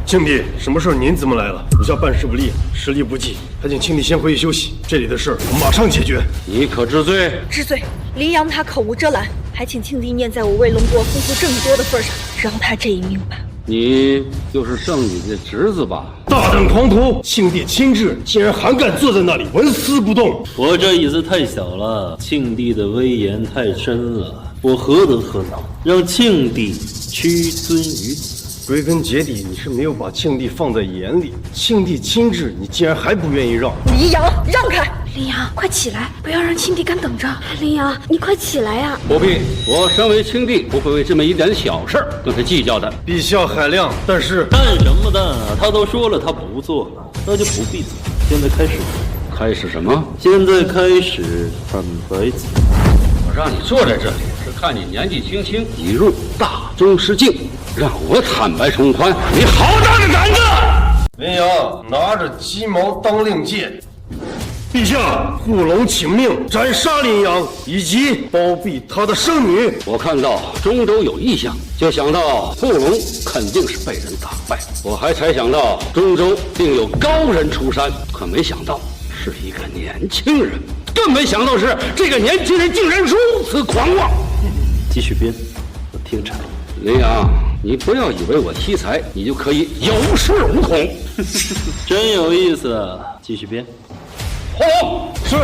Speaker 12: 庆帝，什么事儿您怎么来了？属下办事不力，实力不济，还请庆帝先回去休息。这里的事儿我马上解决。
Speaker 15: 你可知罪？
Speaker 18: 知罪。林阳他口无遮拦，还请庆帝念在我为龙国付出这么多的份上，饶他这一命吧。
Speaker 15: 你就是圣女的侄子吧？
Speaker 12: 大胆狂徒！庆帝亲至，竟然还敢坐在那里纹丝不动！
Speaker 1: 我这椅子太小了，庆帝的威严太深了，我何德何能让庆帝屈尊于此？
Speaker 12: 归根结底，你是没有把庆帝放在眼里。庆帝亲至，你竟然还不愿意让？
Speaker 18: 黎阳，让开！
Speaker 13: 林阳，快起来，不要让庆帝干等着。林阳，你快起来呀！
Speaker 15: 不必，我身为庆帝，不会为这么一点小事跟他计较的。
Speaker 12: 陛下海量，但是
Speaker 1: 干什么的？他都说了他不做了，那就不必做。现在开始。
Speaker 15: 开始什么？
Speaker 1: 现在开始坦白讲。
Speaker 15: 我让你坐在这里，是看你年纪轻轻，已入大宗师境，让我坦白从宽，你好大的胆子！
Speaker 12: 林阳拿着鸡毛当令箭。陛下，护龙请命，斩杀林阳以及包庇他的圣女。
Speaker 15: 我看到中州有异象，就想到护龙肯定是被人打败。我还猜想到中州定有高人出山，可没想到是一个年轻人，更没想到是这个年轻人竟然如此狂妄。
Speaker 1: 继续编，我听着。
Speaker 15: 林阳，你不要以为我惜才，你就可以有恃无恐。
Speaker 1: 真有意思，继续编。
Speaker 15: 护龙是。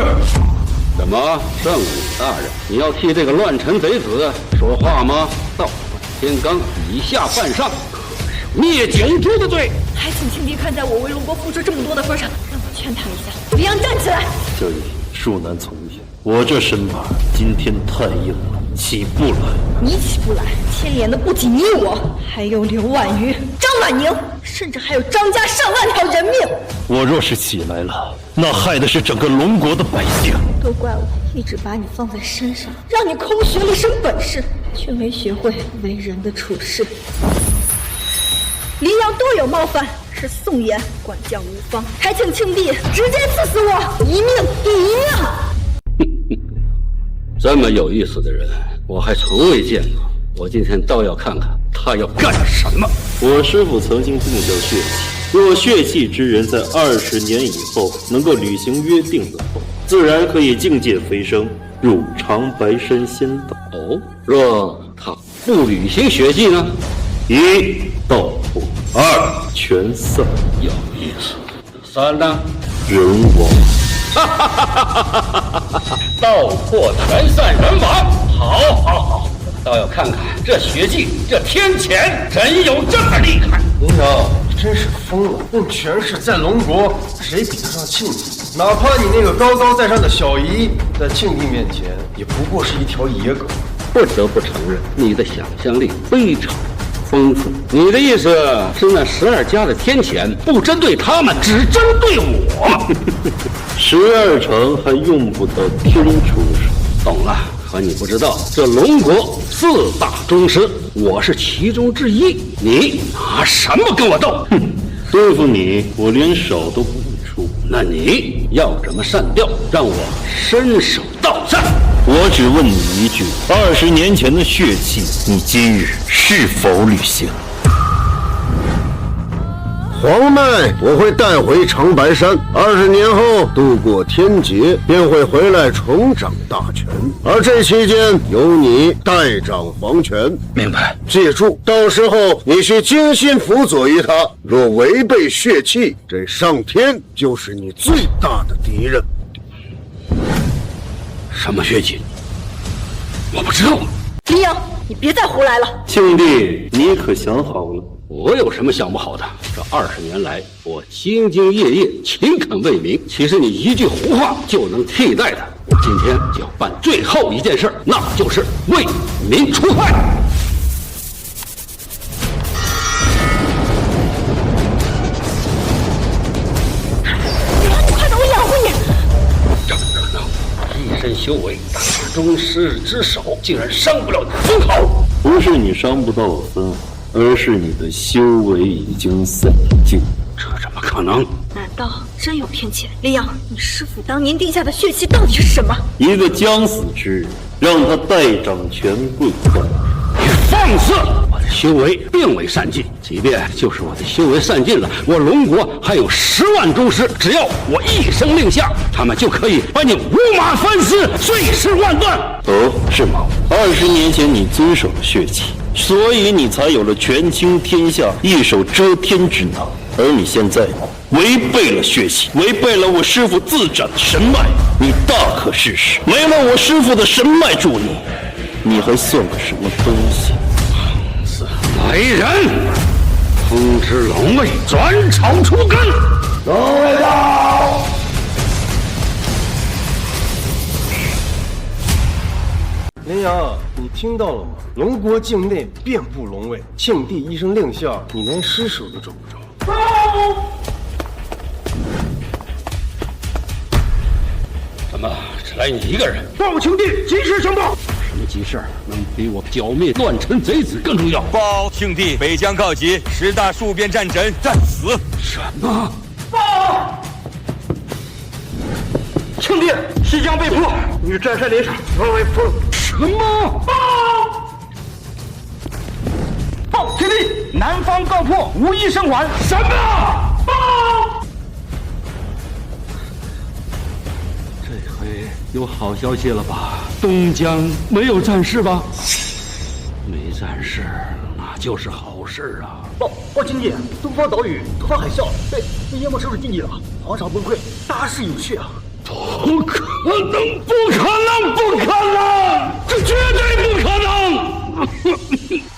Speaker 15: 什么？圣武大人，你要替这个乱臣贼子说话吗？造反天罡，以下犯上，可是灭九族的罪。
Speaker 18: 还请庆帝看在我为龙国付出这么多的份上，让我劝他一下。黎阳，站起来！
Speaker 1: 小爷恕难从命，我这身板今天太硬了，起不来。
Speaker 18: 你起不来，牵连的不仅你我，还有刘婉瑜、张婉宁，甚至还有张家上万条人命。
Speaker 1: 我若是起来了，那害的是整个龙国的百姓。
Speaker 18: 都怪我一直把你放在身上，让你空学了一身本事，却没学会为人的处事。黎阳多有冒犯，是宋言管教无方，还请庆帝直接赐死我，一命抵一命。
Speaker 15: 这么有意思的人，我还从未见过。我今天倒要看看他要干什么。
Speaker 1: 我师父曾经定下血气，若血气之人在20年以后能够履行约定的话，自然可以境界飞升，入长白山仙道。
Speaker 15: 哦，若他不履行血迹呢
Speaker 1: ？1道破，2全散。
Speaker 15: 有意思。3呢？
Speaker 1: 人亡。
Speaker 15: 道破全散人亡。好，倒要看看这血迹，这天谴真有这么厉害。
Speaker 12: 林阳，真是疯了！问权势在龙国，谁比得上庆帝？哪怕你那个高高在上的小姨，在庆帝面前也不过是一条野狗。
Speaker 15: 不得不承认，你的想象力非常丰富。你的意思是那12家的天谴不针对他们，只针对我？12
Speaker 1: 城还用不到天出手。
Speaker 15: 懂了。可你不知道，这龙国
Speaker 17: 4大宗师，我是其中之一，你拿什么跟我斗？
Speaker 1: 哼，对付你，我连手都不会出。
Speaker 17: 那你要怎么上吊？让我伸手到账。
Speaker 1: 我只问你一句：20年前的血气，你今日是否履行？
Speaker 6: 黄麦我会带回长白山，20年后度过天劫，便会回来重掌大权。而这期间由你代掌皇权。
Speaker 17: 明白。
Speaker 6: 记住，到时候你需精心辅佐于他。若违背血气，这上天就是你最大的敌人。
Speaker 17: 什么血气？我不知道。
Speaker 2: 林阳，你别再胡来了。
Speaker 1: 庆帝，你可想好了？
Speaker 17: 我有什么想不好的？这20年来，我兢兢业业、勤恳为民。其实你一句胡话就能替代的。我今天就要办最后一件事，那就是为民除害。
Speaker 2: 你快等我养活你！
Speaker 17: 怎么可能？一身修为，大宗师之手，竟然伤不了你分毫。
Speaker 1: 不是你伤不到我分毫，而是你的修为已经散尽。
Speaker 17: 这怎么可能？
Speaker 18: 难道真有天谴？林阳，你师父当年定下的血气到底是什么？
Speaker 1: 一个将死之人，让他代掌权贵干。
Speaker 17: 你放肆！我的修为并未散尽，即便就是我的修为散尽了，我龙国还有10万宗师，只要我一声令下，他们就可以把你五马分尸，碎尸万段。
Speaker 1: 哦，是吗？20年前你遵守了血气，所以你才有了权倾天下、一手遮天之能。而你现在违背了血气，违背了我师父自斩的神脉，你大可试试。没了我师父的神脉助你，你还算个什么东西？
Speaker 17: 来人，通知龙卫转草除根。
Speaker 9: 龙卫到。
Speaker 12: 林阳，你听到了吗？龙国境内遍布龙卫，庆帝一声令下，你连尸首都找不着。
Speaker 17: 怎么只来你一个人？
Speaker 12: 报庆帝，急事相报。
Speaker 17: 什么急事？能比我剿灭乱臣贼子更重要？
Speaker 19: 报庆帝，北疆告急，10大戍边战神战死。
Speaker 17: 什么？
Speaker 12: 报！庆帝，西疆被迫，与战山连上，沦为俘虏。
Speaker 17: 什么？
Speaker 12: 报庆帝，南方告破，无一生还。
Speaker 17: 什么？
Speaker 12: 报！
Speaker 17: 这回有好消息了吧？东疆没有战事吧？没战事，那就是好事啊！
Speaker 12: 报庆帝，东方岛屿突发海啸，被淹没深入地底了，皇朝崩溃，大势有去啊！
Speaker 17: 不可能！不可能！不可能！这绝对不可能！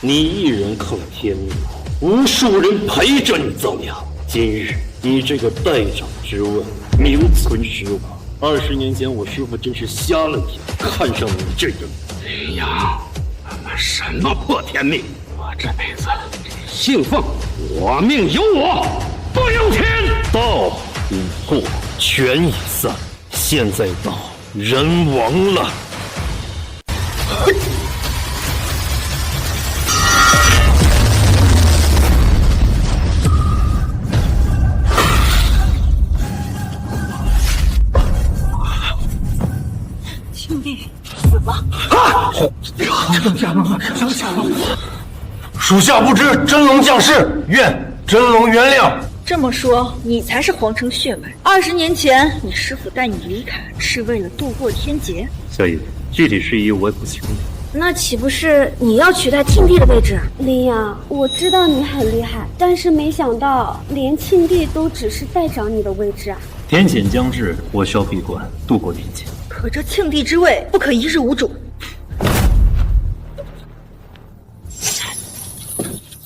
Speaker 1: 你一人抗天命，无数人陪着你造谣。今日你这个代长之位名存实亡。20年前我师父真是瞎了眼，看上你这个
Speaker 17: 林阳，什么破天命！我这辈子信奉我命由我，不由天。
Speaker 1: 道已破，权已散，现在到人亡了。
Speaker 18: 庆帝死了！
Speaker 12: 属下不知真龙降世，愿真龙原谅。
Speaker 18: 这么说，你才是皇城血脉。20年前，你师父带你离开，是为了渡过天劫。
Speaker 1: 小姨，具体事宜我也不清楚。
Speaker 13: 那岂不是你要取代庆帝的位置？
Speaker 2: 林阳，我知道你很厉害，但是没想到连庆帝都只是代掌你的位置啊！
Speaker 1: 天谴将至，我需要闭关渡过天劫。
Speaker 18: 可这庆帝之位不可一日无主。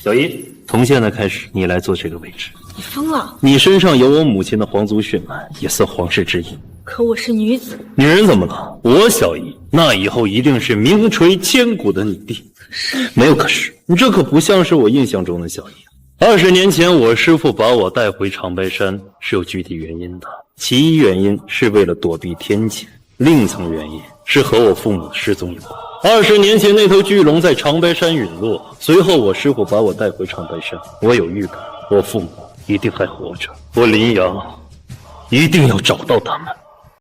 Speaker 1: 小姨，从现在开始，你来做这个位置。
Speaker 18: 你疯了！
Speaker 1: 你身上有我母亲的皇族血脉，也算皇室之一。
Speaker 18: 可我是女子。
Speaker 1: 女人怎么了？我小姨那以后一定是名垂千古的女帝。没有可是，你这可不像是我印象中的小姨。20年前，我师父把我带回长白山是有具体原因的。其一原因是为了躲避天谴，另一层原因是和我父母的失踪有关。20年前那头巨龙在长白山陨落，随后我师父把我带回长白山。我有预感，我父母一定还活着，我林阳一定要找到他们。